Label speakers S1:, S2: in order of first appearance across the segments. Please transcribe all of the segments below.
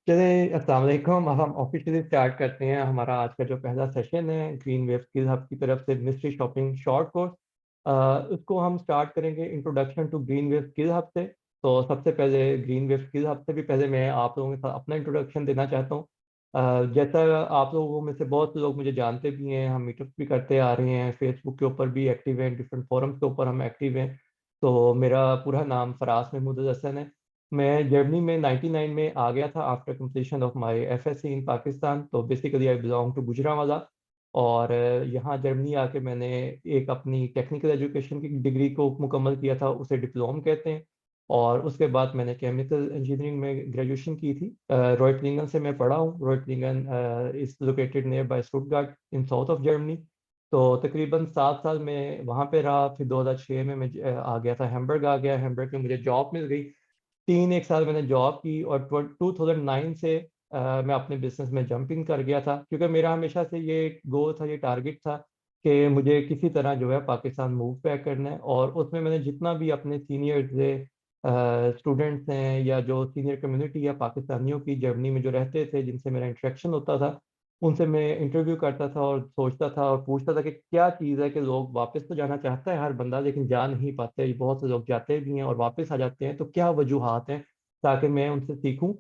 S1: चलिए, अस्सलाम वालेकुम। अब हम ऑफिशियली स्टार्ट करते हैं। हमारा आज का जो पहला सेशन है ग्रीन वेव स्किल हब की तरफ से मिस्ट्री शॉपिंग शॉर्ट कोर्स, उसको हम स्टार्ट करेंगे introduction to green wave skill hub से। तो सबसे पहले ग्रीन वेव स्किल हब से भी पहले मैं आप लोगों के साथ अपना इंट्रोडक्शन देना चाहता हूँ। जैसा आप लोगों में से बहुत से लोग मुझे जानते भी हैं, हम मीटअप भी करते आ रहे हैं, फेसबुक के ऊपर भी एक्टिव हैं, डिफरेंट फोरम्स के ऊपर हम एक्टिव हैं। तो मेरा पूरा नाम फराज महमूद हसन है। मैं जर्मनी में 99 में आ गया था after completion of my FSC in Pakistan. तो basically I belong to Gujranwala. और यहाँ जर्मनी आके मैंने एक अपनी टेक्निकल एजुकेशन की डिग्री को मुकम्मल किया था, उसे डिप्लोम कहते हैं। और उसके बाद मैंने केमिकल इंजीनियरिंग में ग्रेजुएशन की थी। रॉयटलिंगन से मैं पढ़ा हूँ। Reutlingen is located nearby Stuttgart in south of Germany. तो तकरीबन 7 साल में वहाँ पे रहा। फिर 2006 में मैं आ गया था, हैम्बर्ग आ गया। हैम्बर्ग में मुझे जॉब मिल गई। एक साल मैंने जॉब की और 2009 से मैं अपने बिजनेस में जंपिंग कर गया था, क्योंकि मेरा हमेशा से ये गोल था, ये टारगेट था कि मुझे किसी तरह जो है पाकिस्तान मूव बैक करना है। और उसमें मैंने जितना भी अपने सीनियर से स्टूडेंट्स हैं या जो सीनियर कम्युनिटी या पाकिस्तानियों की जर्मनी में जो रहते थे, जिनसे मेरा इंटरेक्शन होता था, उनसे मैं इंटरव्यू करता था और सोचता था और पूछता था कि क्या चीज़ है कि लोग वापस तो जाना चाहता है हर बंदा, लेकिन जा नहीं पाते। बहुत से लोग जाते भी हैं और वापस आ जाते हैं, तो क्या वजूहात हैं, ताकि मैं उनसे सीखूं।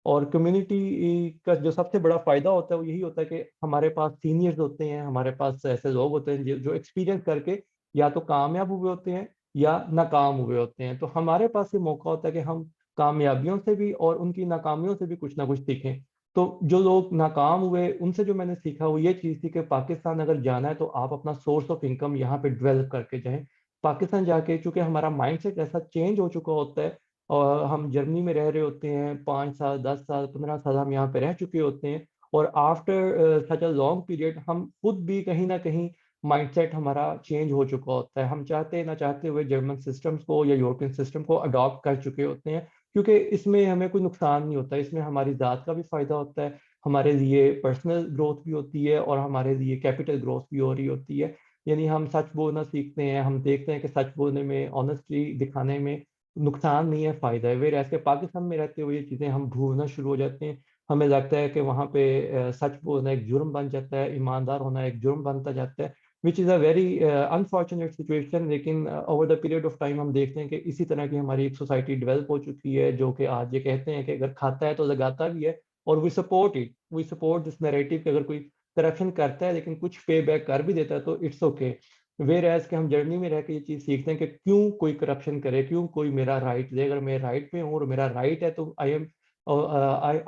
S1: और कम्युनिटी का जो सबसे बड़ा फायदा होता है वो यही होता है कि हमारे पास सीनियर्स होते हैं, हमारे पास ऐसे लोग होते हैं जो एक्सपीरियंस करके या तो कामयाब हुए होते हैं या नाकाम हुए होते हैं। तो हमारे पास ये मौका होता है कि हम कामयाबियों से भी और उनकी नाकामियों से भी कुछ ना कुछ सीखें। तो जो लोग नाकाम हुए उनसे जो मैंने सीखा वो ये चीज़ थी कि पाकिस्तान अगर जाना है तो आप अपना सोर्स ऑफ इनकम यहाँ पे डेवलप करके जाएं। पाकिस्तान जाके चूंकि हमारा माइंडसेट ऐसा चेंज हो चुका होता है, और हम जर्मनी में रह रहे होते हैं, 5 साल 10 साल 15 साल हम यहाँ पे रह चुके होते हैं। और after such a long period हम खुद भी कहीं ना कहीं माइंडसेट हमारा चेंज हो चुका होता है। हम चाहते ना चाहते हुए जर्मन सिस्टम्स को या यूरोपियन सिस्टम को अडॉप्ट कर चुके होते हैं, क्योंकि इसमें हमें कोई नुकसान नहीं होता। इसमें हमारी ज़ात का भी फायदा होता है, हमारे लिए पर्सनल ग्रोथ भी होती है और हमारे लिए कैपिटल ग्रोथ भी हो रही होती है। यानी हम सच बोलना सीखते हैं, हम देखते हैं कि सच बोलने में, ऑनेस्टी दिखाने में नुकसान नहीं है, फायदा है। वे ऐसे पाकिस्तान में रहते हुए ये चीज़ें हम भूलना शुरू हो जाते हैं। हमें लगता है कि वहाँ पे सच बोलना एक जुर्म बन जाता है, ईमानदार होना एक जुर्म बनता जाता है, which is a very unfortunate situation. लेकिन over the period of time हम देखते हैं कि इसी तरह की हमारी एक सोसाइटी डेवलप हो चुकी है, जो कि आज ये कहते हैं कि अगर खाता है तो लगाता भी है। और वी सपोर्ट दिस नैरेटिव कि अगर कोई करप्शन करता है लेकिन कुछ पे बैक कर भी देता है तो इट्स ओके। वेर एज के हम जर्नी में रह के ये चीज़ सीखते हैं कि क्यों कोई करप्शन करे, क्यों कोई मेरा राइट ले। अगर मैं राइट पे हूँ और मेरा राइट है तो I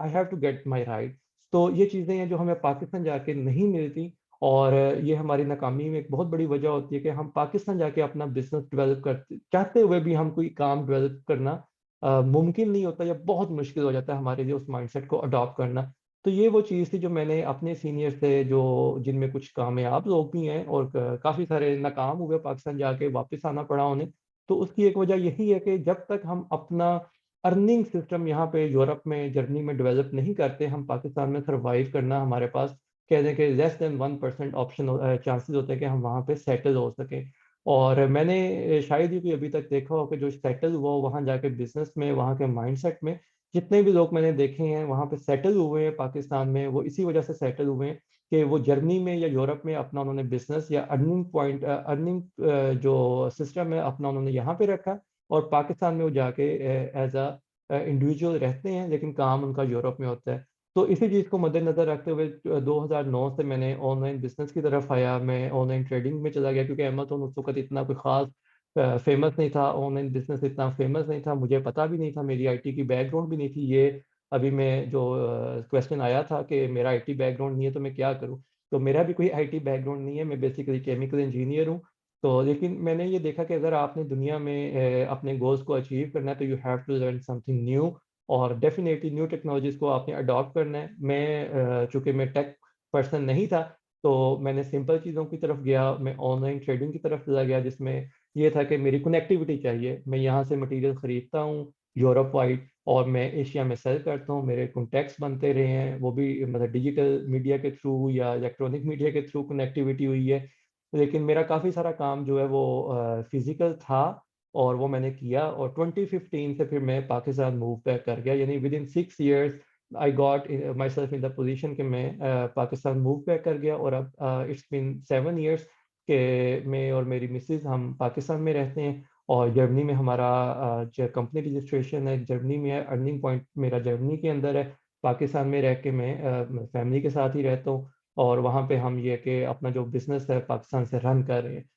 S1: have to get my right. तो ये चीज़ें हैं जो हमें पाकिस्तान जाके नहीं मिलती। और ये हमारी नाकामी में एक बहुत बड़ी वजह होती है कि हम पाकिस्तान जाके अपना बिजनेस डेवलप करते चाहते हुए भी हम कोई काम डेवलप करना मुमकिन नहीं होता, या बहुत मुश्किल हो जाता है हमारे लिए उस माइंडसेट को अडॉप्ट करना। तो ये वो चीज़ थी जो मैंने अपने सीनियर से, जो जिनमें कुछ कामयाब लोग भी हैं और काफ़ी सारे नाकाम हुए, पाकिस्तान जाके वापस आना पड़ा उन्हें। तो उसकी एक वजह यही है कि जब तक हम अपना अर्निंग सिस्टम यहाँ पे यूरोप में, जर्मनी में डेवलप नहीं करते, हम पाकिस्तान में सर्वाइव करना, हमारे पास कह दें कि लेस देन 1% ऑप्शन चांसेस होते हैं कि हम वहाँ पे सेटल हो सके। और मैंने शायद ही कोई अभी तक देखा हो कि जो सेटल हुआ हो वहाँ जाके बिजनेस में, वहाँ के माइंडसेट में, जितने भी लोग मैंने देखे हैं वहाँ पे सेटल हुए हैं पाकिस्तान में, वो इसी वजह से सेटल हुए हैं कि वो जर्मनी में या यूरोप में अपना उन्होंने बिजनेस या अर्निंग जो सिस्टम है अपना उन्होंने यहाँ पे रखा। और पाकिस्तान में वो जाके एज अ इंडिविजुअल रहते हैं, लेकिन काम उनका यूरोप में होता है। तो इसी चीज़ को मद्देनजर रखते हुए 2009 से मैंने ऑनलाइन बिजनेस की तरफ आया, मैं ऑनलाइन ट्रेडिंग में चला गया, क्योंकि अमेज़न उस वक्त इतना कोई खास फेमस नहीं था, ऑनलाइन बिजनेस इतना फेमस नहीं था, मुझे पता भी नहीं था, मेरी आईटी की बैकग्राउंड भी नहीं थी। ये अभी मैं जो क्वेश्चन आया था कि मेरा आईटी बैकग्राउंड नहीं है तो मैं क्या करूं, तो मेरा भी कोई आईटी बैकग्राउंड नहीं है, मैं बेसिकली केमिकल इंजीनियर हूं। तो लेकिन मैंने ये देखा कि अगर आपने दुनिया में अपने गोल्स को अचीव करना है तो you have to learn something new. और डेफिनेटली न्यू टेक्नोलॉजीज को आपने अडॉप्ट करना है। मैं चूंकि मैं टेक पर्सन नहीं था, तो मैंने सिंपल चीज़ों की तरफ गया, मैं ऑनलाइन ट्रेडिंग की तरफ चला गया, जिसमें ये था कि मेरी कनेक्टिविटी चाहिए। मैं यहाँ से मटेरियल खरीदता हूँ यूरोप वाइड, और मैं एशिया में सेल करता हूँ, मेरे कॉन्टैक्ट्स बनते रहे हैं, वो भी मतलब डिजिटल मीडिया के थ्रू या इलेक्ट्रॉनिक मीडिया के थ्रू कनेक्टिविटी हुई है। लेकिन मेरा काफ़ी सारा काम जो है वो फिजिकल था, और वो मैंने किया। और 2015 से फिर मैं पाकिस्तान मूव बैक कर गया, यानी with in 6 years I got my self in the position कि मैं पाकिस्तान मूव बैक कर गया, और अब इट्स बिन 7 years के मैं और मेरी मिसेज हम पाकिस्तान में रहते हैं, और जर्मनी में हमारा जो कंपनी रजिस्ट्रेशन है जर्मनी में है, अर्निंग पॉइंट मेरा जर्मनी के अंदर है। पाकिस्तान में रह के मैं फैमिली के साथ ही रहता हूँ, और वहाँ पे हम ये कि अपना जो बिजनेस है पाकिस्तान से रन कर रहे हैं।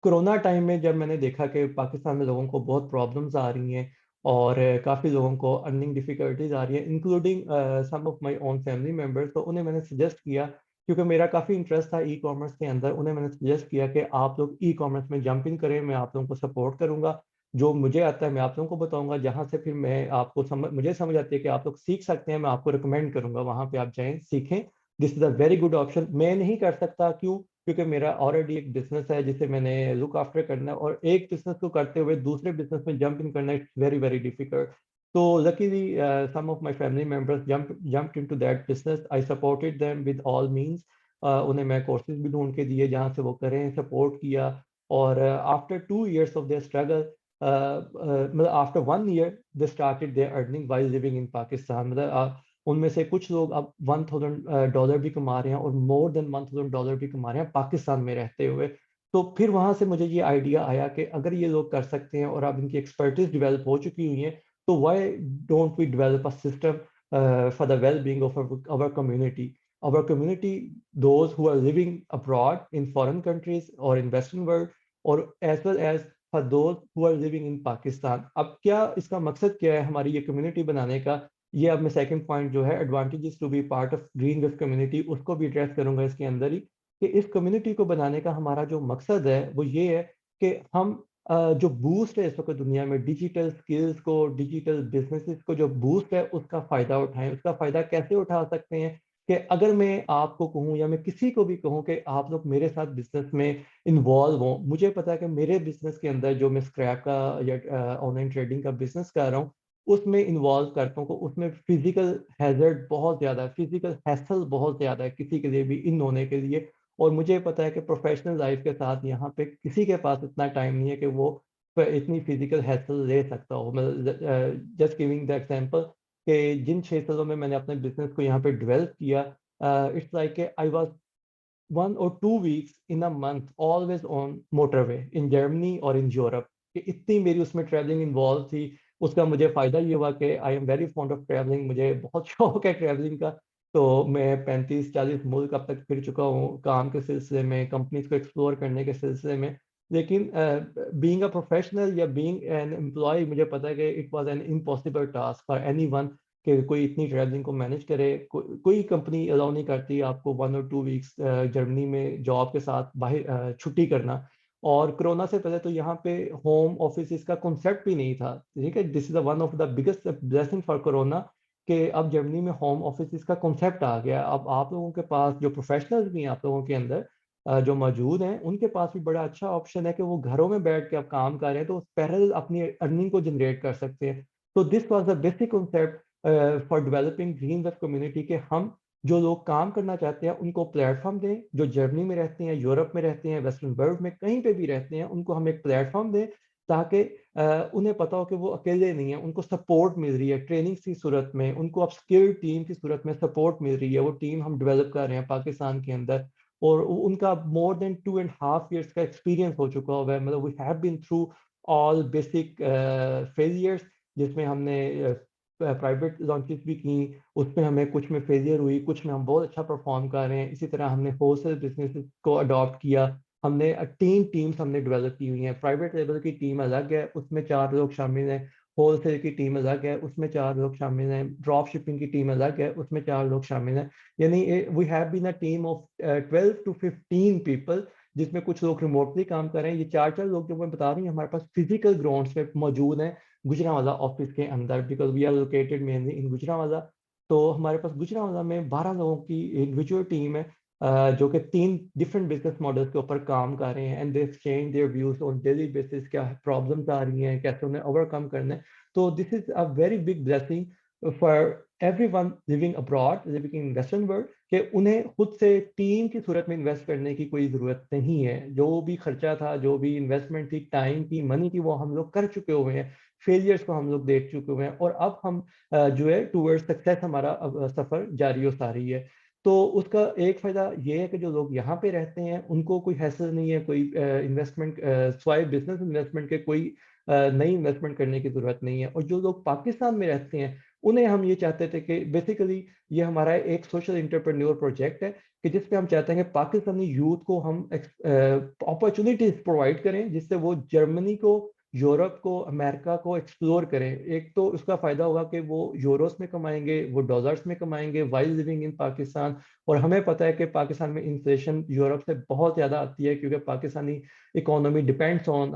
S1: कोरोना टाइम में जब मैंने देखा कि पाकिस्तान में लोगों को बहुत प्रॉब्लम्स आ रही हैं, और काफ़ी लोगों को अर्निंग डिफिकल्टीज आ रही हैं, including some of my own family members, तो उन्हें मैंने सजेस्ट किया, क्योंकि मेरा काफ़ी इंटरेस्ट था ई कॉमर्स के अंदर, उन्हें मैंने सजेस्ट किया कि आप लोग ई कॉमर्स में जंप इन करें, मैं आप लोगों को सपोर्ट करूंगा, जो मुझे आता है मैं आप लोगों को बताऊंगा, जहाँ से फिर मैं आपको मुझे समझ आती है कि आप लोग सीख सकते हैं, मैं आपको रिकमेंड करूंगा वहाँ पे आप जाएं सीखें। This is a very good option. मैं नहीं कर सकता, क्यों? क्योंकि मेरा ऑलरेडी एक बिजनेस है जिसे मैंने लुक आफ्टर करना है, और एक बिजनेस को करते हुए दूसरे बिजनेस में जंप इन करना इट्स वेरी वेरी डिफिकल्ट। तो luckily some of my family members jumped into that business, I supported them with all means. उन्हें मैं कोर्सेज भी ढूंढ के दिए जहाँ से वो करें, सपोर्ट किया, और after 2 years of their struggle, मतलब after 1 year they started their earning while living in Pakistan. मतलब उनमें से कुछ लोग अब $1,000 भी कमा रहे हैं, और मोर देन $1,000 भी कमा रहे हैं पाकिस्तान में रहते हुए। तो फिर वहां से मुझे ये आइडिया आया कि अगर ये लोग कर सकते हैं और अब इनकी एक्सपर्टीज डेवलप हो चुकी हुई है, तो why don't we develop a system for the well being of our community, those who are living abroad in foreign countries और इन वेस्टर्न वर्ल्ड, और as well as for those who are living in Pakistan. अब क्या इसका मकसद क्या है हमारी ये कम्युनिटी बनाने का? ये अब मैं सेकंड पॉइंट जो है advantages to be part of green wave community, उसको भी एड्रेस करूंगा इसके अंदर ही, कि इस कम्युनिटी को बनाने का हमारा जो मकसद है वो ये है कि हम जो बूस्ट है इस वक्त दुनिया में डिजिटल स्किल्स को, डिजिटल बिजनेसेस को जो बूस्ट है उसका फायदा उठाएं। उसका फायदा कैसे उठा सकते हैं? कि अगर मैं आपको कहूँ या मैं किसी को भी कहूँ कि आप लोग मेरे साथ बिजनेस में इन्वॉल्व हो, मुझे पता है कि मेरे बिजनेस के अंदर जो मैं स्क्रैप का या ऑनलाइन ट्रेडिंग का बिजनेस कर रहा हूँ उसमें इन्वॉल्व करता हूँ, उसमें फिजिकल हैजर्ड बहुत ज़्यादा है, फिजिकल हैसल बहुत ज़्यादा है किसी के लिए भी इन होने के लिए। और मुझे पता है कि प्रोफेशनल लाइफ के साथ यहाँ पे किसी के पास इतना टाइम नहीं है कि वो इतनी फिजिकल हैसल ले सकता हो। मतलब जस्ट गिविंग द एग्जांपल कि जिन 6 सालों में मैंने अपने बिजनेस को यहाँ पे डेवलप किया, it's like I was 1 or 2 weeks in a month always on motorway in Germany और in Europe, कि इतनी मेरी उसमें ट्रैवलिंग इन्वॉल्व थी। उसका मुझे फ़ायदा ये हुआ कि I am very fond of travelling, मुझे बहुत शौक है ट्रैवलिंग का। तो मैं 35-40 मुल्क अब तक फिर चुका हूँ काम के सिलसिले में, कंपनीज को एक्सप्लोर करने के सिलसिले में। लेकिन बीइंग अ प्रोफेशनल या बीइंग एन एम्प्लॉय, मुझे पता है कि it was an impossible task for anyone कि कोई इतनी ट्रैवलिंग को मैनेज करे। कोई कंपनी अलाउ नहीं करती आपको 1 or 2 weeks जर्मनी में जॉब के साथ बाहर छुट्टी करना। और कोरोना से पहले तो यहाँ पे होम ऑफिस का कॉन्सेप्ट भी नहीं था। ठीक है, this is one of the biggest blessing for corona, कि अब जर्मनी में होम ऑफिस का कॉन्सेप्ट आ गया। अब आप लोगों के पास जो प्रोफेशनल्स भी हैं आप लोगों के अंदर जो मौजूद हैं, उनके पास भी बड़ा अच्छा ऑप्शन है कि वो घरों में बैठ के आप काम कर रहे हैं, तो पैरेलल अपनी अर्निंग को जनरेट कर सकते हैं। तो this was the basic concept for developing green web community, के हम जो लोग काम करना चाहते हैं उनको प्लेटफॉर्म दें, जो जर्मनी में रहते हैं, यूरोप में रहते हैं, वेस्टर्न वर्ल्ड में कहीं पे भी रहते हैं, उनको हम एक प्लेटफॉर्म दें, ताकि उन्हें पता हो कि वो अकेले नहीं है, उनको सपोर्ट मिल रही है ट्रेनिंग की सूरत में, उनको अब स्किल्ड टीम की सूरत में सपोर्ट मिल रही है। वो टीम हम डेवलप कर रहे हैं पाकिस्तान के अंदर, और उनका मोर देन 2.5 years का एक्सपीरियंस हो चुका हुआ है। मतलब we have been through all basic failures, जिसमें हमने प्राइवेट लॉन्चेस भी की, उसमें हमें कुछ में फेलियर हुई, कुछ में हम बहुत अच्छा परफॉर्म कर रहे हैं। इसी तरह हमने होलसेल बिजनेस को अडॉप्ट किया, हमने तीन टीम्स हमने डेवलप की हुई हैं। प्राइवेट लेवल की टीम अलग है, उसमें 4 लोग शामिल हैं। होलसेल की टीम अलग है, उसमें 4 लोग शामिल हैं। ड्रॉप शिपिंग की टीम अलग है, उसमें 4 लोग शामिल हैं। यानी we have been a team of 12 to 15 people, जिसमें कुछ लोग रिमोटली काम कर रहे हैं। ये 4 लोग जो मैं बता रही हूँ हमारे पास फिजिकल ग्राउंड्स पे मौजूद हैं गुजरांवाला ऑफिस के अंदर, because we are located mainly in Gujranwala. तो हमारे पास गुजरांवाला में 12 लोगों की इंडिविजुअल टीम है, जो कि 3 डिफरेंट बिजनेस मॉडल्स के ऊपर काम कर रहे हैं, and they exchange their views on daily basis, क्या प्रॉब्लम्स आ रही हैं, कैसे उन्हें ओवरकम करना है। तो this is a very big blessing for everyone living abroad, living in western world, कि उन्हें खुद से टीम की सूरत में इन्वेस्ट करने की कोई ज़रूरत नहीं है। जो भी खर्चा था, जो भी इन्वेस्टमेंट थी, टाइम की, मनी की, वो हम लोग कर चुके हुए हैं। फेलियर्स को हम लोग देख चुके हुए हैं, और अब हम जो है टूवर्ड्स सक्सेस हमारा अब सफ़र जारी और सारी है। तो उसका एक फ़ायदा ये है कि जो लोग यहाँ पे रहते हैं उनको कोई हैसल नहीं है, कोई इन्वेस्टमेंट स्वाय बिजनेस इन्वेस्टमेंट के कोई नई इन्वेस्टमेंट करने की ज़रूरत नहीं है। और जो लोग पाकिस्तान में रहते हैं उन्हें हम ये चाहते थे कि बेसिकली ये हमारा एक सोशल इंटरप्रेन्योर प्रोजेक्ट है, कि जिसपे हम चाहते हैं कि पाकिस्तानी यूथ को हम अपॉर्चुनिटीज प्रोवाइड करें, जिससे वो जर्मनी को, यूरोप को, अमेरिका को एक्सप्लोर करें। एक तो उसका फायदा होगा कि वो यूरोस में कमाएंगे, वो डॉलर्स में कमाएंगे वाइल लिविंग इन पाकिस्तान। और हमें पता है कि पाकिस्तान में इन्फ्लेशन यूरोप से बहुत ज़्यादा आती है, क्योंकि Pakistani economy depends on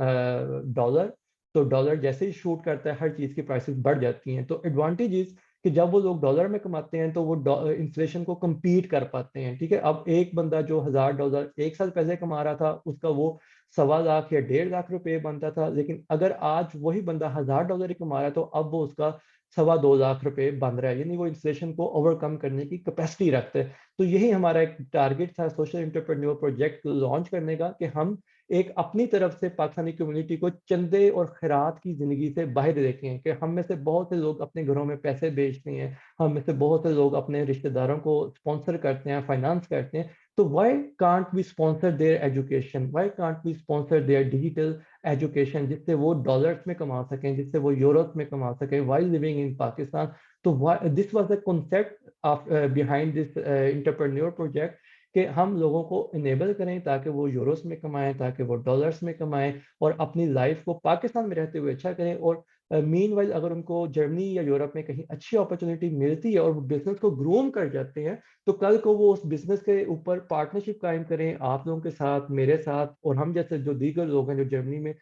S1: dollar. तो डॉलर जैसे ही शूट करता है, हर चीज़ की प्राइसेस बढ़ जाती हैं। तो एडवांटेज इज कि जब वो लोग डॉलर में कमाते हैं तो वो इन्फ्लेशन को compete कर पाते हैं। ठीक है, अब एक बंदा जो $1000 एक साल पहले कमा रहा था, उसका वो 1.25 लाख या 1.5 लाख रुपए बनता था। लेकिन अगर आज वही बंदा $1000 ही कमा रहा है, तो अब वो उसका 2.25 लाख रुपए बन रहा है। यानी वो इन्फ्लेशन को ओवरकम करने की कैपेसिटी रखते हैं। तो यही हमारा एक टारगेट था सोशल इंटरप्रेन्योर प्रोजेक्ट लॉन्च करने का, कि हम एक अपनी तरफ से पाकिस्तानी कम्युनिटी को चंदे और खैरात की जिंदगी से बाहर देखें। कि हम में से बहुत से लोग अपने घरों में पैसे भेजते हैं, हम में से बहुत से लोग अपने रिश्तेदारों को स्पॉन्सर करते हैं, फाइनेंस करते हैं। तो why can't we sponsor their education, why can't we sponsor their digital education, जिससे वो डॉलर्स में कमा सकें, जिससे वो यूरोप में कमा सकें वाइल लिविंग इन पाकिस्तान। तो this was the concept of behind this entrepreneur project, कि हम लोगों को इनेबल करें ताकि वो यूरोस में कमाएं, ताकि वो डॉलर्स में कमाएं, और अपनी लाइफ को पाकिस्तान में रहते हुए अच्छा करें। और मीनवाइल अगर उनको जर्मनी या यूरोप में कहीं अच्छी अपॉर्चुनिटी मिलती है और वो बिजनेस को ग्रूम कर जाते हैं, तो कल को वो उस बिजनेस के ऊपर पार्टनरशिप कायम करें आप लोगों के साथ, मेरे साथ, और हम जैसे जो दीगर लोग हैं जो जर्मनी में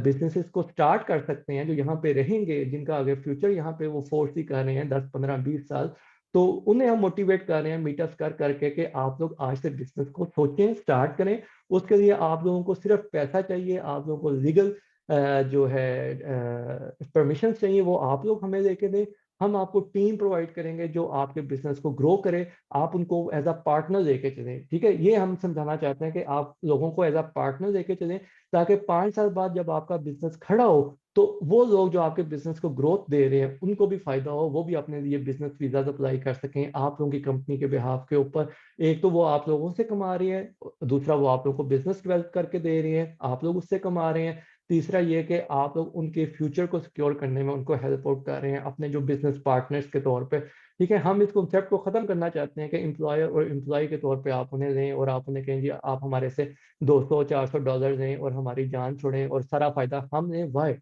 S1: बिजनेसेस को स्टार्ट कर सकते हैं, जो यहाँ पे रहेंगे, जिनका अगर फ्यूचर यहाँ पे वो फोर्स ही कर रहे हैं 10 15 20 साल। तो उन्हें हम मोटिवेट कर रहे हैं मीटअप्स कर करके, कि आप लोग आज से बिजनेस को सोचें, स्टार्ट करें। उसके लिए आप लोगों को सिर्फ पैसा चाहिए, आप लोगों को लीगल जो है परमिशन चाहिए, वो आप लोग हमें लेके दें। हम आपको टीम प्रोवाइड करेंगे जो आपके बिजनेस को ग्रो करे, आप उनको एज अ पार्टनर लेके चलें। ठीक है, ये हम समझाना चाहते हैं कि आप लोगों को एज अ पार्टनर लेके चलें, ताकि 5 साल बाद जब आपका बिजनेस खड़ा हो, तो वो लोग जो आपके बिजनेस को ग्रोथ दे रहे हैं उनको भी फायदा हो, वो भी अपने लिए बिजनेस वीजा अप्लाई कर सकें आप लोगों की कंपनी के बिहाफ के ऊपर। एक तो वो आप लोगों से कमा रही है, दूसरा वो आप लोगों को बिजनेस डेवलप करके दे रही है, आप लोग उससे कमा रहे हैं। तीसरा ये कि आप लोग उनके फ्यूचर को सिक्योर करने में उनको हेल्प आउट कर रहे हैं अपने जो बिजनेस पार्टनर्स के तौर पे। ठीक है, हम इस कॉन्सेप्ट को खत्म करना चाहते हैं कि एम्प्लॉयर और एम्प्लॉय के तौर पे आप उन्हें दें, और आप उन्हें कहें जी आप हमारे से $200 400 दें और हमारी जान छोड़ें, और सारा फायदा हम लें। वाई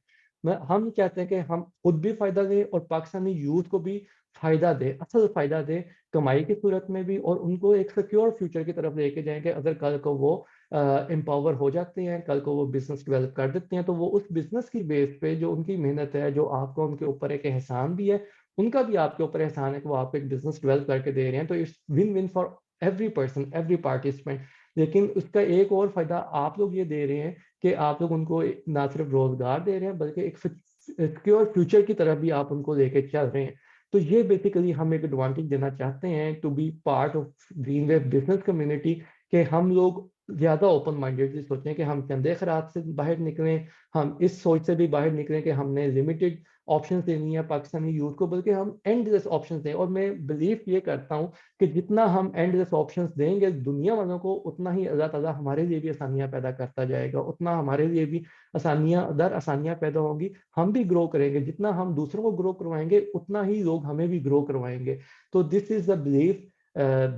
S1: हम चाहते हैं कि हम खुद भी फायदा दें और पाकिस्तानी यूथ को भी फायदा दें, असल फायदा दें, कमाई की सूरत में भी, और उनको एक सिक्योर फ्यूचर की तरफ लेके जाएं कि अगर कल को वो एम्पावर हो जाते हैं, कल को वो बिजनेस डेवलप कर देते हैं, तो वो उस बिजनेस की बेस पे जो उनकी मेहनत है, जो आपको उनके ऊपर एक एहसान भी है, उनका भी आपके ऊपर एहसान है कि वो आपको एक बिजनेस डेवलप करके दे रहे हैं। तो it's win win for every person, every participant. लेकिन उसका एक और फायदा आप लोग ये दे रहे हैं कि आप लोग उनको ना सिर्फ रोजगार दे रहे हैं, बल्कि एक सिक्योर फ्यूचर की तरफ भी आप उनको लेके चल रहे हैं। तो ये बेसिकली हम एक एडवांटेज देना चाहते हैं to be part of green wave business community, कि हम लोग ज्यादा ओपन माइंडेडली सोचें कि हम चंदे खराब से बाहर निकलें, हम इस सोच से भी बाहर निकलें कि हमने लिमिटेड ऑप्शंस देनी है पाकिस्तानी यूथ को, बल्कि हम एंडलेस ऑप्शंस दें। और मैं बिलीव ये करता हूँ कि जितना हम एंडलेस ऑप्शंस देंगे दुनिया वालों को, उतना ही अल्लाह ताला हमारे लिए भी आसानियां पैदा करता जाएगा, उतना हमारे लिए भी आसानियां दर आसानियां पैदा होंगी, हम भी ग्रो करेंगे। जितना हम दूसरों को ग्रो करवाएंगे उतना ही लोग हमें भी ग्रो करवाएंगे। तो this is the belief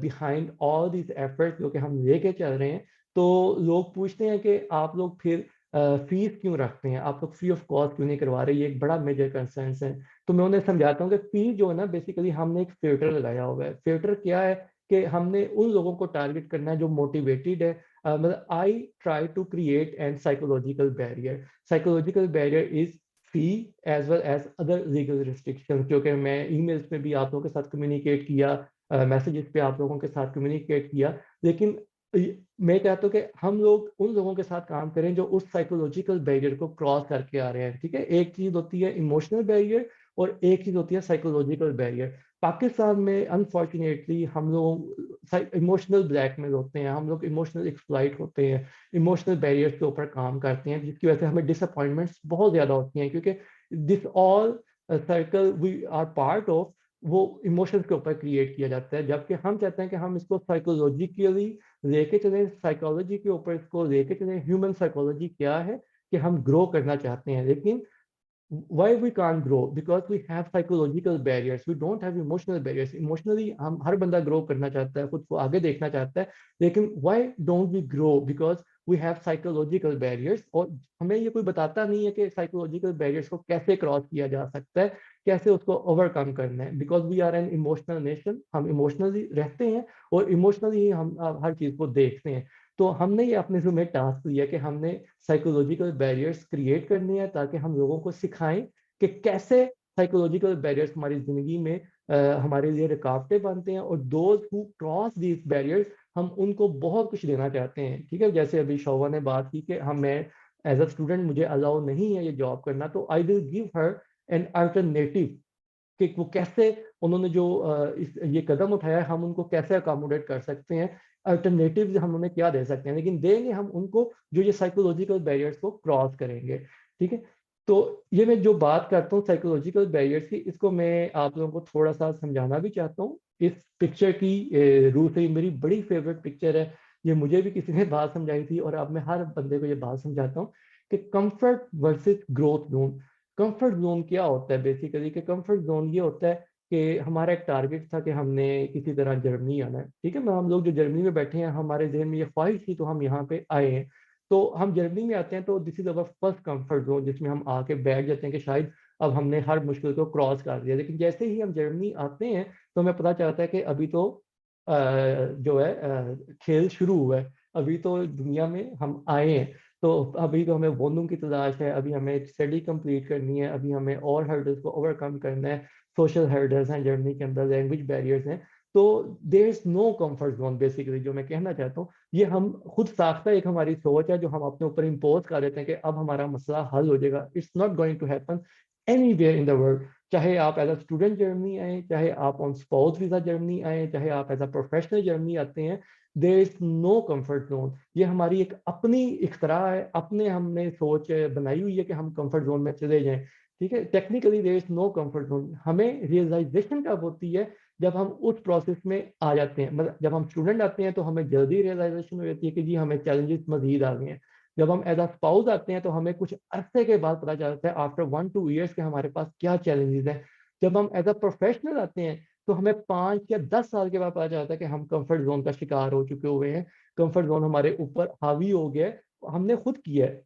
S1: behind all this effort जो कि हम लेके चल रहे हैं। तो लोग पूछते हैं कि आप लोग फिर फीस क्यों रखते हैं, आप लोग फ्री ऑफ कॉस्ट क्यों नहीं करवा रहे, ये एक बड़ा मेजर कंसर्न है। तो मैं उन्हें समझाता हूँ कि फी जो है ना, बेसिकली हमने एक फिल्टर लगाया हुआ है। फिल्टर क्या है कि हमने उन लोगों को टारगेट करना है जो मोटिवेटेड है। मतलब I try to create an psychological barrier. Psychological barrier is fee as well as other legal restriction, क्योंकि मैं ईमेल्स में भी आप लोगों के साथ कम्युनिकेट किया, मैसेजेस पे आप लोगों के साथ कम्युनिकेट किया। लेकिन मैं चाहता हूँ कि हम लोग उन लोगों के साथ काम करें जो उस साइकोलॉजिकल बैरियर को क्रॉस करके आ रहे हैं। ठीक है, एक चीज होती है इमोशनल बैरियर, और एक चीज़ होती है साइकोलॉजिकल बैरियर। पाकिस्तान में अनफॉर्चुनेटली हम लोग इमोशनल ब्लैकमेल होते हैं, हम लोग इमोशनल एक्सप्लॉइट होते हैं, इमोशनल बैरियर्स के ऊपर काम करते हैं, जिसकी वजह से हमें डिसअपॉइंटमेंट्स बहुत ज़्यादा होती हैं, क्योंकि this all circle we are part of वो इमोशंस के ऊपर क्रिएट किया जाता है। जबकि हम चाहते हैं कि हम इसको साइकोलॉजिकली लेके चलें, साइकोलॉजी के ऊपर इसको लेके चलें, ह्यूमन साइकोलॉजी क्या है कि हम ग्रो करना चाहते हैं, लेकिन why we can't grow? Because we have psychological barriers, we don't have emotional barriers. Emotionally हम हर बंदा grow करना चाहता है, खुद को आगे देखना चाहता है, लेकिन why don't we grow? Because we have psychological barriers। और हमें ये कोई बताता नहीं है कि psychological barriers को कैसे क्रॉस किया जा सकता है, कैसे उसको ओवरकम करना है। Because we are an emotional nation, हम इमोशनली रहते हैं और इमोशनली ही हम हर चीज को देखते हैं। तो हमने ये अपने ज़िम्मे टास्क लिया कि हमने साइकोलॉजिकल बैरियर्स क्रिएट करने हैं, ताकि हम लोगों को सिखाएं कि कैसे साइकोलॉजिकल बैरियर्स हमारी ज़िंदगी में हमारे लिए रुकावटें बनते हैं, और those who cross these barriers हम उनको बहुत कुछ देना चाहते हैं। ठीक है, जैसे अभी शोभा ने बात की कि हम मैं एज अ स्टूडेंट मुझे अलाउ नहीं है ये जॉब करना, तो I will give her an alternative कि वो कैसे उन्होंने जो ये कदम उठाया है, हम उनको कैसे अकोमोडेट कर सकते हैं, अल्टरनेटिव हम उन्हें क्या दे सकते हैं, लेकिन देंगे हम उनको जो ये साइकोलॉजिकल बैरियर्स को क्रॉस करेंगे। ठीक है, तो ये मैं जो बात करता हूँ साइकोलॉजिकल बैरियर्स की, इसको मैं आप लोगों को थोड़ा सा समझाना भी चाहता हूँ। इस पिक्चर की रूह से, मेरी बड़ी फेवरेट पिक्चर है, ये मुझे भी किसी ने बात समझाई थी और अब मैं हर बंदे को ये बात समझाता हूँ कि comfort versus growth zone. Comfort zone क्या होता है बेसिकली? कि कंफर्ट जोन ये होता है कि हमारा एक टारगेट था कि हमने किसी तरह जर्मनी आना है। ठीक है, मैं हम लोग जो जर्मनी में बैठे हैं, हमारे जहन में ये ख्वाहिश थी, तो हम यहाँ पे आए हैं। तो हम जर्मनी में आते हैं तो this is our first comfort zone, जिसमें हम आके बैठ जाते हैं कि शायद अब हमने हर मुश्किल को क्रॉस कर दिया। लेकिन जैसे ही हम जर्मनी आते हैं तो हमें पता चलता है कि अभी तो जो है खेल शुरू हुआ है, अभी तो दुनिया में हम आए हैं। तो अभी तो हमें वॉल्यूम की तलाश है, अभी हमें स्टडी कंप्लीट करनी है, अभी हमें और हर्डल्स को ओवरकम करना है। सोशल हर्डल्स हैं जर्नी के अंदर, लैंग्वेज बैरियर्स हैं। तो there is no comfort zone basically, जो मैं कहना चाहता हूँ। ये हम खुद साख्ता एक हमारी सोच है जो हम अपने ऊपर इम्पोज कर देते हैं कि अब हमारा मसला हल हो जाएगा। It's not going to happen anywhere in the world. चाहे आप एज अ स्टूडेंट जर्मनी आए, चाहे आप ऑन स्पाउस वीजा जर्मनी आए, चाहे आप एज अ प्रोफेशनल जर्मनी आते हैं, there is no comfort zone. ये हमारी एक अपनी इख्तरा है, अपने हमने सोच बनाई हुई है कि हम कंफर्ट जोन में चले जाएं। ठीक है, technically there is no comfort zone. हमें रियलाइजेशन कब होती है? जब हम उस प्रोसेस में आ जाते हैं। मतलब जब हम स्टूडेंट आते हैं तो हमें जल्दी रियलाइजेशन हो जाती है कि जी हमें चैलेंजेस मजीद आ गए हैं। जब हम एज अ स्पाउस आते हैं तो हमें कुछ अरसे के बाद पता चलता है, आफ्टर 1-2 ईयर्स, के हमारे पास क्या चैलेंजेस हैं। जब हम एज अ प्रोफेशनल आते हैं तो हमें 5 या 10 साल के बाद पता चलता है कि हम कंफर्ट जोन का शिकार हो चुके हुए हैं, कंफर्ट जोन हमारे ऊपर हावी हो गया है, हमने खुद किया है।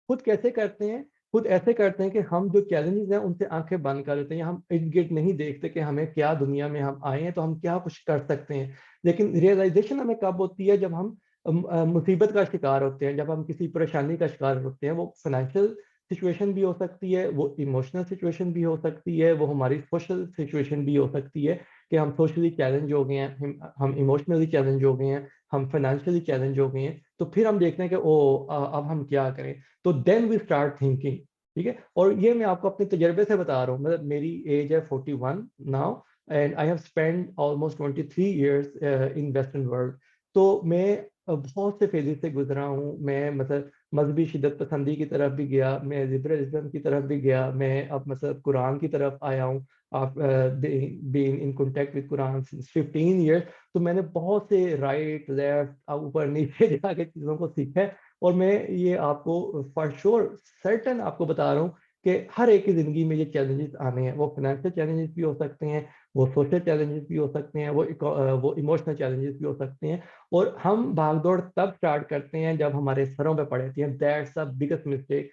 S1: खुद कैसे करते हैं? खुद ऐसे करते हैं कि हम जो चैलेंजेस हैं उनसे आंखें बंद कर देते हैं, हम इर्द गिर्द नहीं देखते कि हमें क्या दुनिया में हम आए हैं तो हम क्या कुछ कर सकते हैं। लेकिन रियलाइजेशन हमें कब होती है? जब हम मुसीबत का शिकार होते हैं, जब हम किसी परेशानी का शिकार होते हैं। वो फाइनेंशियल सिचुएशन भी हो सकती है, वो इमोशनल सिचुएशन भी हो सकती है, वो हमारी सोशल सिचुएशन भी हो सकती है कि हम सोशली चैलेंज हो गए हैं, हम इमोशनली चैलेंज हो गए हैं, हम फाइनेंशियली चैलेंज हो गए हैं। तो फिर हम देखते हैं कि अब हम क्या करें। तो देन वी स्टार्ट थिंकिंग। ठीक है, और ये मैं आपको अपने तजर्बे से बता रहा हूँ। मतलब मेरी एज है 41 now, and I have spend almost 23 years in western world. तो मैं बहुत से फेजेस से गुजरा हूँ। मैं मतलब मजहबी शिदत पसंदी की तरफ भी गया, मैं लिबरलिज्म की तरफ भी गया, मैं अब मतलब कुरान की तरफ आया हूँ। आप being in contact with Quran since 15 years. तो मैंने बहुत से राइट लेफ्ट ऊपर नीचे जाके चीज़ों को सीखा है। और मैं ये आपको फॉर श्योर सर्टन आपको बता रहा हूँ कि हर एक की जिंदगी में ये चैलेंजेस आने हैं। वो फाइनेंशियल चैलेंजेस भी हो सकते हैं, वो सोशल चैलेंजेस भी हो सकते हैं, वो इमोशनल चैलेंजेस भी हो सकते हैं। और हम भागदौड़ तब स्टार्ट करते हैं जब हमारे सरों पे पड़े हैं। That's the biggest mistake.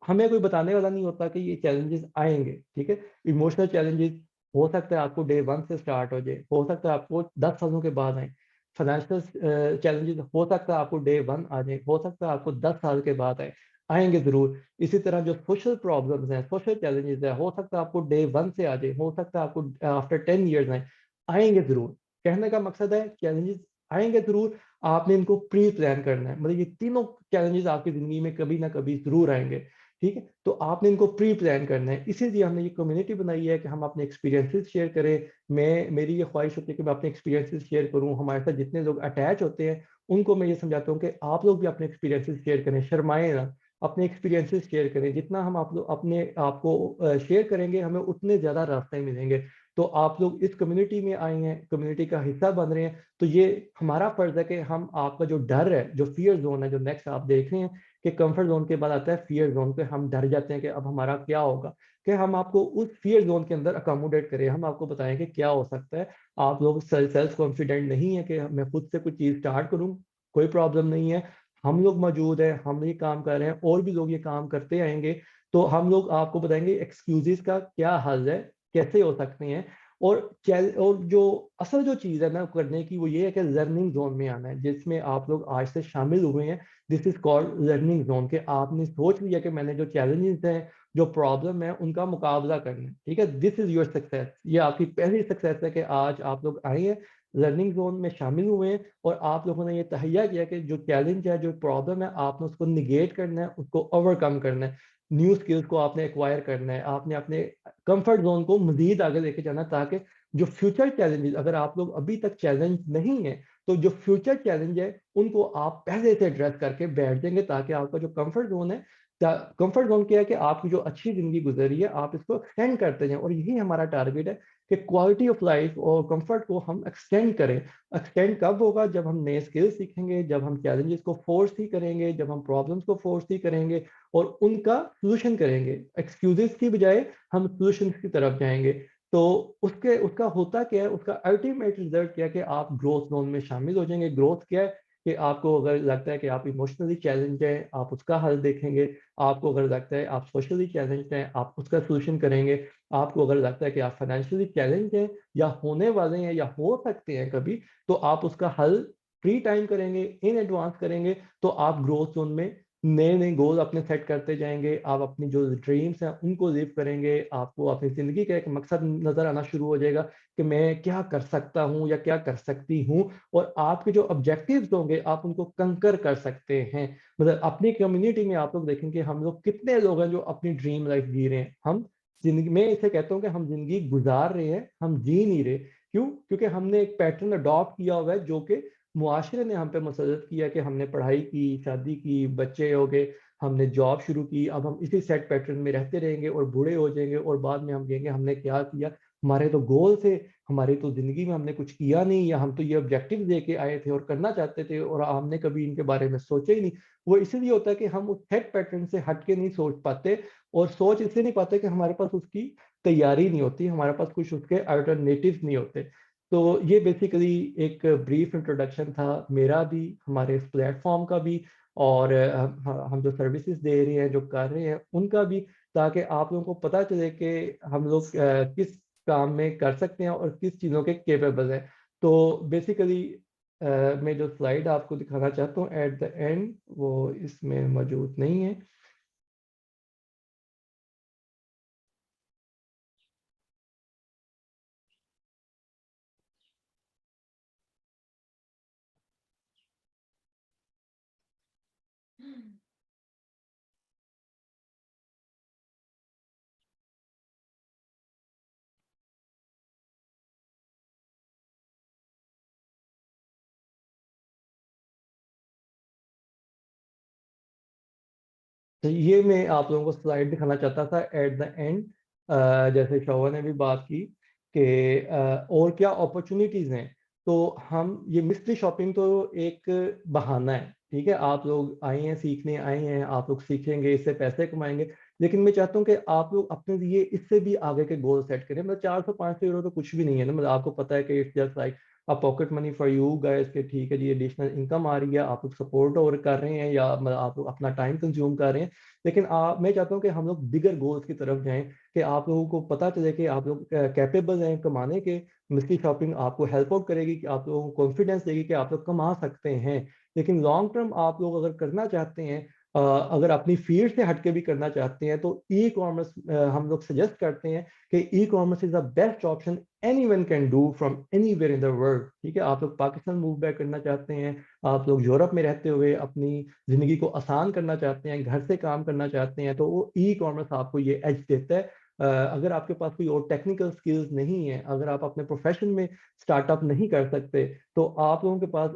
S1: हमें कोई बताने वाला नहीं होता कि ये चैलेंजेस आएंगे। ठीक है, इमोशनल चैलेंजेस हो सकता है आपको डे 1 से स्टार्ट हो जाए, हो सकता है आपको 10 सालों के बाद आए। फाइनेंशियल चैलेंजेस हो सकता है आपको डे 1 आ जाए, हो सकता है आपको 10 साल के बाद आए, आएंगे जरूर। इसी तरह जो सोशल प्रॉब्लम्स हैं, सोशल चैलेंजेस है, हो सकता है आपको डे 1 से आ जाए, हो सकता है आपको आफ्टर 10 ईयर्स आए, आएंगे जरूर। कहने का मकसद है चैलेंजेस आएंगे जरूर, आपने इनको प्री प्लान करना है। मतलब ये तीनों चैलेंजेस आपकी जिंदगी में कभी ना कभी जरूर आएंगे। ठीक है? तो आपने इनको प्री प्लान करना है, इसीलिए हमने ये कम्युनिटी बनाई है कि हम अपने एक्सपीरियंसेस शेयर करें। मेरी ये ख्वाहिश होती है कि मैं अपने एक्सपीरियंसेस शेयर करूँ, हमारे साथ जितने लोग अटैच होते हैं, उनको मैं ये समझाता हूँ कि आप लोग भी अपने एक्सपीरियंसेस शेयर करें, शर्माएँ ना, अपने एक्सपीरियंसेस शेयर करें। जितना हम आप लोग अपने आप को शेयर करेंगे, हमें उतने ज़्यादा रास्ते मिलेंगे। तो आप लोग इस कम्युनिटी में आए हैं, कम्युनिटी का हिस्सा बन रहे हैं, तो ये हमारा फ़र्ज़ है कि हम आपका जो डर है, जो फ़ियर ज़ोन है, जो नेक्स्ट आप देख रहे हैं कि कंफर्ट ज़ोन के बाद आता है फ़ियर ज़ोन पे हम डर जाते हैं कि अब हमारा क्या होगा? कि हम आपको उस फ़ियर ज़ोन के अंदर अकोमोडेट करें, हम आपको बताएँ कि क्या हो सकता है। आप लोग सेल्फ कॉन्फिडेंट नहीं है कि मैं खुद से कुछ चीज़ स्टार्ट करूँ, कोई प्रॉब्लम नहीं है। हम लोग मौजूद हैं, हम ये काम कर रहे हैं और भी लोग ये काम करते आएँगे, तो हम लोग आपको बताएँगे एक्सक्यूज़ेज़ का क्या हल है, कैसे हो सकते हैं। और जो असल जो चीज़ है ना करने की वो ये है कि लर्निंग ज़ोन में आना है, जिसमें आप लोग आज से शामिल हुए हैं। This is called learning zone कि आपने सोच लिया कि मैंने जो चैलेंजेस हैं, जो प्रॉब्लम है, उनका मुकाबला करना है, ठीक है? This is your success. ये आपकी पहली सक्सेस है कि आज आप लोग आए हैं, लर्निंग ज़ोन में शामिल हुए हैं और आप लोगों ने ये तहैया किया कि जो चैलेंज है, जो प्रॉब्लम है, आपने उसको नेगेट करना है, उसको ओवरकम करना है। न्यू स्किल्स को आपने एक्वायर करना है, आपने अपने कम्फर्ट ज़ोन को मज़ीद आगे लेके जाना है ताकि जो फ्यूचर चैलेंजेस अगर आप लोग अभी तक चैलेंज नहीं है, तो जो फ्यूचर चैलेंज है, उनको आप पहले से एड्रेस करके बैठ जाएँगे ताकि आपका जो कम्फर्ट ज़ोन है कम्फर्ट ज़ोन क्या है कि आपकी जो अच्छी ज़िंदगी गुज़री है, आप इसको एक्सटेंड करते जाएँ और यही हमारा टारगेट है कि क्वालिटी ऑफ लाइफ़ और कम्फर्ट को हम एक्सटेंड करें। एक्सटेंड कब होगा? जब हम नए स्किल्स सीखेंगे, जब हम चैलेंजेस को फ़ोर्स ही करेंगे, जब हम प्रॉब्लम्स को फ़ोर्स ही करेंगे और उनका सॉल्यूशन करेंगे। एक्सक्यूज़ेज़ की बजाय हम सॉल्यूशंस की तरफ जाएँगे। तो उसके उसका होता क्या है? उसका अल्टीमेट रिज़ल्ट क्या है कि आप ग्रोथ ज़ोन में शामिल हो जाएँगे। ग्रोथ क्या है? कि आपको अगर लगता है कि आप इमोशनली चैलेंज्ड हैं, आप उसका हल देखेंगे। आपको अगर लगता है आप सोशली चैलेंज्ड हैं, आप उसका सॉल्यूशन करेंगे। आपको अगर लगता है कि आप फाइनेंशियली चैलेंज्ड हैं या होने वाले हैं या हो सकते हैं कभी, तो आप उसका हल फ्री टाइम करेंगे, इन एडवांस करेंगे, तो आप ग्रोथ ज़ोन में नए-नए गोल अपने सेट करते जाएँगे। आप अपनी जो ड्रीम्स हैं, उनको लिव करेंगे। आपको अपनी ज़िंदगी का एक मकसद नज़र आना शुरू हो जाएगा कि मैं क्या कर सकता हूँ या क्या कर सकती हूँ और आपके जो ऑब्जेक्टिव्स होंगे, आप उनको कंकर कर सकते हैं। मतलब अपनी कम्युनिटी में आप लोग देखेंगे हम लोग कितने लोग हैं जो अपनी ड्रीम लाइफ़ जी रहे हैं। हम ज़िंदगी मैं इसे कहता हूँ कि हम ज़िंदगी गुज़ार रहे हैं, हम जी नहीं रहे। क्यों? क्योंकि हमने एक पैटर्न अडॉप्ट किया हुआ है जो कि मुआशरे ने हम पे मुसल्लत किया कि हमने पढ़ाई की, शादी की, बच्चे हो गए, हमने जॉब शुरू की, अब हम इसी सेट पैटर्न में रहते रहेंगे और बूढ़े हो जाएँगे और बाद में हम कहेंगे हमने क्या किया? हमारे तो गोल थे, हमारी तो ज़िंदगी में हमने कुछ किया नहीं या हम तो ये ऑब्जेक्टिव्स लेके आए थे और करना चाहते थे और हमने कभी इनके बारे में सोचा ही नहीं। वो इसीलिए होता है कि हम उस सेट पैटर्न से हट के नहीं सोच पाते और सोच इसलिए नहीं पाते कि हमारे पास उसकी तैयारी नहीं होती, हमारे पास कुछ उसके अल्टरनेटिव्स नहीं होते। तो ये बेसिकली एक ब्रीफ इंट्रोडक्शन था मेरा भी, हमारे इस प्लेटफ़ॉर्म का भी और हम जो सर्विसेज़ दे रहे हैं, जो कर रहे हैं, उनका भी ताकि आप लोगों को पता चले कि हम लोग किस काम में कर सकते हैं और किस चीज़ों के कैपेबल हैं। तो बेसिकली मैं जो स्लाइड आपको दिखाना चाहता हूँ एट द एंड वो इसमें मौजूद नहीं है। तो ये मैं आप लोगों को स्लाइड दिखाना चाहता था एट द एंड जैसे शोभा ने भी बात की कि और क्या अपॉर्चुनिटीज़ हैं। तो हम ये मिस्ट्री शॉपिंग तो एक बहाना है, ठीक है? आप लोग आए हैं, सीखने आए हैं, आप लोग सीखेंगे, इससे पैसे कमाएँगे। लेकिन मैं चाहता हूँ कि आप लोग अपने लिए इससे भी आगे के गोल सेट करें। मतलब 400-500 यूरो तो कुछ भी नहीं है ना, मतलब आपको पता है कि it's just like pocket money for you guys कि ठीक है जी, एडिशनल इनकम आ रही है, आप लोग सपोर्ट और कर रहे हैं या मतलब आप लोग अपना टाइम कंज़्यूम कर रहे हैं। लेकिन मैं चाहता हूँ कि हम लोग बिगर गोल्स की तरफ जाएँ, कि आप लोगों को पता चले कि आप लोग कैपेबल हैं कमाने के। मिस्ट्री शॉपिंग आपको हेल्प आउट करेगी कि आप लोगों को कॉन्फिडेंस देगी कि आप लोग कमा सकते हैं। लेकिन लॉन्ग टर्म आप लोग अगर करना चाहते हैं, अगर अपनी फील्ड से हटके भी करना चाहते हैं तो ई कॉमर्स हम लोग सजेस्ट करते हैं कि e commerce is the best option anyone can do from anywhere in the world. ठीक है, आप लोग पाकिस्तान मूव बैक करना चाहते हैं, आप लोग यूरोप में रहते हुए अपनी जिंदगी को आसान करना चाहते हैं, घर से काम करना चाहते हैं, तो वो ई कॉमर्स आपको ये एज देता है। अगर आपके पास कोई और टेक्निकल स्किल्स नहीं है, अगर आप अपने प्रोफेशन में स्टार्टअप नहीं कर सकते, तो आप लोगों के पास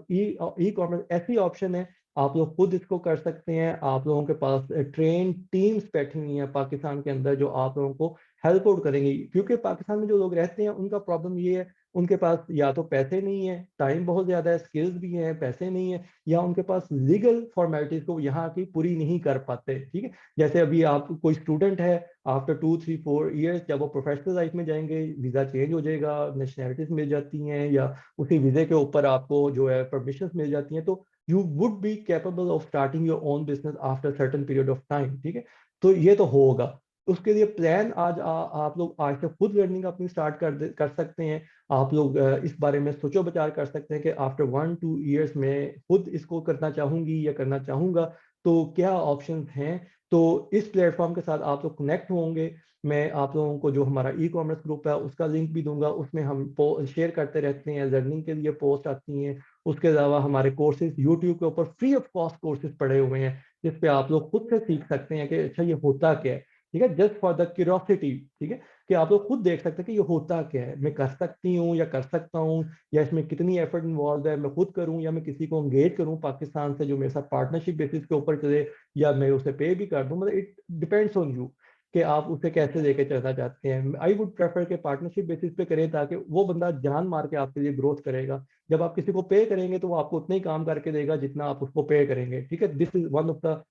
S1: ई कॉमर्स ऐसी ऑप्शन है, आप लोग खुद इसको कर सकते हैं। आप लोगों के पास ट्रेन टीम्स बैठी हुई हैं पाकिस्तान के अंदर जो आप लोगों को हेल्प आउट करेंगी, क्योंकि पाकिस्तान में जो लोग रहते हैं उनका प्रॉब्लम ये है, उनके पास या तो पैसे नहीं है, टाइम बहुत ज्यादा है, स्किल्स भी हैं, पैसे नहीं है, या उनके पास लीगल फॉर्मेलिटीज को यहाँ की पूरी नहीं कर पाते। ठीक है, जैसे अभी आप कोई स्टूडेंट है, आफ्टर 2 3 4 ईयर्स जब वो प्रोफेशनल लाइफ में जाएंगे, वीजा चेंज हो जाएगा, नेशनैलिटीज मिल जाती हैं, या उसी वीजे के ऊपर आपको जो है परमिशन मिल जाती हैं, तो you would be capable of starting your own business after certain period of time. ठीक है, तो ये तो होगा। उसके लिए प्लान आज आप लोग आज से खुद लर्निंग अपनी स्टार्ट कर सकते हैं। आप लोग इस बारे में सोचो विचार कर सकते हैं कि आफ्टर 1 2 ईयर्स में खुद इसको करना चाहूंगी या करना चाहूंगा, तो क्या ऑप्शंस हैं। तो इस प्लेटफॉर्म के साथ आप लोग कनेक्ट होंगे। मैं आप लोगों को जो हमारा ई कॉमर्स ग्रुप है उसका लिंक भी दूंगा, उसमें हम शेयर करते रहते हैं, लर्निंग के लिए पोस्ट आती हैं। उसके अलावा हमारे कोर्सेज यूट्यूब के ऊपर फ्री ऑफ कॉस्ट कोर्सेज पड़े हुए हैं, जिस पे आप लोग खुद से सीख सकते हैं कि अच्छा ये होता क्या है। ठीक है, जस्ट फॉर द क्यूरियोसिटी। ठीक है, कि आप लोग खुद देख सकते हैं कि ये होता क्या है, मैं कर सकती हूँ या कर सकता हूँ, या इसमें कितनी एफर्ट इन्वॉल्व है, मैं खुद करूँ या मैं किसी को एंगेज करूँ पाकिस्तान से जो मेरे साथ पार्टनरशिप बेसिस के ऊपर चले, या मैं उसे पे भी कर दूँ। मतलब इट डिपेंड्स ऑन यू कि आप उसे कैसे लेके चलना चाहते हैं। आई वुड प्रेफर के पार्टनरशिप बेसिस पे करें, ताकि वो बंदा जान मार के आपके लिए ग्रोथ करेगा। जब आप किसी को पे करेंगे तो वो आपको उतना ही काम करके देगा जितना आप उसको पे करेंगे। ठीक है, this is one of the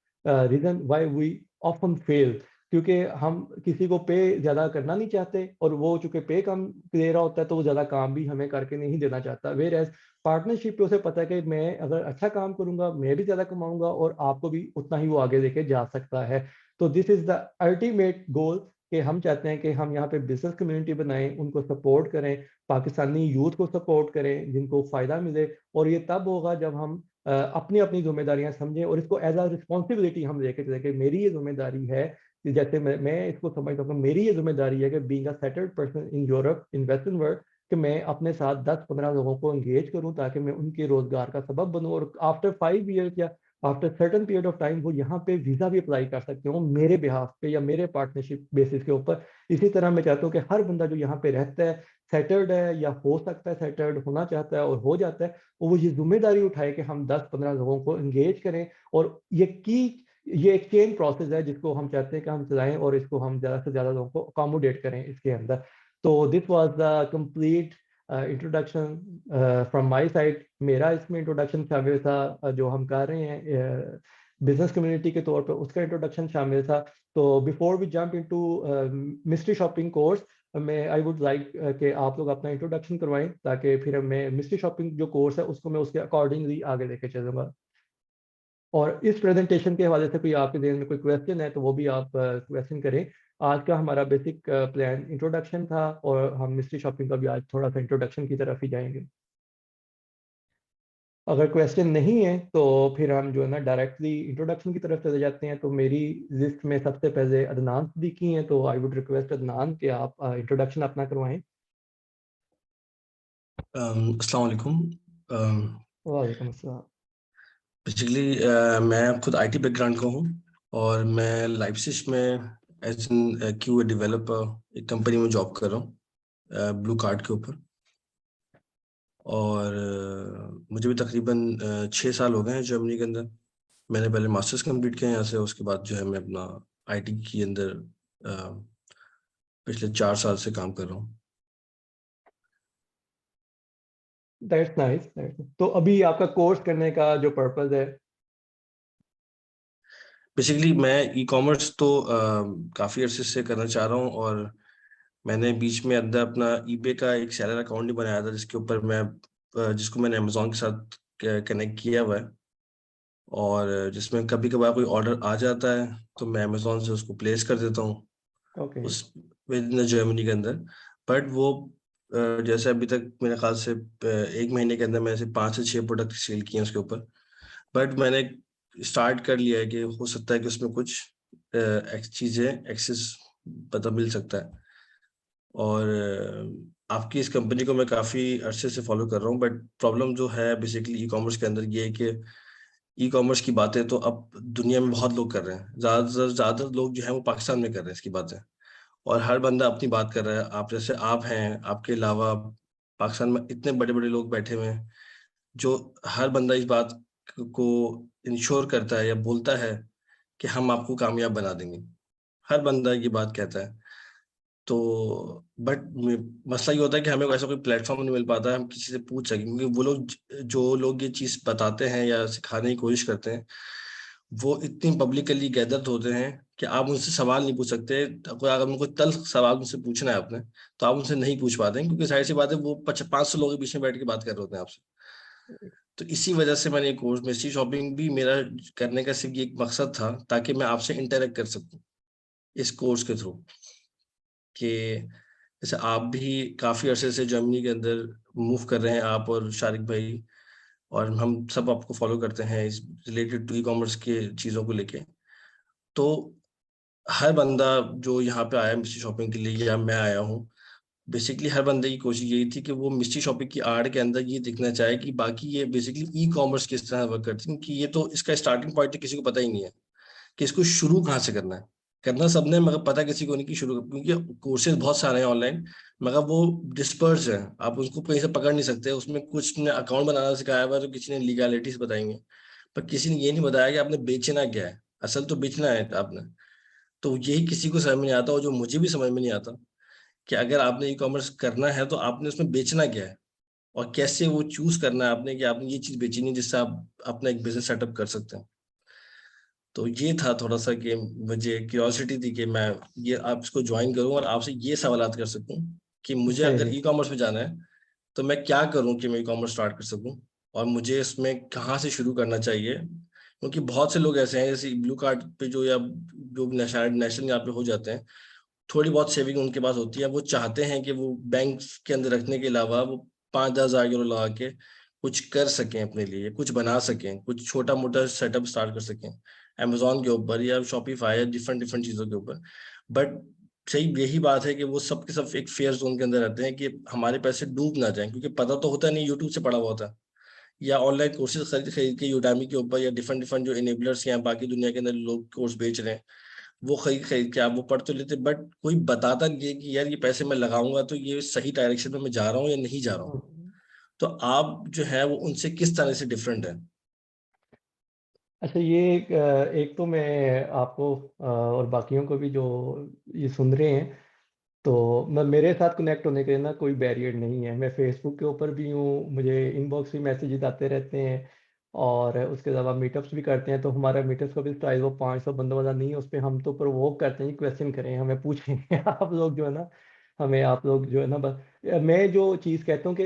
S1: reason why we often fail, क्योंकि हम किसी को पे ज्यादा करना नहीं चाहते, और वो चूंकि पे कम दे रहा होता है तो वो ज्यादा काम भी हमें करके नहीं देना चाहता। वेर एज पार्टनरशिप पे उसे पता है कि मैं अगर अच्छा काम करूंगा मैं भी ज्यादा कमाऊंगा और आपको भी उतना ही वो आगे लेके जा सकता है। तो this is the ultimate goal, कि हम चाहते हैं कि हम यहाँ पे बिजनेस कम्युनिटी बनाएं, उनको सपोर्ट करें, पाकिस्तानी यूथ को सपोर्ट करें जिनको फायदा मिले। और ये तब होगा जब हम अपनी अपनी जिम्मेदारियां समझें और इसको एज अ रिस्पॉन्सिबिलिटी हम लेके चले कि मेरी ये जिम्मेदारी है कि जैसे मैं इसको समझता हूँ कि मेरी ये जिम्मेदारी है कि being a settled person in Europe in western world, कि मैं अपने साथ 10 15 लोगों को एंगेज करूं ताकि मैं उनके रोजगार का सबब बनूं, और आफ्टर 5 ईयर्स या after certain period of time वो यहाँ पे वीजा भी अप्लाई कर सकते हो मेरे बिहाफ पे या मेरे पार्टनरशिप बेसिस के ऊपर। इसी तरह मैं चाहता हूँ कि हर बंदा जो यहाँ पे रहता है, सेटल्ड है या हो सकता है सेटल्ड होना चाहता है और हो जाता है, वो ये जिम्मेदारी उठाए कि हम 10 15 लोगों को एंगेज करें। और ये एक चेन प्रोसेस है जिसको हम चाहते हैं कि हम चलाएं, और इसको हम ज़्यादा से ज़्यादा लोगों को अकोमोडेट करें इसके अंदर। तो this was the complete introduction from my side. मेरा इसमें इंट्रोडक्शन शामिल था, जो हम कर रहे हैं बिजनेस कम्युनिटी के तौर पे उसका इंट्रोडक्शन शामिल था। तो before we jump into mystery shopping course, मैं आई वुड लाइक कि आप लोग अपना इंट्रोडक्शन करवाएं, ताकि फिर मैं मिस्ट्री शॉपिंग जो कोर्स है उसको मैं उसके अकॉर्डिंगली आगे लेके चलूंगा। और इस प्रेजेंटेशन के हवाले से कोई आपके दिल में कोई क्वेश्चन है तो वो भी आप क्वेश्चन करें। आज का हमारा बेसिक प्लान इंट्रोडक्शन था, और हम मिस्ट्री शॉपिंग का भी आज थोड़ा सा इंट्रोडक्शन की तरफ ही जाएंगे। अगर क्वेश्चन नहीं है तो फिर हम जो है ना डायरेक्टली इंट्रोडक्शन की तरफ चले जाते हैं। तो मेरी लिस्ट में सबसे पहले अदनान सिद्दीकी हैं, तो आई वुड रिक्वेस्ट अदनान कि आप इंट्रोडक्शन अपना करवाएं।
S2: अस्सलाम वालेकुम।
S1: वालेकुम अस्सलाम।
S2: बेसिकली मैं खुद आईटी बैकग्राउंड का हूँ और मैं लाइप्सिश में एज एन क्यूए डेवलपर एक कंपनी में जॉब कर रहा हूँ ब्लू कार्ड के ऊपर। और मुझे भी तकरीबन 6 साल हो गए हैं जर्मनी के अंदर। मैंने पहले मास्टर्स कंप्लीट किया यहाँ से, उसके बाद जो है मैं अपना आईटी के अंदर पिछले 4 साल से काम कर रहा हूँ।
S1: That's nice. तो अभी आपका कोर्स करने का जो पर्पस है?
S2: बेसिकली मैं ई कॉमर्स तो काफ़ी अरसे से करना चाह रहा हूँ, और मैंने बीच में अंदर अपना ईबे का एक सेलर अकाउंट ही बनाया था जिसके ऊपर मैं जिसको मैंने अमेजोन के साथ कनेक्ट किया हुआ है, और जिसमें कभी कभार कोई ऑर्डर आ जाता है तो मैं अमेजोन से उसको प्लेस कर देता हूँ
S1: ओके।
S2: उस विद इन जर्मनी के अंदर। बट वो जैसे अभी तक मेरे ख्याल से 1 महीने के अंदर मैंने सिर्फ 5 से 6 प्रोडक्ट सेल किए हैं उसके ऊपर। बट मैंने स्टार्ट कर लिया है कि हो सकता है कि उसमें कुछ चीजें एक्सेस पता मिल सकता है। और आपकी इस कंपनी को मैं काफी अरसे से फॉलो कर रहा हूँ, बट प्रॉब्लम जो है बेसिकली ई कॉमर्स के अंदर ये है कि ई कॉमर्स की बातें तो अब दुनिया में बहुत लोग कर रहे हैं, ज्यादा लोग जो है वो पाकिस्तान में कर रहे हैं इसकी बातें, और हर बंदा अपनी बात कर रहा है। आप जैसे आप हैं, आपके अलावा पाकिस्तान में इतने बड़े बड़े लोग बैठे हुए हैं जो हर बंदा इस बात को इंश्योर करता है या बोलता है कि हम आपको कामयाब बना देंगे। हर बंदा ये बात कहता है। तो बट मसला ये होता है कि हमें ऐसा कोई प्लेटफॉर्म नहीं मिल पाता है हम किसी से पूछ सकें, क्योंकि वो लोग जो लोग ये चीज बताते हैं या सिखाने की कोशिश करते हैं वो इतनी पब्लिकली गैदर्ड होते हैं कि आप उनसे सवाल नहीं पूछ सकते। अगर उनको तल्ख सवाल उनसे पूछना है आपने तो आप उनसे नहीं पूछ पाते हैं, क्योंकि जाहिर सी बात है वो 500 लोगों के बीच में बैठ के बात कर रहे होते हैं आपसे। तो इसी वजह से मैंने ये कोर्स मिस्ट्री शॉपिंग भी मेरा करने का सिर्फ ये एक मकसद था ताकि मैं आपसे इंटरेक्ट कर सकूं इस कोर्स के थ्रू। कि जैसे आप भी काफी अरसे से जर्मनी के अंदर मूव कर रहे हैं, आप और शारिक भाई, और हम सब आपको फॉलो करते हैं इस रिलेटेड टू ई कॉमर्स के चीजों को लेके। तो हर बंदा जो यहाँ पे आया मिस्ट्री शॉपिंग के लिए या मैं आया हूँ, बेसिकली हर बंदे की कोशिश यही थी कि वो मिस्ट्री शॉपिंग की आड़ के अंदर ये दिखना चाहे कि बाकी ये बेसिकली ई कॉमर्स किस तरह वर्क करती है, क्योंकि ये तो इसका स्टार्टिंग पॉइंट तो किसी को पता ही नहीं है कि इसको शुरू कहाँ से करना है। करना सबने, मगर पता किसी को नहीं कि शुरू, क्योंकि कोर्सेज बहुत सारे हैं ऑनलाइन, मगर वो डिस्पर्स है, आप उसको कहीं से पकड़ नहीं सकते। उसमें कुछ ने अकाउंट बनाना सिखाया हुआ है तो किसी ने लीगलिटीज बताएंगे, पर किसी ने ये नहीं बताया कि आपने बेचना क्या है, असल तो बेचना है आपने। तो यही किसी को समझ में नहीं आता, और जो मुझे भी समझ में नहीं आता कि अगर आपने ई कॉमर्स करना है तो आपने उसमें बेचना क्या है और कैसे वो चूज करना है आपने कि आपने ये चीज बेचनी है जिससे आप अपना एक बिजनेस सेटअप कर सकते हैं। तो ये था थोड़ा सा कि मुझे क्यूरियोसिटी थी कि मैं ये आप इसको ज्वाइन करूं और आपसे ये सवालात कर सकूं कि मुझे
S1: जी,
S2: अगर
S1: जी।
S2: ई कॉमर्स में जाना है तो मैं क्या करूं कि मैं ई कॉमर्स स्टार्ट कर सकूं, और मुझे इसमें कहाँ से शुरू करना चाहिए। क्योंकि बहुत से लोग ऐसे हैं जैसे ब्लू कार्ड पे जो या जो नेशनल यहाँ पे हो जाते हैं, थोड़ी बहुत सेविंग उनके पास होती है, वो चाहते हैं कि वो बैंक के अंदर रखने के अलावा वो 5-10 हज़ार यूरो लगा के कुछ कर सकें अपने लिए, कुछ बना सकें, कुछ छोटा मोटा सेटअप स्टार्ट कर सकें अमेजोन के ऊपर या शॉपिफाई या डिफरेंट डिफरेंट चीजों के ऊपर। बट सही यही बात है कि वो सब के सब एक फेयर जोन के अंदर रहते हैं कि हमारे पैसे डूब ना जाएं, क्योंकि पता तो होता नहीं, यूट्यूब से पढ़ा हुआ होता है या ऑनलाइन कोर्सेज खरीद खरीद के यूडामी के ऊपर या डिफरेंट डिफरेंट जो इनेबलर्स हैं बाकी दुनिया के अंदर लोग कोर्स बेच रहे हैं, वो खरीद खरीद के आप वो पढ़ तो लेते, बट कोई बताता नहीं है कि यार ये पैसे मैं लगाऊंगा तो ये सही डायरेक्शन में मैं जा रहा हूँ या नहीं जा रहा हूँ।
S1: हम्म।
S2: तो आप जो है वो उनसे किस तरह से डिफरेंट है?
S1: अच्छा, ये एक तो मैं आपको और बाकियों को भी जो ये सुन रहे हैं, तो मैं मेरे साथ कनेक्ट होने के लिए ना कोई बैरियर नहीं है। मैं फेसबुक के ऊपर भी हूँ, मुझे इनबॉक्स भी मैसेजेस आते रहते हैं, और उसके अलावा मीटअप्स भी करते हैं। तो हमारा मीटअप्स का भी स्टाइल वो 500 बंदों वाला नहीं है। उस पर हम तो प्रोवोक करते हैं, क्वेश्चन करें, हमें पूछें आप लोग जो है ना, हमें आप लोग जो है ना, बस मैं जो चीज़ कहता हूँ कि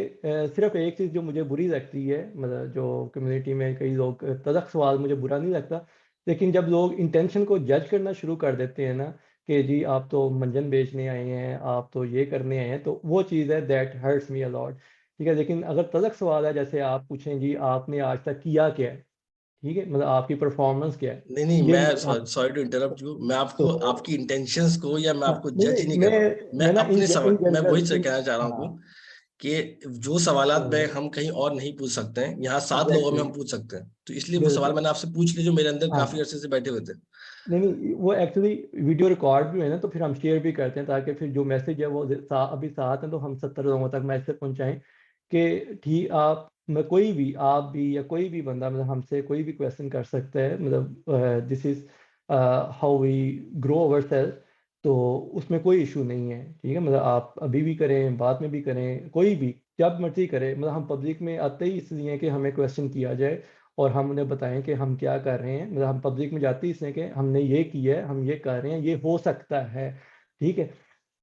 S1: सिर्फ एक चीज़ जो मुझे बुरी लगती है, मतलब जो कम्युनिटी में कई लोग तलख सवाल मुझे बुरा नहीं लगता, लेकिन जब लोग इंटेंशन को जज करना शुरू कर देते हैं ना, कि जी आप तो मंजन बेचने आए हैं, आप तो ये करने आए हैं, तो वो चीज़ है दैट हर्ट्स मी अलॉट। ठीक है, लेकिन अगर तलक सवाल है, जैसे आप पूछें जी आपने आज तक किया क्या है, ठीक है, मतलब आपकी परफॉर्मेंस क्या है,
S2: नहीं नहीं,
S1: ये
S2: मैं
S1: आप
S2: सॉरी टू इंटरप्ट यू, मैं
S1: तो
S2: आपको आपकी इंटेंशंस को या मैं
S1: हाँ,
S2: आपको
S1: नहीं
S2: जज
S1: नहीं,
S2: नहीं कर रहा हूँ, मैं
S1: मैं ना
S2: अपने
S1: इन
S2: सवाल मैं
S1: जनरल
S2: वही
S1: इन
S2: कहना चाह रहा
S1: हाँ,
S2: हूँ कि जो सवालात में
S1: तो
S2: हम कहीं और नहीं पूछ सकते हैं यहाँ 7 लोगों में
S1: एग्जैक्टली,
S2: हम पूछ सकते हैं, तो इसलिए वो सवाल
S1: बिल्कुल,
S2: मैंने आपसे पूछ लिए जो मेरे अंदर काफी
S1: हाँ।
S2: अरसे से बैठे हुए थे।
S1: नहीं नहीं, वो एक्चुअली वीडियो रिकॉर्ड भी है ना, तो फिर हम शेयर भी करते हैं, ताकि फिर जो मैसेज है वो अभी साथ है, तो हम 70 लोगों तक मैसेज पहुंचाएं कि ठीक, आप मैं कोई भी, आप भी या कोई भी बंदा मतलब हमसे कोई भी क्वेश्चन कर सकता है, मतलब this is how we grow our self. तो उसमें कोई इशू नहीं है, ठीक है, मतलब आप अभी भी करें, बाद में भी करें, कोई भी जब मर्जी करें। मतलब हम पब्लिक में आते ही इसलिए कि हमें क्वेश्चन किया जाए और हम उन्हें बताएं कि हम क्या कर रहे हैं। मतलब हम पब्लिक में जाते ही इसलिए कि हमने ये किया है, हम ये कर रहे हैं, ये हो सकता है, ठीक है।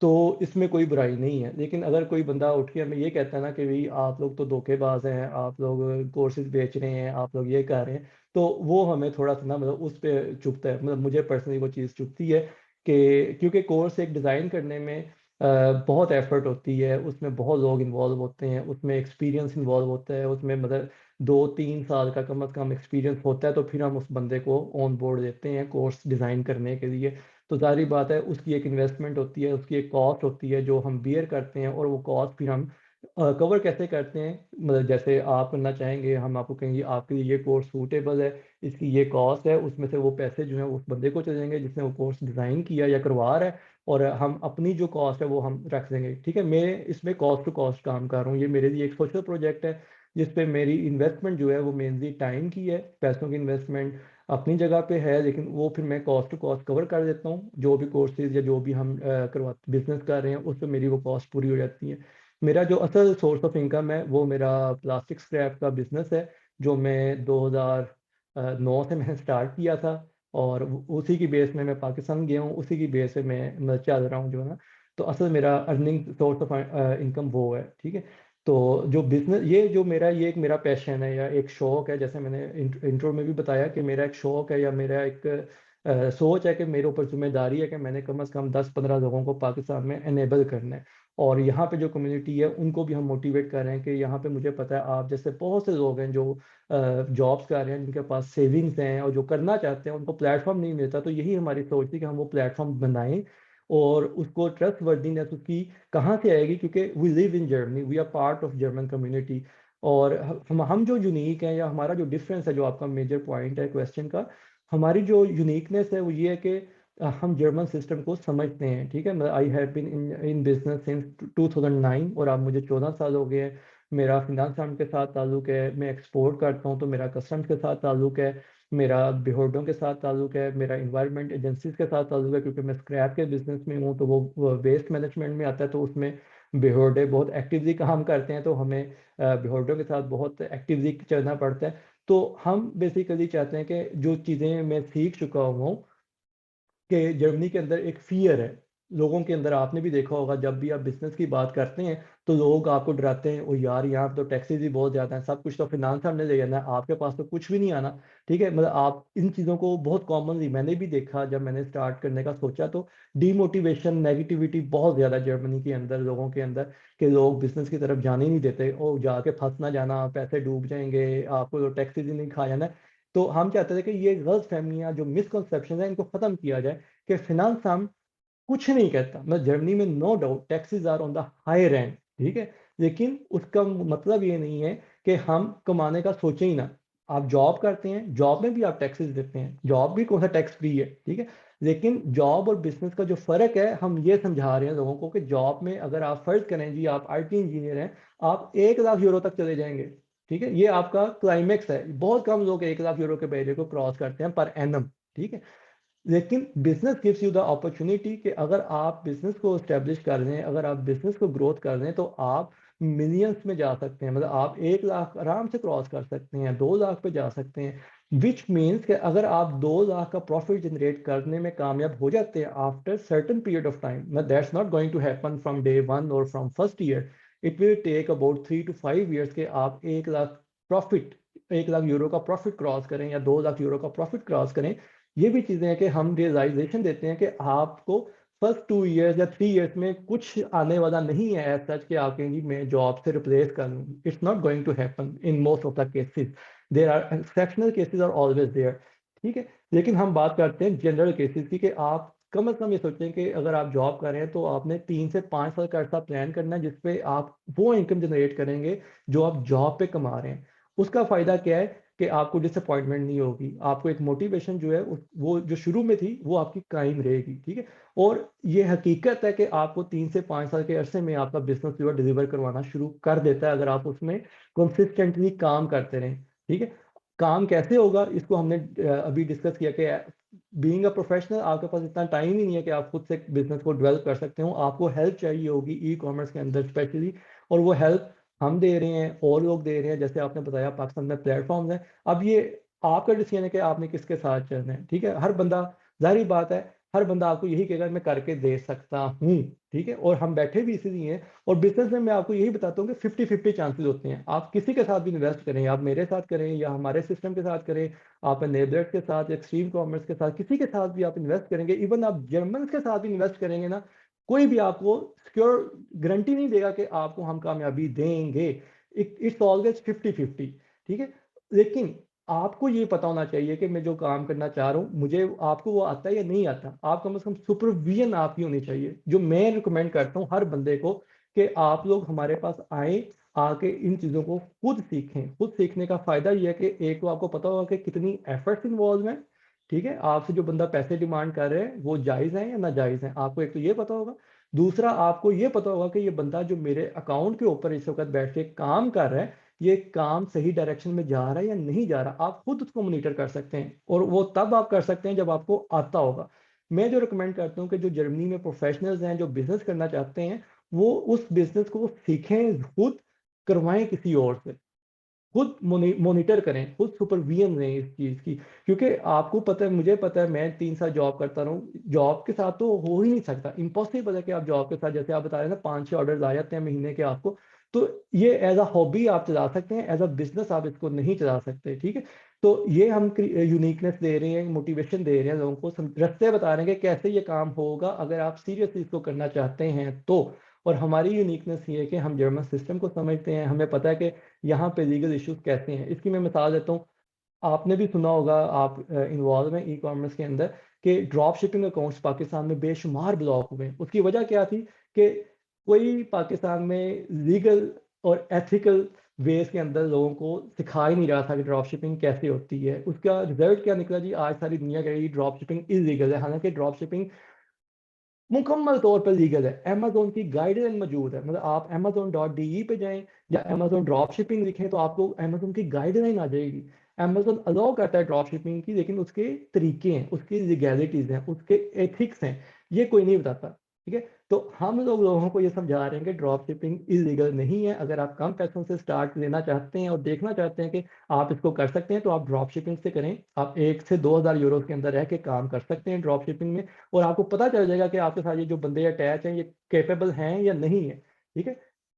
S1: तो इसमें कोई बुराई नहीं है। लेकिन अगर कोई बंदा उठ के हमें ये कहता है ना कि भाई आप लोग तो धोखेबाज हैं, आप लोग कोर्सेज बेच रहे हैं, आप लोग ये कर रहे हैं, तो वो हमें थोड़ा सा ना, मतलब उस पर चुभता है। मतलब मुझे पर्सनली वो चीज़ चुभती है कि क्योंकि कोर्स एक डिज़ाइन करने में बहुत एफर्ट होती है, उसमें बहुत लोग इन्वॉल्व होते हैं, उसमें एक्सपीरियंस इन्वॉल्व होता है, उसमें मतलब 2-3 साल का कम से कम एक्सपीरियंस होता है, तो फिर हम उस बंदे को ऑन बोर्ड देते हैं कोर्स डिज़ाइन करने के लिए। तो ज़ाहिर बात है उसकी एक इन्वेस्टमेंट होती है, उसकी एक कॉस्ट होती है जो हम बियर करते हैं, और वो कॉस्ट फिर हम कवर कैसे करते हैं, मतलब जैसे आप करना चाहेंगे हम आपको कहेंगे आपके लिए ये कोर्स सूटेबल है, इसकी ये कॉस्ट है, उसमें से वो पैसे जो है उस बंदे को चले जाएंगे जिसने वो कोर्स डिज़ाइन किया या करवा रहा है, और हम अपनी जो कॉस्ट है वो हम रख देंगे। ठीक है, मैं इसमें कॉस्ट टू कॉस्ट काम कर रहा हूँ, ये मेरे लिए एक सोशल प्रोजेक्ट है जिस पे मेरी इन्वेस्टमेंट जो है वो मेनली टाइम की है, पैसों की इन्वेस्टमेंट अपनी जगह पे है, लेकिन वो फिर मैं कॉस्ट टू कॉस्ट कवर कर देता हूँ, जो भी कोर्सेज या जो भी हम करवा बिजनेस कर रहे हैं उस पर मेरी वो कॉस्ट पूरी हो जाती है। मेरा जो असल सोर्स ऑफ इनकम है वो मेरा प्लास्टिक स्क्रैप का बिजनेस है, जो मैं 2009 से मैंने स्टार्ट किया था, और उसी की बेस में मैं पाकिस्तान गया हूँ, उसी की बेस पे मैं चल रहा हूँ जो है ना। तो असल मेरा अर्निंग सोर्स ऑफ इनकम वो है। ठीक है, तो जो बिजनेस ये जो मेरा ये एक मेरा पैशन है या एक शौक है, जैसे मैंने इंट्रो में भी बताया कि मेरा एक शौक है या मेरा एक सोच है कि मेरे ऊपर जिम्मेदारी है कि मैंने कम से कम 10-15 लोगों को पाकिस्तान में एनेबल करना है, और यहाँ पे जो कम्युनिटी है उनको भी हम मोटिवेट कर रहे हैं कि यहाँ पे मुझे पता है आप जैसे बहुत से लोग हैं जो जॉब्स कर रहे हैं, जिनके पास सेविंग्स हैं और जो करना चाहते हैं, उनको प्लेटफॉर्म नहीं मिलता। तो यही हमारी सोच थी कि हम वो प्लेटफॉर्म बनाएं, और उसको ट्रस्ट वर्दीनेस उसकी कहाँ से आएगी, क्योंकि we live in Germany, we are part of German community. और हम जो यूनिक हैं या हमारा जो डिफरेंस है, जो आपका मेजर पॉइंट है क्वेश्चन का, हमारी जो यूनिकनेस है वो ये है कि हम जर्मन सिस्टम को समझते हैं। ठीक है, मतलब I have been in business since 2009, और अब मुझे 14 साल हो गए हैं। मेरा फिनांस आर्म के साथ ताल्लुक है, मैं एक्सपोर्ट करता हूँ तो मेरा कस्टम्स के साथ ताल्लुक है, मेरा बिहोर्डों के साथ ताल्लुक है, मेरा इन्वायरमेंट एजेंसीज के साथ ताल्लुक है, क्योंकि मैं स्क्रैप के बिजनेस में हूँ, तो वो वेस्ट मैनेजमेंट में आता है, तो उसमें बिहोर्डे बहुत एक्टिवली काम करते हैं, तो हमें बिहोर्डों के साथ बहुत एक्टिवली चलना पड़ता है। तो हम बेसिकली चाहते हैं कि जो चीज़ें मैं सीख चुका हूँ, कि जर्मनी के अंदर एक फियर है लोगों के अंदर। आपने भी देखा होगा जब भी आप बिजनेस की बात करते हैं तो लोग आपको डराते हैं, ओ यार यहाँ पे तो टैक्सेस भी बहुत ज्यादा हैं, सब कुछ तो फिनांस हमने ले जाना है, आपके पास तो कुछ भी नहीं आना। ठीक है, मतलब आप इन चीज़ों को बहुत कॉमनली मैंने भी देखा, जब मैंने स्टार्ट करने का सोचा तो डीमोटिवेशन नेगेटिविटी बहुत ज़्यादा जर्मनी के अंदर लोगों के अंदर, कि लोग बिजनेस की तरफ जाने ही नहीं देते, ओ जाके फंस ना जाना, पैसे डूब जाएंगे, आपको तो टैक्सेस ही नहीं खा जाना है। तो हम चाहते थे कि ये गलत फहमियाँ जो मिसकंसेप्शन है इनको खत्म किया जाए, कि फिनांस हम कुछ नहीं कहता, मैं जर्मनी में no doubt taxes are on the higher end. ठीक है, लेकिन उसका मतलब ये नहीं है कि हम कमाने का सोचें ही ना। आप जॉब करते हैं, जॉब में भी आप टैक्सेस देते हैं, जॉब भी कौन सा टैक्स फ्री है। ठीक है, लेकिन जॉब और बिजनेस का जो फर्क है हम ये समझा रहे हैं लोगों को, कि जॉब में अगर आप फर्ज करें जी आप आईटी इंजीनियर हैं, आप 1 लाख यूरो तक चले जाएंगे। ठीक है, ये आपका क्लाइमेक्स है, बहुत कम लोग 1 लाख यूरो के बैरियर को क्रॉस करते हैं पर एनम। ठीक है, लेकिन business gives you the opportunity कि अगर आप बिजनेस को स्टेब्लिश कर रहे हैं, अगर आप बिजनेस को ग्रोथ कर रहे हैं, तो आप मिलियंस में जा सकते हैं, मतलब आप 1 लाख आराम से क्रॉस कर सकते हैं, 2 लाख पे जा सकते हैं, विच मीन्स कि अगर आप 2 लाख का प्रॉफिट जनरेट करने में कामयाब हो जाते हैं after certain period of time, that's not going to happen from day one और from first year, it will take about 3 to 5 years के आप 1 लाख प्रॉफिट 1 लाख यूरो का प्रॉफिट क्रॉस करें या 2 लाख यूरो का प्रॉफिट क्रॉस करें। ये भी चीज़ें हैं कि हम रियलाइजेशन देते हैं कि आपको फर्स्ट 2 इयर्स या 3 इयर्स में कुछ आने वाला नहीं है एज सच कि आप कहेंगे मैं जॉब से रिप्लेस कर लूँ। It's not going to happen in most of the cases, there are exceptional cases are always there. ठीक है, लेकिन हम बात करते हैं जनरल केसेस की, कि आप कम से कम ये सोचें कि अगर आप जॉब कर रहे हैं तो आपने 3 से 5 साल का ऐसा प्लान करना है जिसपे आप वो इनकम जनरेट करेंगे जो आप जॉब पे कमा रहे हैं। उसका फायदा क्या है कि आपको डिसअपॉइंटमेंट नहीं होगी, आपको एक मोटिवेशन जो है वो जो शुरू में थी वो आपकी कायम रहेगी। ठीक है, और ये हकीकत है कि आपको 3 से 5 साल के अरसे में आपका बिजनेस जो है डिलीवर करवाना शुरू कर देता है, अगर आप उसमें कंसिस्टेंटली काम करते रहें। ठीक है, काम कैसे होगा इसको हमने अभी डिस्कस किया कि बीइंग अ प्रोफेशनल आपके पास इतना टाइम ही नहीं है कि आप खुद से बिजनेस को डेवलप कर सकते हो, आपको हेल्प चाहिए होगी ई कॉमर्स के अंदर स्पेशली, और वो हेल्प हम दे रहे हैं और लोग दे रहे हैं, जैसे आपने बताया पाकिस्तान में प्लेटफॉर्म्स हैं। अब ये आपका डिसीजन है कि आपने किसके साथ चलना है। ठीक है, हर बंदा, जाहिर बात है, हर बंदा आपको यही कहेगा मैं करके दे सकता हूँ। ठीक है, और हम बैठे भी इसीलिए हैं। और बिजनेस में मैं आपको यही बताता हूँ कि 50-50 चांसेस होते हैं, आप किसी के साथ भी इन्वेस्ट करें, आप मेरे साथ करें या हमारे सिस्टम के साथ करें, आप नेबर्स के साथ, एक्सट्रीम कॉमर्स के साथ, किसी के साथ भी आप इन्वेस्ट करेंगे, इवन आप जर्मन के साथ भी इन्वेस्ट करेंगे ना, कोई भी आपको सिक्योर गारंटी नहीं देगा कि आपको हम कामयाबी देंगे। इट्स ऑलवेज 50-50, ठीक है? लेकिन आपको ये पता होना चाहिए कि मैं जो काम करना चाह रहा हूँ, मुझे आपको वो आता है या नहीं आता। आप कम से कम सुपरविजन आपकी होनी चाहिए। जो मैं रिकमेंड करता हूँ हर बंदे को कि आप लोग हमारे पास आएँ, आके इन चीज़ों को खुद सीखें। खुद सीखने का फ़ायदा ये है कि एक तो आपको पता होगा कि कितनी एफर्ट्स इन्वॉल्व हैं, ठीक है? आपसे जो बंदा पैसे डिमांड कर रहे हैं, वो जायज़ हैं या नाजायज़ हैं, आपको एक तो ये पता होगा। दूसरा, आपको ये पता होगा कि ये बंदा जो मेरे अकाउंट के ऊपर इस वक़्त बैठ के काम कर रहा है, ये काम सही डायरेक्शन में जा रहा है या नहीं जा रहा। आप खुद उसको मॉनिटर कर सकते हैं और वो तब आप कर सकते हैं जब आपको आता होगा। मैं जो रिकमेंड करता हूँ कि जो जर्मनी में प्रोफ़ेशनल्स हैं, जो बिज़नेस करना चाहते हैं, वो उस बिज़नेस को सीखें खुद, करवाएँ किसी और से। खुद मॉनिटर करें, खुद सुपरविजन लें इस चीज़ की। क्योंकि आपको पता है, मुझे पता है, मैं 3 साल जॉब करता रहा हूँ। जॉब के साथ तो हो ही नहीं सकता, इम्पॉसिबल है कि आप जॉब के साथ, जैसे आप बता रहे हैं ना, 5-6 ऑर्डर्स आ जाते हैं महीने के आपको। तो ये एज़ अ हॉबी आप चला सकते हैं, एज़ अ बिज़नेस आप इसको नहीं चला सकते, ठीक है? तो ये हम यूनिकनेस दे रहे हैं, मोटिवेशन दे रहे हैं लोगों को, रास्ते बता रहे हैं कि कैसे ये काम होगा अगर आप सीरियसली इसको करना चाहते हैं तो। और हमारी यूनिकनेस ये है कि हम जर्मन सिस्टम को समझते हैं, हमें पता है कि यहाँ पे लीगल इश्यूज कैसे हैं। इसकी मैं मिसाल देता हूँ, आपने भी सुना होगा, आप इन्वॉल्व हैं ई कॉमर्स के अंदर, कि ड्रॉप शिपिंग अकाउंट्स पाकिस्तान में बेशुमार ब्लॉक हुए। उसकी वजह क्या थी कि कोई पाकिस्तान में लीगल और एथिकल वेज के अंदर लोगों को सिखा ही नहीं रहा था कि ड्रॉप शिपिंग कैसे होती है। उसका रिजल्ट क्या निकला जी? आज सारी दुनिया कह रही है ड्रॉप शिपिंग इलीगल है, हालांकि ड्रॉप शिपिंग मुकम्मल तौर पर लीगल है। अमेज़न की गाइडलाइन मौजूद है, मतलब आप amazon.de पे जाएँ या अमेज़न ड्रॉप शिपिंग लिखें तो आपको अमेज़न की गाइडलाइन आ जाएगी। अमेज़न अलाउ करता है ड्रॉप शिपिंग की, लेकिन उसके तरीके हैं, उसकी लीगैलिटीज़ हैं, उसके एथिक्स हैं, ये कोई नहीं बताता, ठीक है? तो हम लोग लोगों को ये समझा रहे हैं कि ड्रॉप शिपिंग इल्लीगल नहीं है। अगर आप कम पैसों से स्टार्ट लेना चाहते हैं और देखना चाहते हैं कि आप इसको कर सकते हैं, तो आप ड्रॉप शिपिंग से करें। आप 1 से 2,000 यूरोज़ के अंदर रह के काम कर सकते हैं ड्रॉप शिपिंग में। और आपको पता चल जाएगा कि आपके साथ ये जो बंदे अटैच हैं, ये कैपेबल हैं या नहीं है, ठीक है?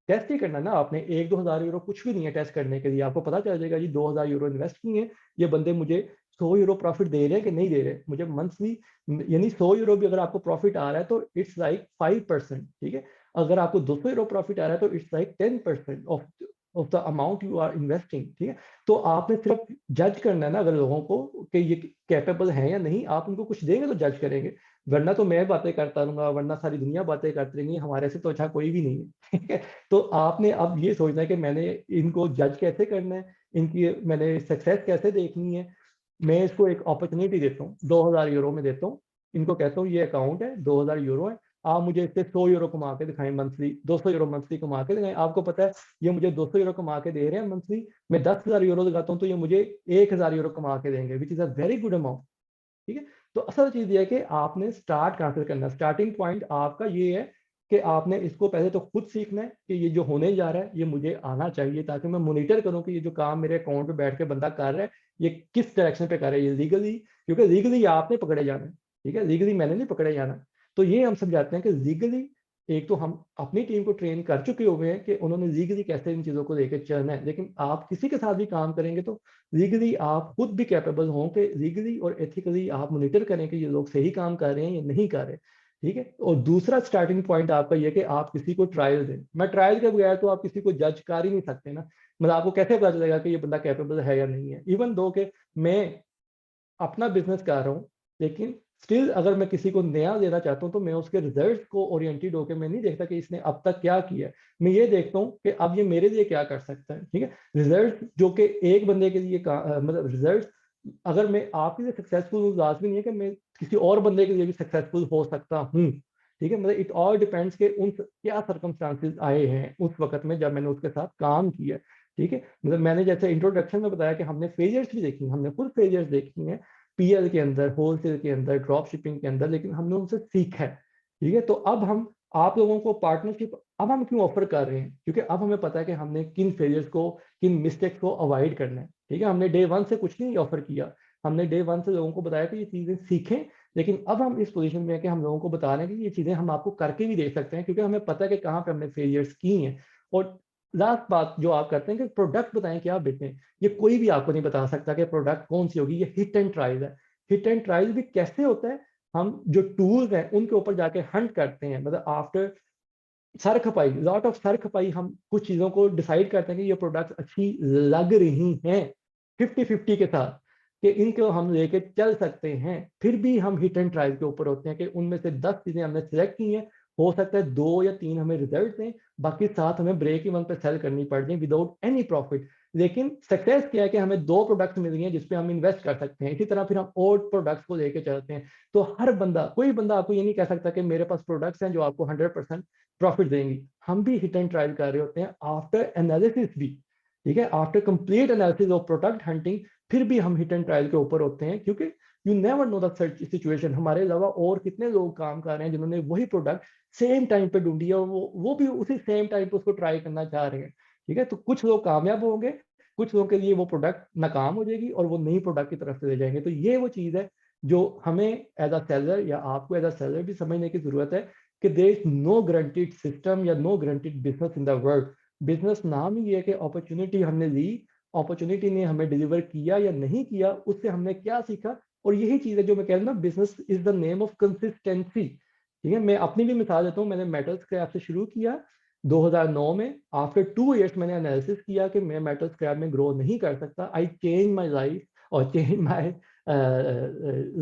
S1: टेस्ट ही करना है ना आपने, 1-2 हज़ार यूरो कुछ भी नहीं है टेस्ट करने के लिए। आपको पता चल जाएगा जी 2,000 यूरो इन्वेस्ट किए हैं, ये बंदे मुझे 100 यूरो प्रॉफिट दे रहे हैं कि नहीं दे रहे। मुझे मंथली यानी 100 यूरो भी अगर आपको प्रॉफिट आ रहा है तो इट्स लाइक 5%, ठीक है? अगर आपको 200 यूरो प्रॉफिट आ रहा है तो it's like 10% of the amount you are investing, ठीक है? तो आपने सिर्फ जज करना है ना अगर लोगों को कि ये कैपेबल हैं या नहीं, आप उनको कुछ देंगे तो जज करेंगे। वरना तो मैं बातें करता रहूँगा, वरना सारी दुनिया बातें करती रहेंगी, हमारे से तो अच्छा कोई भी नहीं है, ठीक है? तो आपने अब ये सोचना है कि मैंने इनको जज कैसे करना है, इनकी मैंने सक्सेस कैसे देखनी है। मैं इसको एक अपॉर्च्युनिटी देता हूँ, 2,000 यूरो में देता हूँ। इनको कहता हूँ ये अकाउंट है, 2,000 यूरो है, आप मुझे इससे 100 यूरो कमा के दिखाएँ मंथली, 200 यूरो मंथली कमा के दिखाएँ। आपको पता है ये मुझे 200 यूरो कमा के दे रहे हैं मंथली, मैं 10,000 यूरो लगाता हूँ तो ये मुझे 1,000 यूरो कमा के देंगे, which is a very good amount. ठीक है? तो असल चीज़ ये है कि आपने स्टार्ट कहाँ से करना है। स्टार्टिंग पॉइंट आपका ये है कि आपने इसको पहले तो खुद सीखना है कि ये जो होने जा रहा है, ये मुझे आना चाहिए ताकि मैं मॉनिटर करूँ कि ये जो काम मेरे अकाउंट पे बैठ के बंदा कर रहा है, ये किस डायरेक्शन पे कर रहा है। ये लीगली, क्योंकि लीगली आपने पकड़े जाना है, ठीक है? लीगली मैंने नहीं पकड़े जाना। तो ये हम समझाते हैं कि लीगली एक तो हम अपनी टीम को ट्रेन कर चुके हुए हैं कि उन्होंने लीगली कैसे इन चीज़ों को लेके चलना है। लेकिन आप किसी के साथ भी काम करेंगे तो लीगली आप खुद भी कैपेबल हों कि लीगली और एथिकली आप मॉनिटर करें कि ये लोग सही काम कर रहे हैं या नहीं कर रहे, ठीक है? और दूसरा स्टार्टिंग पॉइंट आपका ये है कि आप किसी को ट्रायल दें। मैं ट्रायल के बगैर तो आप किसी को जज कर ही नहीं सकते ना। मतलब आपको कैसे पता चलेगा कि ये बंदा कैपेबल है या नहीं है? इवन दो कि मैं अपना बिज़नेस कर रहा हूँ, लेकिन स्टिल अगर मैं किसी को नया देना चाहता हूँ, तो मैं उसके रिज़ल्ट्स को ओरिएंटेड होके मैं नहीं देखता कि इसने अब तक क्या किया है। मैं ये देखता हूँ कि अब ये मेरे लिए क्या कर सकता है, ठीक है? रिज़ल्ट जो कि एक बंदे के लिए मतलब रिज़ल्ट अगर मैं आपके लिए सक्सेसफुल हूँ, लाज़मी नहीं है कि मैं किसी और बंदे के लिए भी सक्सेसफुल हो सकता हूँ, ठीक है? मतलब इट ऑल डिपेंड्स कि उन क्या सर्कमस्टेंसेस आए हैं उस वक़्त में जब मैंने उसके साथ काम किया, ठीक है? मतलब मैंने जैसे इंट्रोडक्शन में बताया कि हमने फेलियर्स भी देखी हैं, हमने खुद फेलियर्स देखी हैं, पीएल के अंदर, होलसेल के अंदर, ड्रॉप शिपिंग के अंदर, लेकिन हमने उनसे सीखा है, ठीक है? तो अब हम आप लोगों को पार्टनरशिप अब हम क्यों ऑफ़र कर रहे हैं? क्योंकि अब हमें पता है कि हमने किन फेलियर्स को, किन मिस्टेक्स को अवॉइड करना है, ठीक है? हमने डे 1 से कुछ नहीं ऑफ़र किया, हमने डे 1 से लोगों को बताया कि ये चीज़ें सीखें, लेकिन अब हम इस पोज़ीशन में हैं कि हम लोगों को बता रहे हैं कि ये चीज़ें हम आपको करके भी दे सकते हैं, क्योंकि हमें पता है कि कहाँ पे हमने फेलियर्स की हैं। और लास्ट बात जो आप करते हैं कि प्रोडक्ट बताएँ क्या बेचें? ये कोई भी आपको नहीं बता सकता कि प्रोडक्ट कौन-सी होगी, ये हिट एंड ट्रायल है। हिट एंड ट्रायल भी कैसे होता है? हम जो टूल्स हैं, उनके ऊपर जाके हंट करते हैं, मतलब आफ्टर सर खपाई, लॉट ऑफ सर खपाई, हम कुछ चीज़ों को डिसाइड करते हैं कि ये प्रोडक्ट्स अच्छी लग रही हैं 50-50 के साथ, कि इनको हम लेके चल सकते हैं, फिर भी हम हिट एंड ट्रायल के ऊपर होते हैं कि उनमें से 10 चीज़ें हमने सेलेक्ट की हैं, हो सकता है 2 या 3 हमें रिजल्ट दें, बाकी 7 हमें ब्रेक इवन पे सेल करनी पड़ जाए विदाउट एनी प्रॉफिट। लेकिन सक्सेस क्या है कि हमें 2 प्रोडक्ट्स मिल गई हैं जिस पे हम इन्वेस्ट कर सकते हैं। इसी तरह फिर हम और प्रोडक्ट्स को लेके चलते हैं। तो हर बंदा, कोई बंदा आपको ये नहीं कह सकता कि मेरे पास प्रोडक्ट्स हैं जो आपको 100% प्रॉफिट देंगी। हम भी हिट एंड ट्रायल कर रहे होते हैं आफ्टर एनालिसिस भी, ठीक है, after complete analysis of product hunting, फिर भी हम हिट एंड ट्रायल के ऊपर होते हैं, क्योंकि you never know the situation, हमारे अलावा और कितने लोग काम कर रहे हैं जिन्होंने वही प्रोडक्ट सेम टाइम पे ढूंढी है और वो भी उसी सेम टाइम पे उसको ट्राई करना चाह रहे हैं, ठीक है। तो कुछ लोग कामयाब होंगे, कुछ लोगों के लिए वो प्रोडक्ट नाकाम हो जाएगी और वो नई प्रोडक्ट की तरफ से ले जाएंगे। तो ये वो चीज़ है जो हमें एज अ सेलर या आपको एज अ सेलर भी समझने की जरूरत है कि there is no guaranteed system या no guaranteed business in the world. Business नाम ही है कि अपॉर्चुनिटी हमने ली, अपॉर्चुनिटी ने हमें डिलीवर किया या नहीं किया, उससे हमने क्या सीखा। और यही चीज है जो मैं कह रहा हूँ ना, business is the name of consistency, ठीक है। मैं अपनी भी मिसाल देता हूँ, मैंने मेटल स्क्रैप से शुरू किया 2009 में। आफ्टर 2 इयर्स मैंने एनालिसिस किया कि मैं मेटल स्क्रैप में ग्रो नहीं कर सकता। आई चेंज माई लाइफ और चेंज माई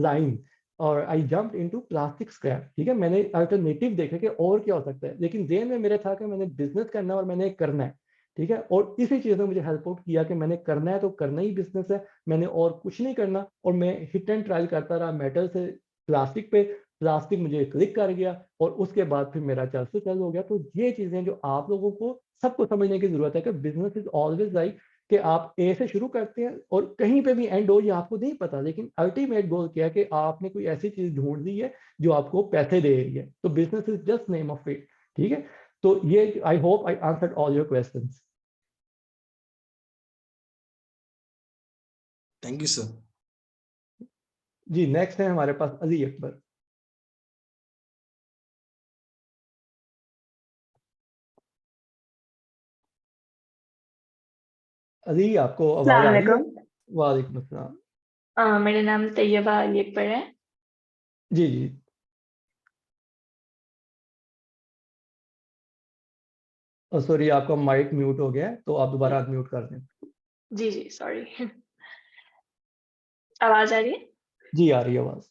S1: लाइन और I jump into plastic scrap, ठीक है। मैंने अल्टरनेटिव देखे कि और क्या हो सकता है, लेकिन जेन में मेरे था कि मैंने बिजनेस करना है और मैंने करना है, ठीक है। और इसी चीज ने मुझे हेल्प आउट किया कि मैंने करना है तो करना ही बिजनेस है, मैंने और कुछ नहीं करना। और मैं हिट एंड ट्रायल करता रहा मेटल से प्लास्टिक पे, प्लास्टिक मुझे क्लिक कर गया और उसके बाद फिर मेरा चल से चल हो गया। तो ये चीजें जो आप लोगों को सबको समझने की जरूरत है कि बिजनेस इज ऑलवेज लाइक कि आप ए से शुरू करते हैं और कहीं पे भी एंड हो ये आपको नहीं पता, लेकिन अल्टीमेट गोल क्या है कि आपने कोई ऐसी चीज ढूंढ ली है जो आपको पैसे दे रही है। तो business is just name of it, ठीक है। तो ये I hope I answered all your questions.
S2: Thank you sir.
S1: जी, नेक्स्ट है हमारे पास अली अकबर। अली, आपको आवाज
S3: अस्सलाम
S1: आ रही है?
S3: वालेकुम।
S1: वालेकुम अस्सलाम।
S3: मेरा नाम तैयबा अली अकबर है।
S1: जी जी। सॉरी, आपका माइक म्यूट हो गया है, तो आप दोबारा म्यूट कर दें।
S3: जी जी सॉरी। आवाज आ रही है?
S1: जी, आ रही है आवाज।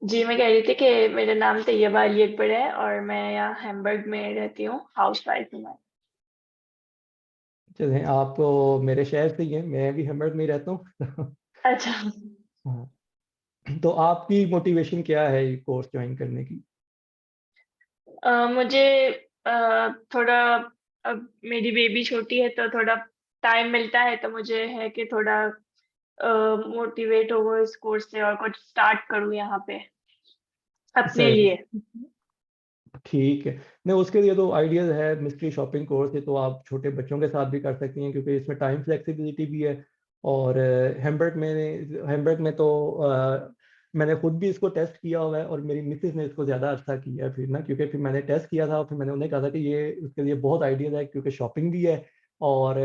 S3: जी, मैं कह रही थी कि मेरा नाम तैयबा अली अकबर है और मैं यहाँ हैम्बर्ग में रहती हूँ, हाउस वाइफ हूँ मैं।
S1: चलें, आप तो मेरे शहर से ही हैं, मैं भी हैम्बर्ग में ही रहता हूँ।
S3: अच्छा।
S1: हाँ, तो आपकी मोटिवेशन क्या है ये कोर्स ज्वाइन करने की?
S3: मुझे थोड़ा, अब मेरी बेबी छोटी है तो थोड़ा टाइम मिलता है, तो मुझे है कि थोड़ा मोटिवेट हो इस कोर्स से और कुछ स्टार्ट करूँ यहाँ पे अपने
S1: सही,
S3: लिए।
S1: ठीक है। नहीं, उसके लिए तो आइडियल है मिस्ट्री शॉपिंग कोर्स है, तो आप छोटे बच्चों के साथ भी कर सकती हैं क्योंकि इसमें टाइम फ्लेक्सिबिलिटी भी है। और हैम्बर्ग में तो मैंने खुद भी इसको टेस्ट किया हुआ है और मेरी मिसेज ने इसको ज़्यादा अच्छा किया है फिर ना, क्योंकि फिर मैंने टेस्ट किया था और फिर मैंने उन्हें कहा था कि ये उसके लिए बहुत आइडियल है क्योंकि शॉपिंग भी है और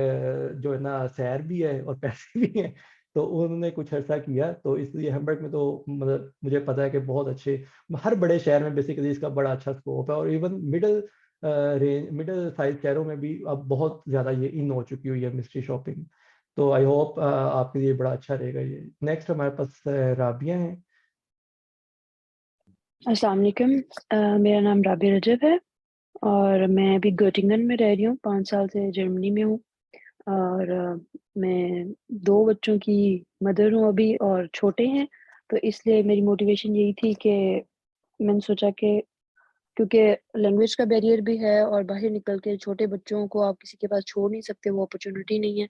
S1: जो है ना सैर भी है और पैसे भी हैं। तो उन्होंने कुछ अर्सा किया, तो इसलिए हैम्बर्ग में तो मतलब मुझे पता है कि बहुत अच्छे, हर बड़े शहर में बेसिकली इसका बड़ा अच्छा स्कोप है। और इवन मिडिल साइज शहरों में भी अब बहुत ज़्यादा ये इन हो चुकी हुई है मिस्ट्री शॉपिंग। तो आई होप आपके लिए बड़ा अच्छा रहेगा ये। नेक्स्ट हमारे पास राबिया हैं।
S4: अस्सलाम वालेकुम। मेरा नाम राबिया रजब है और मैं अभी गोटिंगन में रह रही हूँ। 5 साल से जर्मनी में हूँ और मैं 2 बच्चों की मदर हूँ अभी और छोटे हैं, तो इसलिए मेरी मोटिवेशन यही थी कि मैंने सोचा कि क्योंकि लैंग्वेज का बैरियर भी है और बाहर निकल के छोटे बच्चों को आप किसी के पास छोड़ नहीं सकते, वो अपॉर्चुनिटी नहीं है।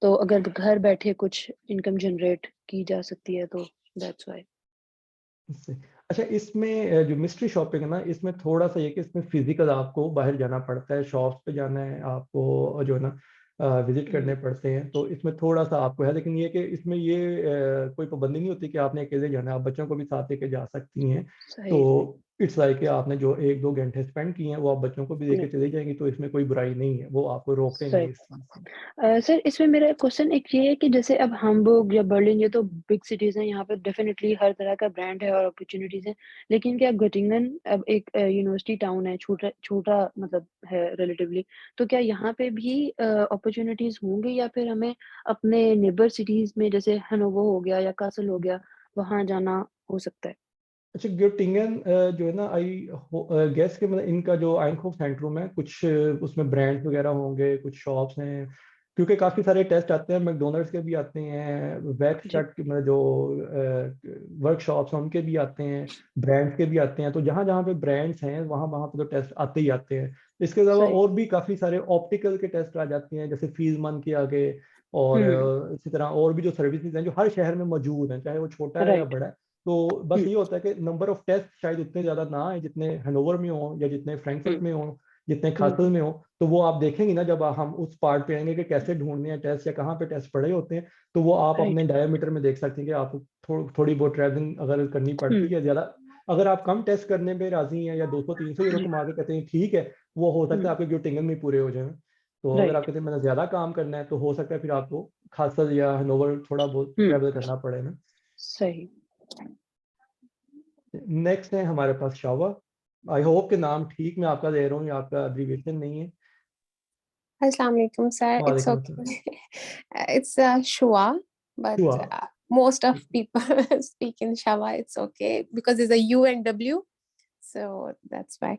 S4: तो अगर घर बैठे कुछ इनकम जनरेट की जा सकती है तो दैट्स व्हाई।
S1: इससे अच्छा, इसमें जो मिस्ट्री शॉपिंग है ना, इसमें थोड़ा सा ये कि इसमें फिजिकल आपको बाहर जाना पड़ता है, शॉप्स पे जाना है आपको, और जो है ना विजिट करने पड़ते हैं, तो इसमें थोड़ा सा आपको है। लेकिन ये कि इसमें ये कोई पाबंदी नहीं होती कि आपने अकेले जाना है, आप बच्चों को भी साथ लेके जा सकती हैं। तो
S4: सही सही।
S1: इट्स लाइक कि आपने जो 1-2 घंटे स्पेंड किए हैं वो आप बच्चों को भी देके
S4: नहीं,
S1: चली जाएँगी, तो इसमें कोई बुराई नहीं है, वो आपको रोकते नहीं
S4: सही।
S1: है इस चीज़ से।
S4: सर इसमें मेरा क्वेश्चन एक ये है कि जैसे अब हैम्बर्ग या बर्लिन ये तो बिग सिटीज़ हैं, यहाँ पे डेफ़िनेटली हर तरह का ब्रांड है और अपॉर्च्युनिटीज़ हैं। लेकिन क्या गोटिंगन अब एक यूनिवर्सिटी टाउन है, छोटा छोटा मतलब है रिलेटिवली, तो क्या यहाँ पे भी अपॉर्च्युनिटीज़ होंगी या फिर हमें अपने नेबर सिटीज़ में जैसे हनोवर हो गया या कासल हो गया, वहाँ जाना हो सकता है?
S1: अच्छा, ग्योटिंगन जो है ना, गेस कि मतलब इनका जो आइंकहोफ सेंट्रम है, कुछ उसमें ब्रांड्स वगैरह होंगे, कुछ शॉप्स हैं, क्योंकि काफ़ी सारे टेस्ट आते हैं, मैकडॉनल्ड्स के भी आते हैं,
S4: जी,
S1: वेबस्टार्ट के मतलब जो वर्कशॉप्स हैं उनके भी आते हैं, ब्रांड्स के भी आते हैं, तो जहाँ जहाँ पे ब्रांड्स हैं वहाँ वहाँ पे तो टेस्ट आते ही आते हैं। इसके अलावा
S4: सही।
S1: और भी काफ़ी सारे ऑप्टिकल के टेस्ट आ जाते हैं, जैसे फील्डमैन के आगे, और
S4: हुँ,
S1: इसी तरह और भी जो सर्विसेज हैं जो हर शहर में मौजूद हैं, चाहे वो छोटा है या
S4: राइट।
S1: बड़ा है। तो बस
S4: हुँ,
S1: ये होता है कि नंबर ऑफ टेस्ट शायद उतने ज़्यादा ना आए जितने हैनोवर में हों या जितने फ्रैंकफर्ट
S4: हुँ,
S1: में हों, जितने
S4: हुँ,
S1: कासल में हों। तो वो आप देखेंगी ना जब हम उस पार्ट पे आएँगे कि कैसे ढूँढने हैं टेस्ट या कहाँ पे टेस्ट पड़े होते हैं, तो वो आप
S4: राइट।
S1: अपने डायमीटर में देख सकती हैं कि आपको थोड़ी बहुत ट्रैवलिंग अगर करनी
S4: हुँ,
S1: पड़ती है ज़्यादा, अगर आप कम टेस्ट करने पे राज़ी हैं या 200-300 यूरो
S4: जी,
S1: कमा के कहते हैं ठीक है, वो हो सकता
S4: हुँ,
S1: है आपके ग्योटिंगन में पूरे हो जाएँ। तो अगर आप
S4: राइट।
S1: कहते हैं मैंने ज़्यादा काम करना है, तो हो सकता है फिर आपको कासल या हैनोवर थोड़ा बहुत
S4: हुँ,
S1: ट्रैवल करना पड़े ना।
S4: सही।
S1: नेक्स्ट है हमारे पास शावा। आई होप कि नाम ठीक मैं आपका दे रहा हूँ या आपका एब्रिविएशन नहीं है।
S5: Assalamu alaikum, sir. It's
S1: वालेकुम अस्सलाम।
S5: okay. It's Shua, but
S1: शुआ।
S5: most of people speak in Shawa. It's okay because there's a U and W, so that's why.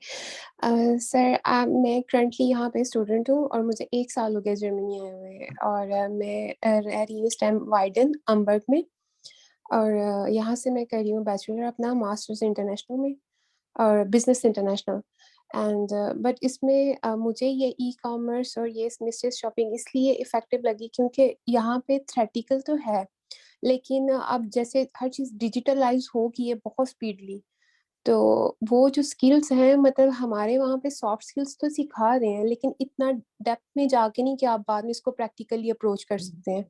S5: Sir, मैं currently यहाँ पे student हूँ और मुझे 1 साल हो गया जर्मनी आए हुए और मैं रह रही हूँ इस टाइम वाइडन अम्बर्ग में और यहाँ से मैं कर रही हूँ बैचलर अपना मास्टर्स इंटरनेशनल में और बिजनेस इंटरनेशनल एंड बट इसमें मुझे ये ई कॉमर्स और ये मिस्ट्री शॉपिंग इसलिए इफेक्टिव लगी क्योंकि यहाँ पे थ्रेटिकल तो है लेकिन अब जैसे हर चीज़ डिजिटलाइज होगी ये बहुत स्पीडली तो वो जो स्किल्स हैं मतलब हमारे वहाँ पे सॉफ्ट स्किल्स तो सिखा रहे हैं लेकिन इतना डेप्थ में जाके नहीं कि आप बाद में इसको प्रैक्टिकली अप्रोच कर सकते हैं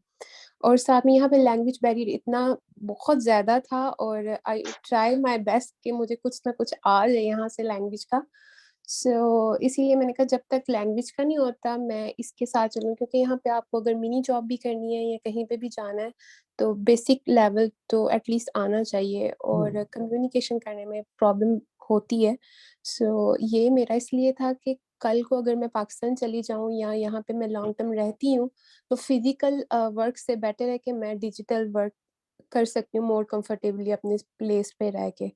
S5: और साथ में यहाँ पे लैंग्वेज बैरियर इतना बहुत ज़्यादा था और आई ट्राई माय बेस्ट कि मुझे कुछ ना कुछ आ जाए यहाँ से लैंग्वेज का इसीलिए मैंने कहा जब तक लैंग्वेज का नहीं होता मैं इसके साथ चलूँ क्योंकि यहाँ पे आपको अगर मिनी जॉब भी करनी है या कहीं पे भी जाना है तो बेसिक लेवल तो एटलीस्ट आना चाहिए और कम्युनिकेशन करने में प्रॉब्लम होती है ये मेरा इसलिए था कि कल को अगर मैं पाकिस्तान चली जाऊँ या यहाँ पे मैं लॉन्ग टर्म रहती हूँ तो फिजिकल वर्क से बेटर है कि मैं डिजिटल वर्क कर सकती हूँ मोर कंफर्टेबली अपने प्लेस पे रह के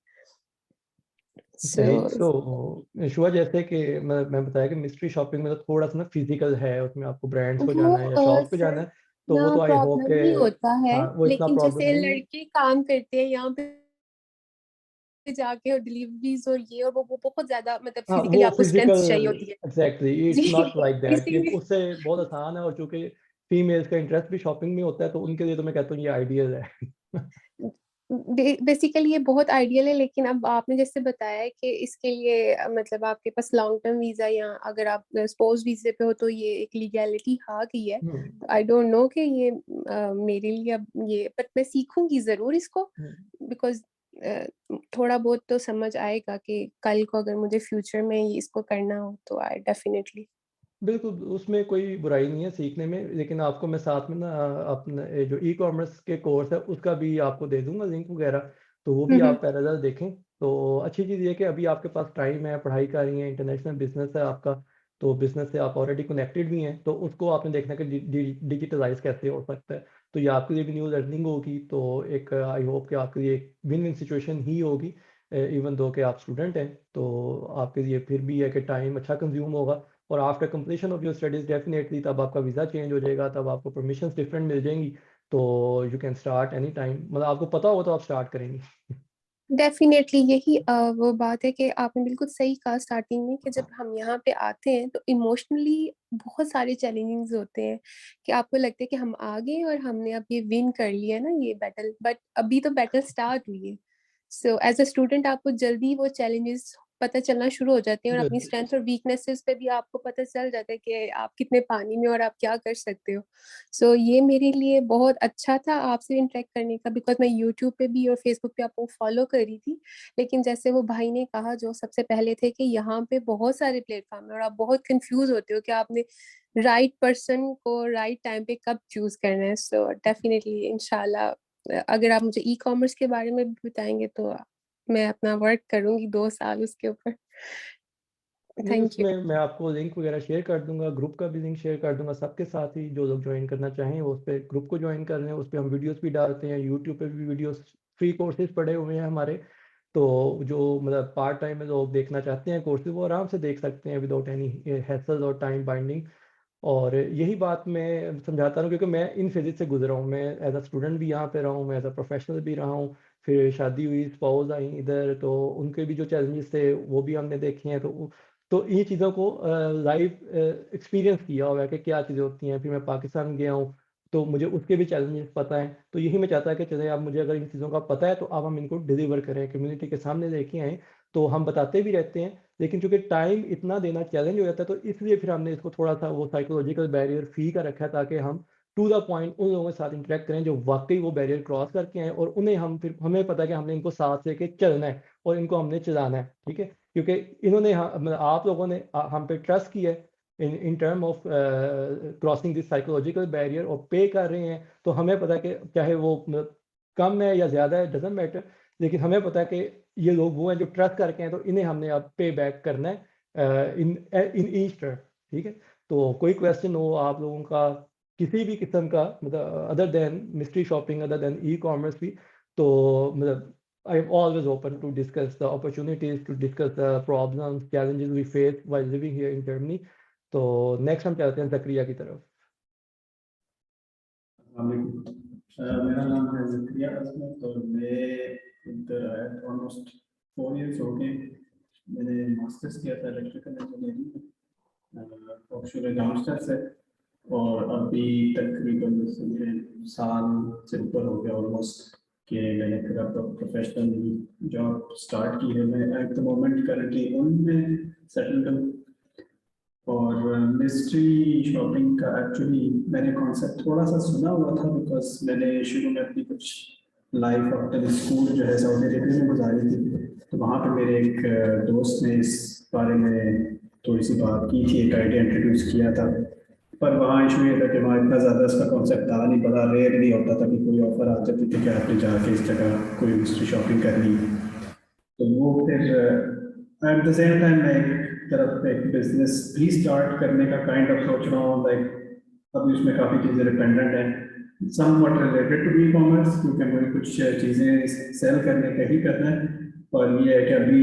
S5: सो
S1: सही। सो शुआ, जैसे कि मैं बताया कि मिस्ट्री शॉपिंग में तो थोड़ा सा ना फिजिकल है, उसमें आपको ब्रांड्स को
S5: वो
S1: जाना है या शॉप पे
S5: सर
S1: जाना है, तो वो
S5: ना
S1: तो आई होप
S5: प्रॉब्लम
S1: के
S5: नहीं होता है
S1: हाँ वो इतना
S5: लेकिन
S1: प्रॉब्लम
S5: जैसे
S1: नहीं है।
S5: लड़के काम करते हैं यहाँ पे जाके और डिलीवरीज और ये और वो बहुत ज्यादा मतलब
S1: हाँ
S5: फिजिकली
S1: वो
S5: आपको स्ट्रेंथ
S1: फिजिकल,
S5: चाहिए होती है
S1: एग्जैक्टली, इट्स
S5: जी
S1: नॉट लाइक दैट कि
S5: इसीलिए
S1: उससे बहुत आसान है, और चूंकि फीमेल्स का इंटरेस्ट भी शॉपिंग में होता है, तो उनके लिए तो मैं कहता हूँ ये आइडियल है।
S5: बेसिकली ये बहुत आइडियल है लेकिन अब आपने जैसे बताया है कि इसके लिए मतलब आपके पास लॉन्ग टर्म वीजा या अगर आप स्पोज वीजे पे हो तो ये एक लीगैलिटी आ गई है
S1: हम्म,
S5: आई डोंट नो कि ये मेरे लिए अब ये बट मैं सीखूंगी जरूर इसको
S1: हम्म।
S5: बिकॉज थोड़ा बहुत तो समझ आएगा कि कल को अगर मुझे फ्यूचर में इसको करना हो तो आई डेफिनेटली
S1: बिल्कुल, उसमें कोई बुराई नहीं है सीखने में, लेकिन आपको मैं साथ में ना अपने ये जो ई कॉमर्स के कोर्स है उसका भी आपको दे दूंगा लिंक वगैरह, तो वो भी आप पैरेलल देखें। तो अच्छी चीज़ ये है कि अभी आपके पास टाइम है, पढ़ाई कर रही हैं, इंटरनेशनल बिजनेस है आपका, तो बिजनेस से आप ऑलरेडी कनेक्टेड भी हैं, तो उसको आपने देखना कि डिजिटलाइज कैसे हो सकता है। तो ये आपके लिए भी न्यू लर्निंग होगी, तो एक आई होप कि आपके लिए विन विन सिचुएशन ही होगी। इवन दो कि आप स्टूडेंट हैं, तो आपके लिए फिर भी है कि टाइम अच्छा कंज्यूम होगा, और after completion of your studies definitely तब आपका वीज़ा चेंज हो जाएगा, तब आपको परमिशन डिफरेंट मिल जाएंगी, तो you can start any time, मतलब आपको पता हो तो आप स्टार्ट करेंगे।
S5: डेफिनेटली यही वो बात है कि आपने बिल्कुल सही कहा स्टार्टिंग में कि जब हम यहाँ पे आते हैं तो इमोशनली बहुत सारे चैलेंजिंग्स होते हैं कि आपको लगता है कि हम आ गए और हमने अब ये विन कर लिया ना ये बैटल बट अभी तो बैटल स्टार्ट हुई है एज अ स्टूडेंट आपको जल्दी वो चैलेंजेस पता चलना शुरू हो जाती हैं और अपनी
S1: बिल्कुल।
S5: स्ट्रेंथ और वीकनेसेस पे भी आपको पता चल जाता है कि आप कितने पानी में और आप क्या कर सकते हो। सो ये मेरे लिए बहुत अच्छा था आपसे इंटरेक्ट करने का, बिकॉज़ मैं यूट्यूब पे भी और फेसबुक पे आपको फॉलो कर रही थी। लेकिन जैसे वो भाई ने कहा जो सबसे पहले थे कि यहाँ पे बहुत सारे प्लेटफ़ॉर्म हैं और आप बहुत कन्फ्यूज़ होते हो कि आपने राइट पर्सन को राइट टाइम पे कब चूज़ करना है। सो डेफिनिटली इंशाल्लाह अगर आप मुझे ई-कॉमर्स के बारे में भी बताएँगे तो मैं अपना वर्क करूँगी 2 साल उसके ऊपर।
S1: नहीं,
S5: थैंक यू।
S1: उसमें मैं आपको लिंक वगैरह शेयर कर दूँगा, ग्रुप का भी लिंक शेयर कर दूँगा सबके साथ ही, जो लोग जॉइन करना चाहें वो उस पे ग्रुप को जॉइन कर लें। उस पे हम वीडियोज़ भी डालते हैं, यूट्यूब पे भी वीडियोज़, फ्री कोर्सेज़ पड़े हुए हैं हमारे। तो जो मतलब पार्ट टाइम में लोग देखना चाहते हैं कोर्सेज़, वो आराम से देख सकते हैं विदाउट एनी हैसल और टाइम बाइंडिंग। और यही बात मैं समझाता हूँ क्योंकि मैं इन फेजेज़ से गुज़रा हूँ। मैं एज़ अ स्टूडेंट भी यहाँ पे रहा हूँ, मैं एज़ अ प्रोफ़ेशनल भी रहा हूँ। फिर शादी हुई, स्पाउस आई इधर, तो उनके भी जो चैलेंजेस थे वो भी हमने देखे हैं। तो ये चीज़ों को लाइव एक्सपीरियंस किया हुआ है कि क्या चीज़ें होती हैं। फिर मैं पाकिस्तान गया हूँ, तो मुझे उसके भी चैलेंजेस पता हैं। तो यही मैं चाहता कि चलें, अब मुझे अगर इन चीज़ों का पता है तो अब हम इनको डिलीवर करें, कम्युनिटी के सामने लेके आएँ। तो हम बताते भी रहते हैं, लेकिन चूँकि टाइम इतना देना चैलेंज हो जाता है, तो इसलिए फिर हमने इसको थोड़ा-सा वो साइकोलॉजिकल बैरियर फ़ी का रखा है, ताकि हम टू द पॉइंट उन लोगों के साथ इंटरैक्ट करें जो वाक़ई वो बैरियर क्रॉस करके आएँ, और उन्हें हम फिर हमें पता है कि हमने इनको साथ लेके चलना है और इनको हमने चलाना है, ठीक है? क्योंकि इन्होंने मतलब आप लोगों ने हम पे ट्रस्ट किया है in term of crossing this psychological barrier, और पे कर रहे हैं। तो हमें पता है कि चाहे वो मतलब कम है या ज़्यादा है, डज़न्ट मैटर, लेकिन हमें पता है कि ये लोग वो हैं जो ट्रस्ट करके हैं, तो इन्हें हमने अब पे बैक करना है इन ईच टर्म, ठीक है? तो कोई क्वेश्चन हो आप लोगों का किसी भी किस्म का, मतलब other than mystery shopping, other than ecommerce भी, तो मतलब I am always open to discuss the opportunities, to discuss the problems, challenges we face while living here in Germany. तो नेक्स्ट हम चलते हैं ज़करिया की तरफ।
S6: मेरा नाम है ज़करिया अज़मत और मैं इधर आया ऑलमोस्ट 4 इयर्स हो गए। मैंने मास्टर्स किया था इलेक्ट्रिकल इंजीनियरिंग में ऑक्सफोर्ड डाउनस्टार से, और अभी तकरीबन साल से ऊपर हो गया ऑलमोस्ट कि मैंने फिर अब प्रोफेशनल जॉब स्टार्ट की है। मैं एट द मोमेंट करंटली उनमें सेटल्ड हूँ। और मिस्ट्री शॉपिंग का एक्चुअली मैंने कॉन्सेप्ट थोड़ा सा सुना हुआ था, बिकॉज मैंने शुरू में अपनी कुछ लाइफ आफ्टर स्कूल जो है सऊदी अरेबिया में गुजारी थी। तो वहाँ पे मेरे एक दोस्त ने इस बारे में थोड़ी सी बात की थी, एक आइडिया इंट्रोड्यूस किया था। पर वहाँ इशू ये था कि वहाँ इतना ज़्यादा इसका कॉन्सेप्ट था नहीं, बड़ा रेयर नहीं होता था कि कोई ऑफर आ जाती थी कि आपने जाके इस जगह कोई मिस्ट्री शॉपिंग करनी। तो वो फिर एट द सेम टाइम मैं एक तरफ एक बिजनेस भी स्टार्ट करने का काइंड ऑफ सोच रहा हूँ। लाइक अभी उसमें काफ़ी चीज़ें डिपेंडेंट हैं somewhat related to ecommerce, क्योंकि मुझे कुछ चीज़ें सेल करने का ही करना है। और ये है कि अभी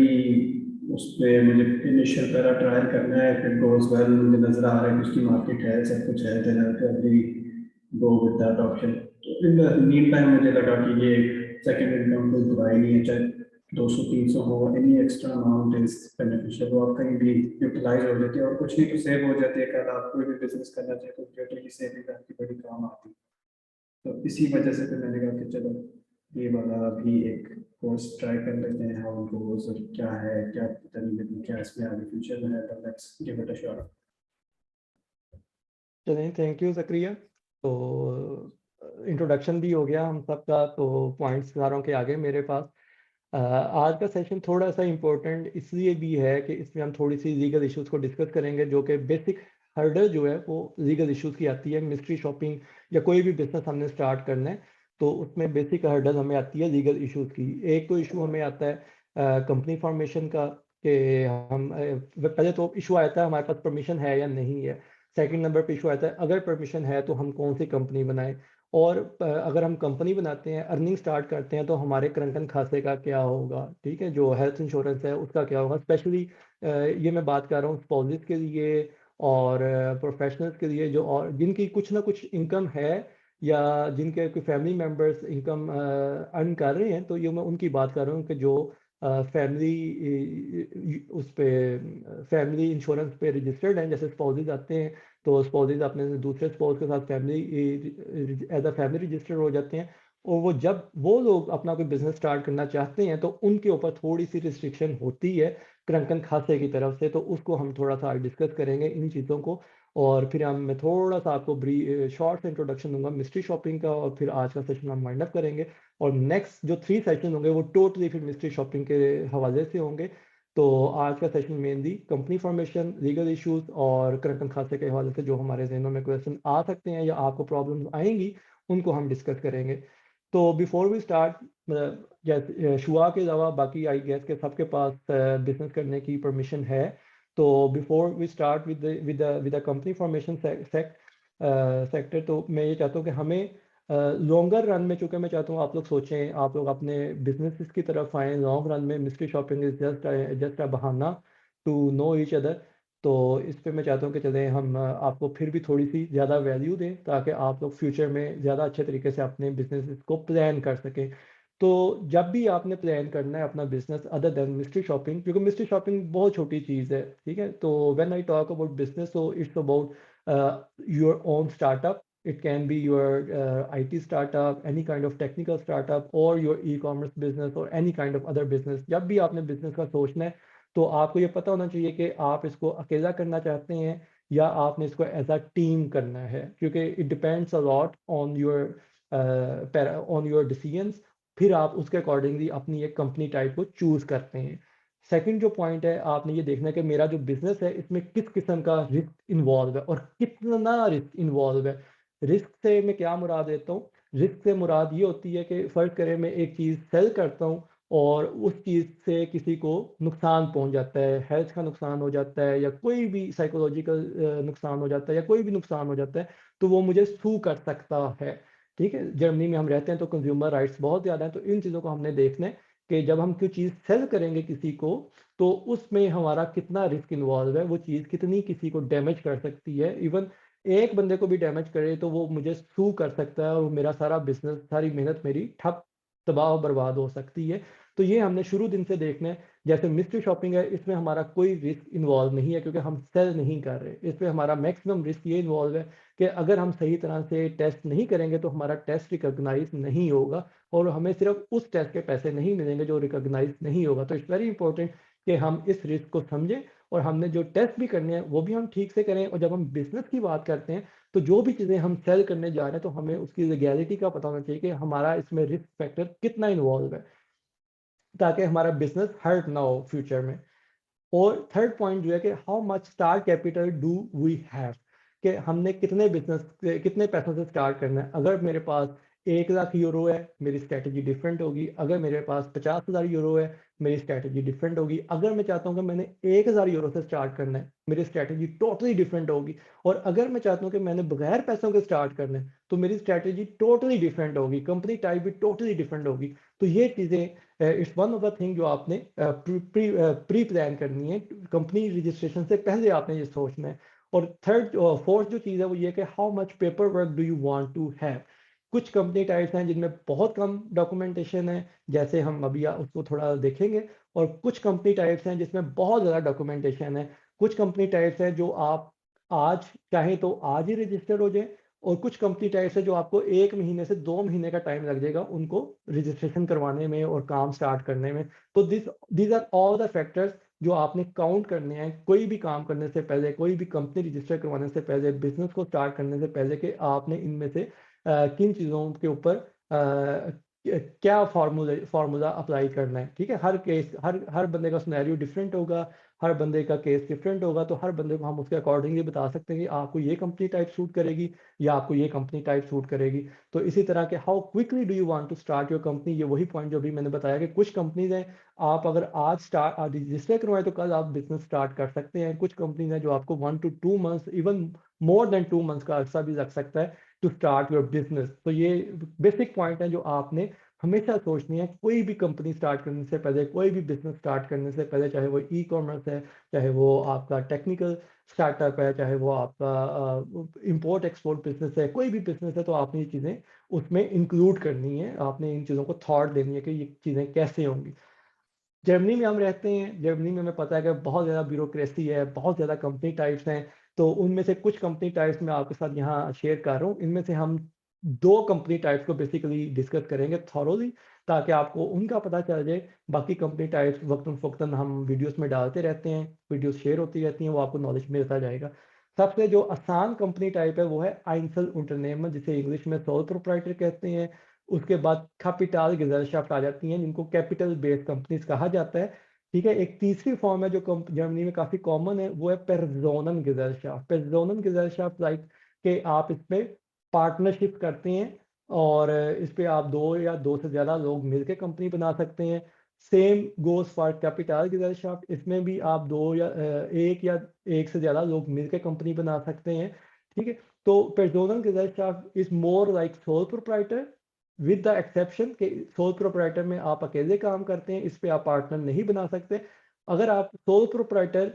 S6: उस पर मुझे इनिशियल पहला ट्रायल करना है, फिर गोज वेल मुझे नज़र आ रहा है कि उसकी मार्केट है, सब कुछ है, देन आई अभी गो विद दैट ऑप्शन। तो इन द मीन टाइम मुझे लगा कि ये सेकेंड इनकम कोई बुराई नहीं है, चाहे 200-300 हो, any extra amount is beneficial, वो आप कहीं भी यूटिलाइज हो जाती है और कुछ नहीं तो सेव हो जाती है। कल आप कोई भी बिजनेस करना चाहिए तो डेली सेविंग आपकी बड़ी काम आती है। तो इसी वजह से फिर मैंने कहा कि चलो ये वाला भी एक कोर्स ट्राई कर लेते हैं, हाउ गोज और क्या है, क्या पता नहीं लेकिन क्या इसमें आगे फ्यूचर में है, तो let's give it a shot.
S1: चलिए, थैंक यू ज़करिया। तो इंट्रोडक्शन भी हो गया हम सबका, तो पॉइंट्स सारों के आगे मेरे पास। आज का सेशन थोड़ा सा इम्पोर्टेंट इसलिए भी है कि इसमें हम थोड़ी सी लीगल इश्यूज़ को डिस्कस करेंगे, जो कि बेसिक हर्डल जो है वो लीगल इश्यूज़ की आती है। मिस्ट्री शॉपिंग या कोई भी बिजनेस हमने स्टार्ट करना है तो उसमें बेसिक हर्डल हमें आती है लीगल इश्यूज़ की। एक तो इशू हमें आता है कंपनी फॉर्मेशन का, कि हम पहले तो इशू आता है हमारे पास परमिशन है या नहीं है। सेकंड नंबर पे इशू आता है अगर परमिशन है तो हम कौन सी कंपनी बनाएं, और अगर हम कंपनी बनाते हैं, अर्निंग स्टार्ट करते हैं, तो हमारे करंटन खाते का क्या होगा, ठीक है, जो हेल्थ इंश्योरेंस है उसका क्या होगा। स्पेशली ये मैं बात कर रहा हूँ स्पाउसेस के लिए और प्रोफेशनल्स के लिए, जो और जिनकी कुछ ना कुछ इनकम है या जिनके कोई फैमिली मेम्बर्स इनकम अर्न कर रहे हैं। तो ये मैं उनकी बात कर रहा हूँ कि जो फैमिली उस पे फैमिली इंश्योरेंस पे रजिस्टर्ड हैं। जैसे स्पाउसेस आते हैं तो स्पाउसेस अपने दूसरे स्पाउस के साथ family as a family registered हो जाते हैं, और वो जब वो लोग अपना कोई बिजनेस स्टार्ट करना चाहते हैं तो उनके ऊपर थोड़ी सी रिस्ट्रिक्शन होती है क्रंकन खासे की तरफ से, तो उसको हम थोड़ा-सा डिस्कस करेंगे इन चीज़ों को। और फिर मैं थोड़ा-सा आपको शॉर्ट इंट्रोडक्शन दूँगा मिस्ट्री शॉपिंग का, और फिर आज का सेशन हम वाइंड अप करेंगे। और नेक्स्ट जो 3 सेशन होंगे वो टोटली फिर मिस्ट्री शॉपिंग के हवाले से होंगे। तो आज का session mainly company formation, legal issues और क्रंकन खासे के हवाले से जो हमारे ज़हनों में क्वेश्चन आ सकते हैं या आपको प्रॉब्लम्स आएँगी, उनको हम डिस्कस करेंगे। तो बिफोर वी स्टार्ट, जैसे शुआ के अलावा बाकी आई गेस के सबके पास बिज़नेस करने की परमिशन है। तो before we start with the company formation sector, तो मैं ये चाहता हूँ कि हमें लॉन्गर रन में, चूँकि मैं चाहता हूँ आप लोग सोचें, आप लोग अपने बिजनेसेस की तरफ आएँ लॉन्ग रन में। Mystery shopping is just a बहाना टू नो ईच अदर। तो इस पे मैं चाहता हूँ कि चलें हम आपको फिर भी थोड़ी सी ज़्यादा वैल्यू दें, ताकि आप लोग फ्यूचर में ज़्यादा अच्छे तरीके से अपने बिजनेसेस को प्लान कर सकें। तो जब भी आपने प्लान करना है अपना business other than mystery shopping, क्योंकि मिस्ट्री शॉपिंग बहुत छोटी चीज़ है, ठीक है। तो when I talk about business, so it's about your own startup. It can be your IT startup, any kind of technical startup, or your e-commerce business, or any kind of other business. जब भी आपने business का सोचना है, तो आपको ये पता होना चाहिए कि आप इसको अकेला करना चाहते हैं या आपने इसको एज अ टीम करना है, क्योंकि it depends a lot on your decisions. फिर आप उसके अकॉर्डिंगली अपनी एक कंपनी टाइप को चूज करते हैं। सेकंड जो पॉइंट है, आपने ये देखना है कि मेरा जो बिजनेस है इसमें किस किस्म का रिस्क इन्वॉल्व है और कितना रिस्क इन्वॉल्व है। रिस्क से मैं क्या मुराद लेता हूँ? रिस्क से मुराद ये होती है कि फ़र्ज़ करें मैं एक चीज़ सेल करता हूँ और उस चीज़ से किसी को नुकसान पहुँच जाता है, हेल्थ का नुकसान हो जाता है या कोई भी साइकोलॉजिकल नुकसान हो जाता है या कोई भी नुकसान हो जाता है, तो वो मुझे सू कर सकता है, ठीक है? जर्मनी में हम रहते हैं तो कंज़्यूमर राइट्स बहुत ज़्यादा हैं, तो इन चीज़ों को हमने देखना है कि जब हम कोई चीज़ सेल करेंगे किसी को, तो उसमें हमारा कितना रिस्क इन्वॉल्व है, वो चीज़ कितनी किसी को डैमेज कर सकती है। इवन एक बंदे को भी डैमेज करे तो वो मुझे सू कर सकता है और मेरा सारा बिज़नेस, सारी मेहनत मेरी ठप, तबाह और बर्बाद हो सकती है। तो ये हमने शुरू दिन से देखना है। जैसे मिस्ट्री शॉपिंग है, इसमें हमारा कोई रिस्क इन्वॉल्व नहीं है क्योंकि हम सेल नहीं कर रहे। इसमें हमारा मैक्सिमम रिस्क ये इन्वॉल्व है कि अगर हम सही तरह से टेस्ट नहीं करेंगे तो हमारा टेस्ट रिकॉग्नाइज़ नहीं होगा और हमें सिर्फ उस टेस्ट के पैसे नहीं मिलेंगे जो रिकॉग्नाइज़ नहीं होगा। तो इट्स वेरी इंपॉर्टेंट कि हम इस रिस्क को समझें और हमने जो टेस्ट भी करने हैं वो भी हम ठीक से करें। और जब हम बिज़नेस की बात करते हैं तो जो भी चीज़ें हम सेल करने जा रहे हैं तो हमें उसकी लीगैलिटी का पता होना चाहिए कि हमारा इसमें रिस्क फैक्टर कितना इन्वॉल्व है, ताकि हमारा बिज़नेस हर्ट ना हो फ्यूचर में। और थर्ड पॉइंट जो है कि how much start capital do we have, कि हमने कितने पैसों से स्टार्ट करना है। अगर मेरे पास 1 लाख यूरो है, मेरी स्ट्रैटेजी डिफरेंट होगी। अगर मेरे पास 50,000 यूरो है, मेरी स्ट्रैटेजी डिफरेंट होगी। अगर मैं चाहता हूँ कि मैंने 1,000 यूरो से स्टार्ट करना है, मेरी स्ट्रैटेजी टोटली डिफरेंट होगी। और अगर मैं चाहता हूँ कि मैंने बगैर पैसों के स्टार्ट करना है, तो मेरी स्ट्रैटेजी टोटली डिफरेंट होगी, कंपनी टाइप भी टोटली डिफरेंट होगी। तो ये चीज़ें it's one of the thing जो आपने प्री प्लान करनी है। कंपनी रजिस्ट्रेशन से पहले आपने ये सोचना है। और फोर्थ जो चीज़ है वो ये है कि how much paper work do you want to have. कुछ कंपनी टाइप्स हैं जिनमें बहुत कम डॉक्यूमेंटेशन है, जैसे हम अभी उसको थोड़ा देखेंगे। और कुछ कंपनी टाइप्स हैं जिसमें बहुत ज़्यादा डॉक्यूमेंटेशन है। कुछ कंपनी टाइप्स हैं जो आप आज चाहें तो आज ही रजिस्टर हो जाए, और कुछ कंपनी टाइप्स है जो आपको 1 महीने से 2 महीने का टाइम लग जाएगा उनको रजिस्ट्रेशन करवाने में और काम स्टार्ट करने में। तो these are all the factors जो आपने काउंट करने हैं कोई भी काम करने से पहले, कोई भी कंपनी रजिस्टर करवाने से पहले, बिजनेस को स्टार्ट करने से पहले, कि आपने इनमें से किन चीज़ों के ऊपर क्या फार्मूला अप्लाई करना है, ठीक है। हर केस, हर बंदे का सिनेरियो डिफरेंट होगा, हर बंदे का केस डिफरेंट होगा। तो हर बंदे को हम उसके अकॉर्डिंगली बता सकते हैं कि आपको ये कंपनी टाइप सूट करेगी या आपको ये कंपनी टाइप सूट करेगी। तो इसी तरह के how quickly do you want to start your company, ये वही पॉइंट जो भी मैंने बताया कि कुछ कंपनीज हैं आप अगर आज रजिस्टर करवाएं तो कल आप बिजनेस स्टार्ट कर सकते हैं। कुछ कंपनीज हैं जो आपको 1 to 2 months, even more than 2 months का अर्सा भी लग सकता है टू स्टार्ट योर बिजनेस। तो ये बेसिक पॉइंट है जो आपने हमेशा सोचनी है कोई भी कंपनी स्टार्ट करने से पहले, कोई भी बिजनेस स्टार्ट करने से पहले, चाहे वो ई कॉमर्स है, चाहे वो आपका टेक्निकल स्टार्टअप है, चाहे वो आपका इंपोर्ट एक्सपोर्ट बिजनेस है, कोई भी बिजनेस है, तो आपने ये चीज़ें उसमें इंक्लूड करनी है। आपने इन चीज़ों को थॉट देनी है कि ये चीज़ें कैसे होंगी। जर्मनी में हम रहते हैं, जर्मनी में हमें पता है कि बहुत ज़्यादा ब्यूरोक्रेसी है, बहुत ज़्यादा कंपनी टाइप्स हैं। तो उनमें से कुछ कंपनी टाइप्स मैं आपके साथ यहाँ शेयर कर रहा हूँ। इनमें से हम 2 कंपनी टाइप्स को बेसिकली डिस्कस करेंगे थॉरोली। ताकि आपको उनका पता चल जाए। बाकी कंपनी टाइप्स वक्तन फ़वक्तन हम वीडियोस में डालते रहते हैं, वीडियोस शेयर होती रहती हैं, वो आपको नॉलेज मिलता जाएगा। सबसे जो आसान कंपनी टाइप है वो है आइंसल unternehmen, जिसे इंग्लिश में सोल प्रोप्राइटर कहते हैं। उसके बाद Kapitalgesellschaft आ जाती हैं, जिनको कैपिटल बेस्ड कंपनीज कहा जाता है। ठीक है, एक तीसरी फॉर्म है जो जर्मनी में काफ़ी कॉमन है, वो है Personengesellschaft। Personengesellschaft लाइक कि आप इसमें पार्टनरशिप करते हैं और इस पे आप 2 या 2 से ज़्यादा लोग मिलके कंपनी बना सकते हैं। सेम गोज़ फॉर Kapitalgesellschaft, इसमें भी आप 2 या 1 या 1 से ज़्यादा लोग मिलके कंपनी बना सकते हैं। ठीक है, तो Personengesellschaft is more like sole proprietor with the exception कि सोल प्रोप्राइटर में आप अकेले काम करते हैं, इस पे आप पार्टनर नहीं बना सकते। अगर आप सोल प्रोप्राइटर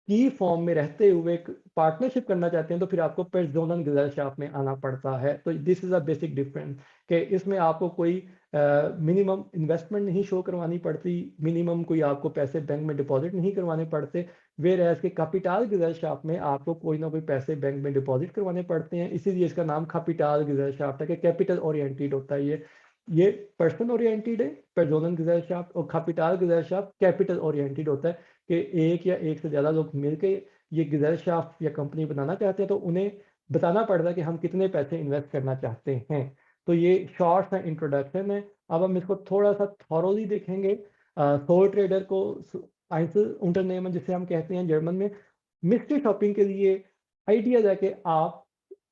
S1: की फॉर्म में रहते हुए एक पार्टनरशिप करना चाहते हैं तो फिर आपको Personengesellschaft में आना पड़ता है। तो this is a basic difference कि इसमें आपको कोई मिनिमम इन्वेस्टमेंट नहीं शो करवानी पड़ती, मिनिमम कोई आपको पैसे बैंक में डिपॉजिट नहीं करवाने पड़ते। वेयरएज़ के Kapitalgesellschaft में आपको कोई ना कोई पैसे बैंक में डिपॉजिट करवाने पड़ते हैं, इसीलिए इसका नाम Kapitalgesellschaft है कि कैपिटल ओरिएंटेड होता है ये पर्सन ओरिएंटेड है Personengesellschaft, और Kapitalgesellschaft कैपिटल ओरिएंटेड होता है कि एक या एक से ज़्यादा लोग मिलके ये गिज़रशाफ्ट या कंपनी बनाना चाहते हैं, तो उन्हें बताना पड़ता है कि हम कितने पैसे इन्वेस्ट करना चाहते हैं। तो ये शॉर्ट सा इंट्रोडक्शन है। अब हम इसको थोड़ा-सा थॉरोली देखेंगे। सोल ट्रेडर को आइंसल unternehmen जिसे हम कहते हैं जर्मन में, मिस्ट्री शॉपिंग के लिए आइडिया है कि आप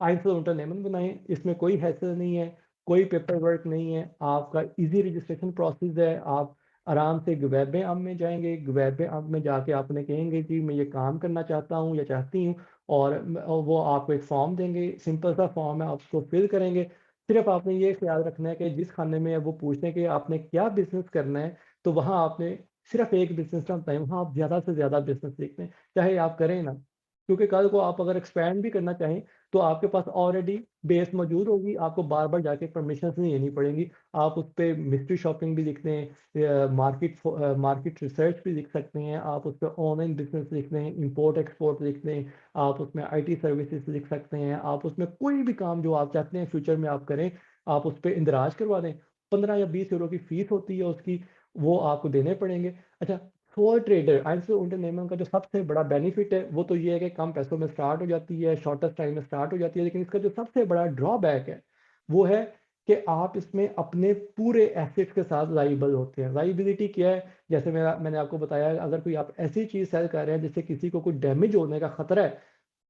S1: आइंसल unternehmen बनाएँ, इसमें कोई हैसल नहीं है, कोई पेपर वर्क नहीं है, आपका ईज़ी रजिस्ट्रेशन प्रोसेस है। आप आराम से Gewerbeamt में जाएँगे, Gewerbeamt में जाके आप उन्हें कहेंगे कि मैं ये काम करना चाहता हूँ या चाहती हूँ, और वो आपको एक फॉर्म देंगे, सिंपल सा फॉर्म है, आप उसको फिल करेंगे। सिर्फ़ आपने ये ख्याल रखना है कि जिस खाने में वो पूछते हैं कि आपने क्या बिज़नेस करना है, तो वहाँ आपने सिर्फ़ एक बिज़नेस ना बताएँ, वहाँ आप ज़्यादा से ज़्यादा बिज़नेस लिख दें, चाहे आप करें ना। क्योंकि कल को आप अगर एक्सपैंड भी करना चाहें, तो आपके पास ऑलरेडी बेस मौजूद होगी, आपको बार-बार जाके परमिशंस नहीं लेनी पड़ेंगी। आप उस पे मिस्ट्री शॉपिंग भी लिख दें, मार्केट रिसर्च भी लिख सकते हैं, आप उसपे ऑनलाइन बिज़नेस लिख दें, इम्पोर्ट एक्सपोर्ट लिख दें, आप उसमें आईटी सर्विसेज़ लिख सकते हैं, आप उसमें कोई भी काम जो आप चाहते हैं फ्यूचर में आप करें, आप उस पे इंदराज करवा दें। 15 या 20 यूरो की फ़ीस होती है उसकी, वो आपको देने पड़ेंगे। अच्छा, सोल ट्रेडर आइंसल unternehmen का जो सबसे बड़ा बेनिफिट है, वो तो ये है कि कम पैसों में स्टार्ट हो जाती है, शॉर्टेस्ट टाइम में स्टार्ट हो जाती है, लेकिन इसका जो सबसे बड़ा ड्रॉबैक है, वो है कि आप इसमें अपने पूरे एसेट्स के साथ लायबल होते हैं। लायबिलिटी क्या है? जैसे मैंने आपको बताया, अगर कोई आप ऐसी चीज़ सेल कर रहे हैं जिससे किसी को कोई डैमेज होने का खतरा है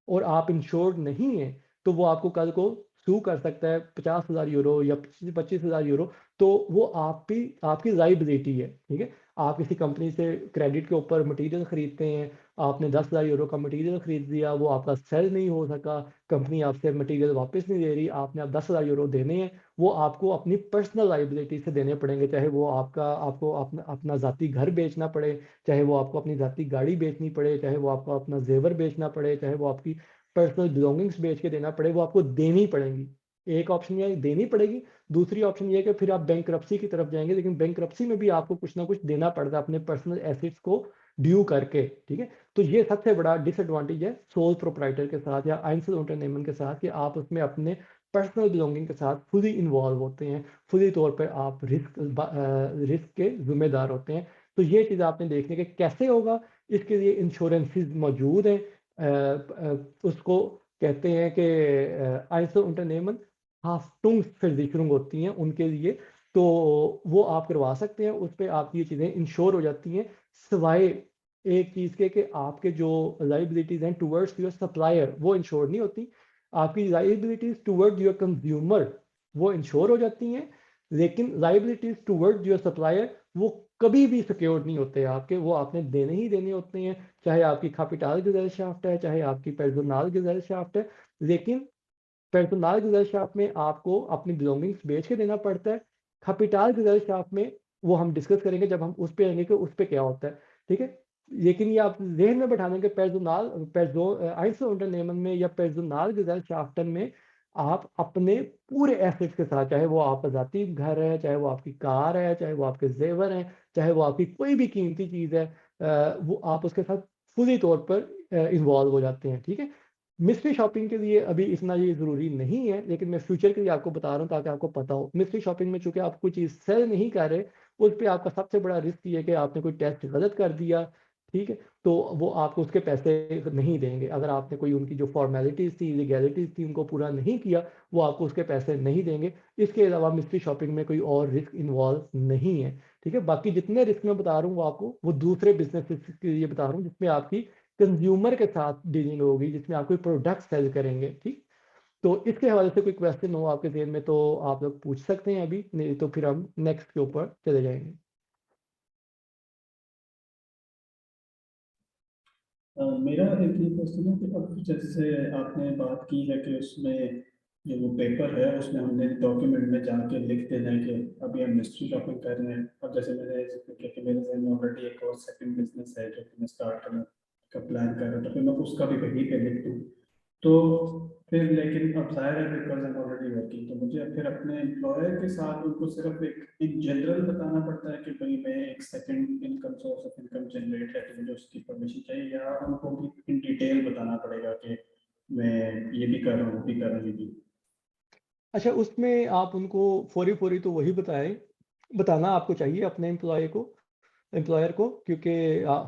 S1: और आप इंश्योर्ड नहीं हैं, तो वो आपको कल को सू कर सकता है 50,000 यूरो या 25,000 यूरो, तो वो आपकी लायबिलिटी है, ठीक है? आप किसी कंपनी से क्रेडिट के ऊपर मटीरियल खरीदते हैं, आपने 10,000 यूरो का मटीरियल खरीद लिया, वो आपका सेल नहीं हो सका, कंपनी आपसे मटीरियल वापस नहीं दे रही, आपने अब 10,000 यूरो देने हैं, वो आपको अपनी पर्सनल लायबिलिटी से देने पड़ेंगे, चाहे वो आपको अपना ज़ाती घर बेचना पड़े, चाहे वो आपको अपनी ज़ाती गाड़ी बेचनी पड़े, चाहे वो आपको अपना ज़ेवर बेचना पड़े, चाहे वो आपकी पर्सनल बिलोंगिंग्स बेच के देना पड़े, वो आपको देनी पड़ेंगी। एक ऑप्शन ये है देनी पड़ेगी, दूसरी ऑप्शन ये है कि फिर आप बैंकरप्सी की तरफ जाएँगे, लेकिन बैंकरप्सी में भी आपको कुछ ना कुछ देना पड़ता है अपने पर्सनल एसेट्स को ड्यू करके, ठीक है? तो ये सबसे बड़ा डिसएडवांटेज है सोल प्रोप्राइटर के साथ या आइंसल unternehmen के साथ, कि आप उसमें अपने पर्सनल बिलोंगिंग के साथ फुली इन्वॉल्व होते हैं, फुली तौर पे आप रिस्क के ज़िम्मेदार होते हैं। तो ये चीज़ आपने देखनी है कि कैसे होगा, इसके लिए इंश्योरेंसेस मौजूद हैं। उसको कहते हैं कि आइंसल unternehmen Haftungsversicherung होती हैं उनके लिए, तो वो आप करवा सकते हैं, उस पे आपकी ये चीज़ें इंश्योर हो जाती हैं। सिवाय एक चीज़ के कि आपके जो लायबिलिटीज़ हैं टुवर्ड्स योर सप्लायर, वो इंश्योर नहीं होती। आपकी लायबिलिटीज़ टुवर्ड्स योर कंज्यूमर वो इंश्योर हो जाती हैं, लेकिन लायबिलिटीज़ टुवर्ड्स योर सप्लायर वो कभी भी सिक्योर्ड नहीं होते आपके, वो आपने देने ही देने होते हैं, चाहे आपकी Kapitalgesellschaft है, चाहे आपकी Personalgesellschaft है। लेकिन Personalgesellschaft में आपको अपनी बिलोंगिंग्स बेच के देना पड़ता है। Kapitalgesellschaft में वो हम डिस्कस करेंगे जब हम उस पे आएँगे कि उस पे क्या होता है, ठीक है? लेकिन ये आप ज़हन में बैठा लें कि आइंसल unternehmen में या Personalgesellschaften में आप अपने पूरे एसेट्स के साथ, चाहे वो आपका ज़ाती घर है, चाहे वो आपकी कार है, चाहे वो आपके ज़ेवर हैं, चाहे वो आपकी कोई भी कीमती चीज़ है, वो आप उसके साथ फुली तौर पर इन्वॉल्व हो जाते हैं, ठीक है? मिस्ट्री शॉपिंग के लिए अभी इतना ये ज़रूरी नहीं है, लेकिन मैं फ्यूचर के लिए आपको बता रहा हूँ ताकि आपको पता हो। मिस्ट्री शॉपिंग में चूँकि आप कोई चीज़ सेल नहीं कर रहे, उस पे आपका सबसे बड़ा रिस्क ये है कि आपने कोई टेस्ट गलत कर दिया, ठीक है? तो वो आपको उसके पैसे नहीं देंगे। अगर आपने कोई उनकी जो फ़ॉर्मेलिटीज़ थी, लीगैलिटीज़ थी, उनको पूरा नहीं किया, वो आपको उसके पैसे नहीं देंगे। इसके अलावा मिस्ट्री शॉपिंग में कोई और रिस्क इन्वॉल्व नहीं है, ठीक है? बाकी जितने रिस्क मैं बता रहा हूँ वो आपको वो दूसरे बिज़नेसेस के लिए बता रहा हूँ, जिसमें आपकी कंज्यूमर के साथ डीलिंग होगी, जिसमें आप कोई प्रोडक्ट सेल करेंगे, ठीक? तो इसके हवाले से कोई क्वेश्चन हो आपके ज़हन में तो आप लोग पूछ सकते हैं अभी, नहीं तो फिर हम नेक्स्ट के ऊपर चले जाएँगे।
S6: मेरा एक ये क्वेश्चन है कि अब जैसे आपने बात की है कि उसमें जो वो पेपर है उसमें हमने डॉक्यूमेंट में जाके लिख देना है कि अभी हम मिस्ट्री शॉपिंग कर रहे हैं। अब जैसे मैंने जिक्र किया कि मेरे जहन में ऑलरेडी एक और सेकंड बिजनेस है जो कि मैं स्टार्ट करने का प्लान कर रहा हूँ, तो फिर मैं उसका भी कहीं पे लिख दूँ तो फिर, लेकिन अब जाहिर है because I am already working, तो मुझे फिर अपने एम्प्लॉयर के साथ उनको सिर्फ एक इन जनरल बताना पड़ता है कि भाई मैं एक second income source of income generate है तो मुझे उसकी परमिशन चाहिए, या उनको भी इन डिटेल बताना पड़ेगा कि मैं ये भी कर रहा हूँ वो भी कर रहा हूँ ये भी।
S1: अच्छा, उसमें आप उनको फ़ौरी-फ़ौरी तो वही बताना आपको चाहिए अपने एम्प्लॉयर को, क्योंकि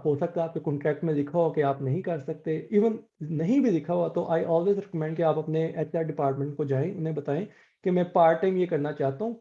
S1: हो सकता है आपके कॉन्ट्रैक्ट में लिखा हो कि आप नहीं कर सकते। इवन नहीं भी लिखा हुआ तो आई ऑलवेज रिकमेंड कि आप अपने एचआर डिपार्टमेंट को जाएं, उन्हें बताएं कि मैं पार्ट टाइम ये करना चाहता हूं।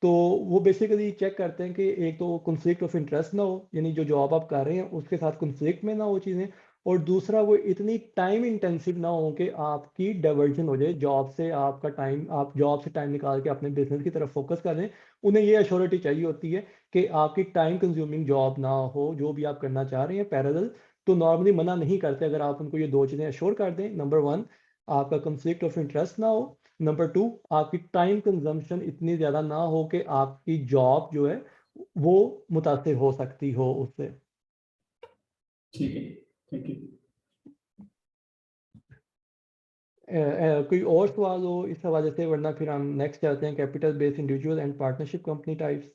S1: तो वो बेसिकली चेक करते हैं कि एक तो कॉन्फ्लिक्ट ऑफ इंटरेस्ट ना हो, यानी जो जॉब आप कर रहे हैं उसके साथ कॉन्फ्लिक्ट में ना हो चीज़ें, और दूसरा वो इतनी टाइम इंटेंसिव ना हो कि आपकी डाइवर्जन हो जाए जॉब से, आपका टाइम आप जॉब से टाइम निकाल के अपने बिजनेस की तरफ फोकस कर दें। उन्हें ये अश्योरिटी चाहिए होती है कि आपकी टाइम कंज्यूमिंग जॉब ना हो, जो भी आप करना चाह रहे हैं पैरेलल। तो नॉर्मली मना नहीं करते अगर आप उनको ये 2 चीज़ें अश्योर कर दें। नंबर 1, आपका कॉन्फ्लिक्ट ऑफ इंटरेस्ट ना हो। नंबर 2, आपकी टाइम कंजम्पशन इतनी ज़्यादा ना हो कि आपकी जॉब जो है वो मुतासिर हो सकती हो उससे।
S6: ठीक है, थैंक यू।
S1: कोई और सवाल हो इस हवाले से, वरना फिर हम नेक्स्ट चलते हैं capital based individual and partnership company types.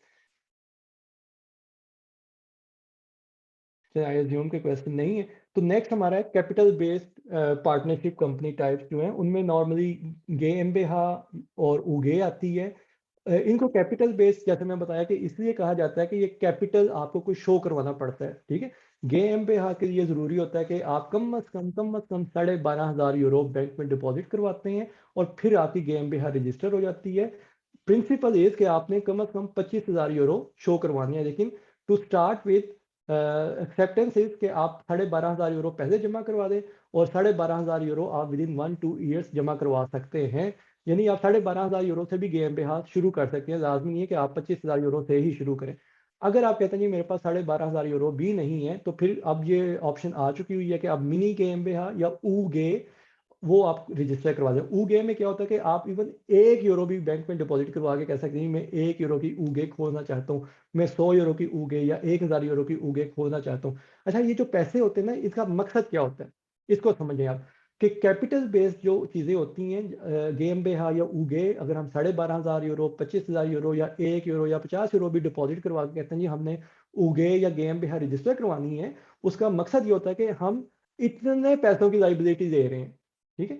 S1: I assume के क्वेश्चन नहीं है, तो नेक्स्ट हमारा है capital based partnership company types जो हैं, उनमें नॉर्मली GmbH और UG आती है। इनको कैपिटल बेस्ड जैसे मैं बताया कि इसलिए कहा जाता है कि ये कैपिटल आपको कुछ शो करवाना पड़ता है, ठीक है? GmbH के लिए ज़रूरी होता है कि आप कम अज़ कम 12,500 यूरो बैंक में डिपॉजिट करवाते हैं और फिर आपकी GmbH रजिस्टर हो जाती है। प्रिंसिपल इज कि आपने कम अज़ कम 25,000 यूरो शो करवानी है, लेकिन to start with acceptance is कि आप 12,500 यूरो पहले जमा करवा दें और 12,500 यूरो आप विद इन 1-2 ईयर्स जमा करवा सकते हैं। यानी आप 12,500 यूरो से भी GmbH शुरू कर सकते हैं, लाजमी नहीं है कि आप 25,000 यूरो से ही शुरू करें। अगर आप कहते हैं जी मेरे पास 12,500 यूरो भी नहीं है, तो फिर अब ये ऑप्शन आ चुकी हुई है कि आप मिनी GmbH या UG वो आप रजिस्टर करवा दें। UG में क्या होता है कि आप इवन 1 यूरो भी बैंक में डिपॉजिट करवा के कह सकते हैं मैं 1 यूरो की UG खोलना चाहता हूँ, मैं 100 यूरो की UG या 1,000 यूरो की UG खोलना चाहता हूँ। अच्छा, ये जो पैसे होते हैं ना, इसका मकसद क्या होता है, इसको समझें आप कि कैपिटल बेस्ड जो चीज़ें होती हैं GmbH या UG, अगर हम 12,500 यूरो, 25,000 यूरो या 1 यूरो या 50 यूरो भी डिपॉजिट करवा के कहते हैं जी हमने UG या GmbH रजिस्टर करवानी है, उसका मकसद ये होता है कि हम इतने पैसों की लाइबिलिटी दे रहे हैं, ठीक है?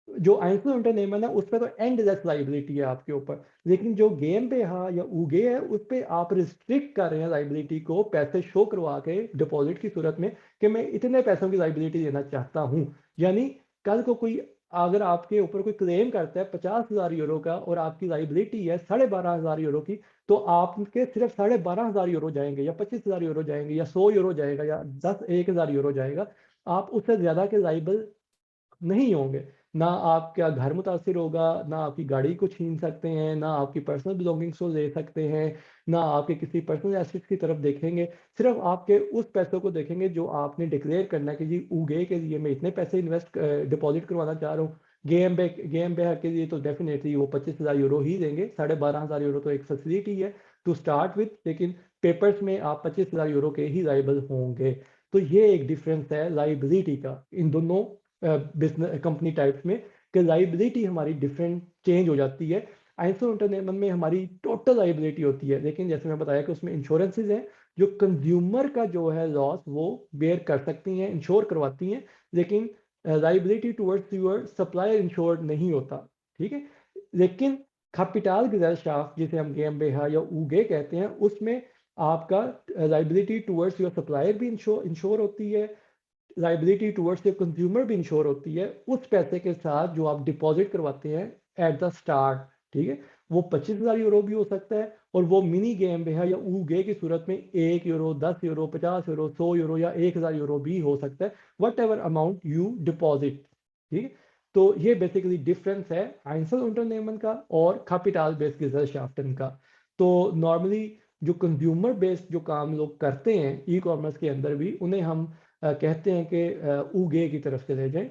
S1: जो आइंसो इंटरनेमन है उस पे तो एंडलेस लाइबिलिटी है आपके ऊपर, लेकिन जो GmbH या UG है उस पे आप रिस्ट्रिक्ट कर रहे हैं लाइबिलिटी को पैसे शो करवा के डिपॉजिट की सूरत में कि मैं इतने पैसों की लाइबिलिटी देना चाहता हूं। यानी कल को कोई अगर आपके ऊपर कोई क्लेम करता है 50,000 यूरो का और आपकी लाइबिलिटी है 12,500 यूरो की, तो आपके सिर्फ 12,500 यूरो जाएंगे या 25,000 यूरो जाएंगे या 100 यूरो जाएगा या 1,000 यूरो जाएगा। आप उससे ज्यादा के लाइबल नहीं होंगे। ना आपका घर मुतासिर होगा, ना आपकी गाड़ी को छीन सकते हैं, ना आपकी पर्सनल बिलोंगिंग्स को ले सकते हैं, ना आपके किसी पर्सनल एसेट्स की तरफ देखेंगे। सिर्फ आपके उस पैसों को देखेंगे जो आपने डिक्लेयर करना है कि जी UG के लिए मैं इतने पैसे डिपॉजिट करवाना चाह रहा हूँ। GmbH के लिए तो डेफिनेटली वो 25,000 यूरो ही देंगे। 12,500 यूरो तो एक फैसिलिटी है टू स्टार्ट विथ, लेकिन पेपर्स में आप 25,000 यूरो के ही लाइबल होंगे। तो ये एक डिफरेंस है लाइबिलिटी का इन दोनों बिजनेस कंपनी टाइप्स में, कि लाइबिलिटी हमारी डिफरेंट चेंज हो जाती है। आइंसो इंटरनेशनल में हमारी टोटल लाइबिलिटी होती है, लेकिन जैसे मैं बताया कि उसमें इंश्योरेंसेज हैं जो कंज्यूमर का जो है लॉस वो बेयर कर सकती हैं, इंश्योर करवाती हैं, लेकिन liability towards your supplier insured नहीं होता, ठीक है। लेकिन Kapitalgesellschaft जिसे हम GmbH या UG कहते हैं, उसमें आपका लाइबिलिटी टुवर्ड्स योर सप्लायर भी इंश्योर होती है, लाइबिलिटी टुवर्ड्स योर कंज्यूमर भी इंश्योर होती है उस पैसे के साथ जो आप डिपॉजिट करवाते हैं एट द स्टार्ट, ठीक है। वो 25,000 यूरो भी हो सकता है और वो मिनी GmbH या UG की सूरत में 1 यूरो, 10 यूरो, 50 यूरो, 100 यूरो या 1,000 यूरो भी हो सकता है, what ever amount you deposit, ठीक है। तो ये बेसिकली डिफरेंस है Einzelunternehmen का और Kapitalgesellschaften का। तो नॉर्मली जो कंज्यूमर बेस्ड जो काम लोग करते हैं ई कॉमर्स के अंदर भी, उन्हें हम कहते हैं कि UG की तरफ से ले जाएं।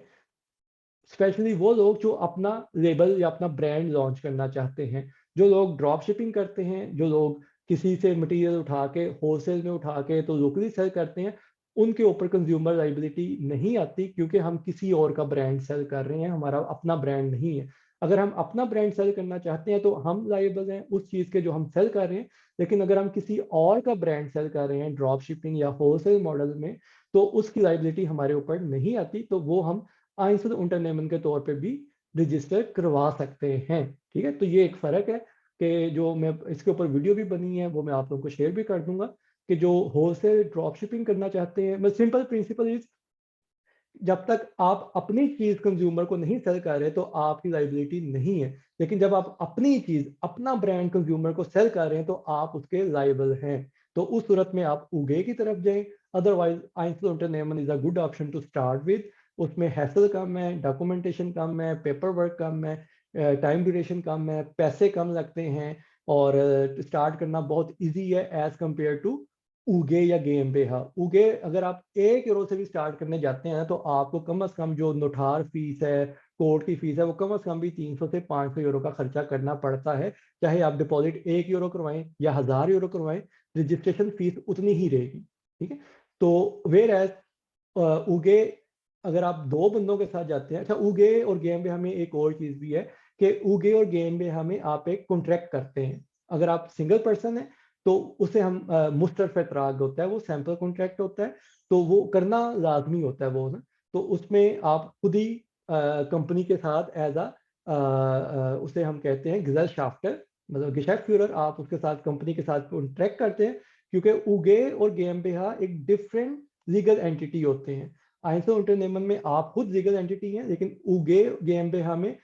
S1: स्पेशली वो लोग जो अपना लेबल या अपना ब्रांड लॉन्च करना चाहते हैं, जो लोग ड्रॉप शिपिंग करते हैं, जो लोग किसी से मटेरियल उठा के होलसेल में उठा के तो लोकली सेल करते हैं, उनके ऊपर कंज्यूमर लाइबिलिटी नहीं आती क्योंकि हम किसी और का ब्रांड सेल कर रहे हैं, हमारा अपना ब्रांड नहीं है। अगर हम अपना ब्रांड सेल करना चाहते हैं तो हम लाइबल हैं उस चीज़ के जो हम सेल कर रहे हैं, लेकिन अगर हम किसी और का ब्रांड सेल कर रहे हैं ड्रॉप शिपिंग या होलसेल मॉडल में, तो उसकी लाइबिलिटी हमारे ऊपर नहीं आती, तो वो हम Einzelunternehmen के तौर पे भी रजिस्टर करवा सकते हैं, ठीक है। तो ये एक फ़र्क है कि जो मैं इसके ऊपर वीडियो भी बनी है वो मैं आप लोगों को शेयर भी कर दूंगा कि जो होलसेल ड्रॉप शिपिंग करना चाहते हैं, मैं सिंपल प्रिंसिपल इज जब तक आप अपनी चीज कंज्यूमर को नहीं सेल कर रहे तो आपकी लाइबिलिटी नहीं है, लेकिन जब आप अपनी चीज अपना ब्रांड कंज्यूमर को सेल कर रहे हैं तो आप उसके लाइबल हैं। तो उस सूरत में आप UG की तरफ जाएं, otherwise Einzelunternehmen is a good option to start with. उसमें हैसल कम है, डॉक्यूमेंटेशन कम है, पेपर वर्क कम है, टाइम ड्यूरेशन कम है, पैसे कम लगते हैं और स्टार्ट करना बहुत ईजी है एज कम्पेयर टू UG या GmbH। UG अगर आप 1 यूरो से भी स्टार्ट करने जाते हैं तो आपको कम से कम जो नोटार फीस है, कोर्ट की फीस है, वो कम से कम भी 300 से 500 यूरो का खर्चा करना पड़ता है। चाहे आप डिपॉजिट 1 यूरो करवाएं या 1000 यूरो करवाएं, रजिस्ट्रेशन फीस उतनी ही रहेगी, ठीक है। तो वेयर एज UG अगर आप 2 बंदों के साथ जाते हैं, अच्छा UG और GmbH में एक और चीज भी है कि UG और GmbH में आप एक कॉन्ट्रैक्ट करते हैं। अगर आप सिंगल पर्सन है तो उसे हम मुस्तरफ एतराज होता है, वो सैंपल कॉन्ट्रैक्ट होता है, तो वो करना लाजमी होता है वो ना। तो उसमें आप खुद ही कंपनी के साथ एज उसे हम कहते हैं गिज़ेलशाफ्टर, मतलब गिशेफ्टफ्यूरर, आप उसके साथ कंपनी के साथ कॉन्ट्रैक्ट करते हैं क्योंकि UG और GmbH एक डिफरेंट लीगल एंटिटी होते हैं। Einzelunternehmen में आप खुद लीगल एंटिटी हैं, लेकिन UG GmbH में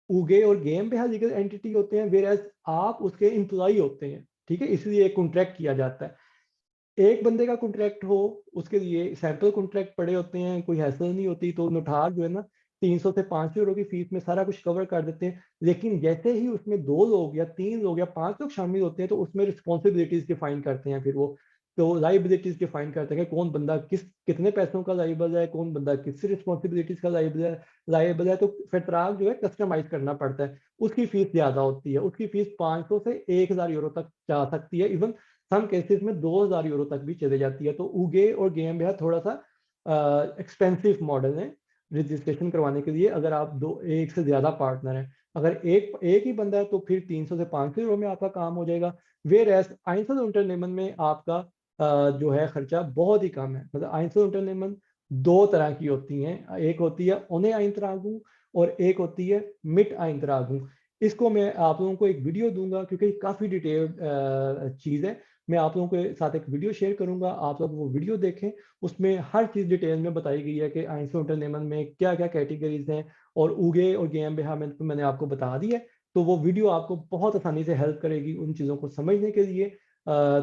S1: UG और GmbH लीगल एंटिटी होते हैं, वेयर आप उसके एम्प्लॉय होते हैं, ठीक है। इसलिए एक कॉन्ट्रैक्ट किया जाता है। एक बंदे का कॉन्ट्रैक्ट हो उसके लिए सैंपल कॉन्ट्रैक्ट पड़े होते हैं, कोई हैसल नहीं होती, तो नोटार जो है ना 300 से 500 यूरो की फीस में सारा कुछ कवर कर देते हैं। लेकिन जैसे ही उसमें 2 लोग या 3 लोग या 5 लोग शामिल होते हैं तो उसमें रिस्पॉन्सिबिलिटीज डिफाइन करते हैं, फिर वो तो लाइबिलिटीज डिफाइन करते हैं कि कौन बंदा कितने पैसों का लाइबल है, कौन बंदा किस रिस्पॉन्सिबिलिटीज का लाइबल है। तो फितराक जो है कस्टमाइज करना पड़ता है, उसकी फीस ज्यादा होती है, उसकी फीस 500 से 1000 यूरो तक जा सकती है, इवन सम केसेस में 2000 यूरो तक भी चले जाती है। तो UG और GmbH थोड़ा सा एक्सपेंसिव मॉडल है रजिस्ट्रेशन करवाने के लिए। अगर आप एक से ज्यादा पार्टनर हैं, अगर एक ही बंदा है तो फिर 300 से 500 यूरो में आपका काम हो जाएगा। वेयर एज Einzelunternehmen में आपका जो है खर्चा बहुत ही कम है। मतलब Einzelunternehmen 2 तरह की होती हैं, एक होती है ohne Eintragung और एक होती है mit Eintragung। इसको मैं आप लोगों को एक वीडियो दूंगा क्योंकि काफ़ी डिटेल्ड चीज़ है। मैं आप लोगों के साथ एक वीडियो शेयर करूंगा, आप लोग वो वीडियो देखें, उसमें हर चीज़ डिटेल में बताई गई है कि Einzelunternehmen में क्या क्या कैटेगरीज हैं और UG और GmbH में तो मैंने आपको बता दिया है। तो वो वीडियो आपको बहुत आसानी से हेल्प करेगी उन चीज़ों को समझने के लिए।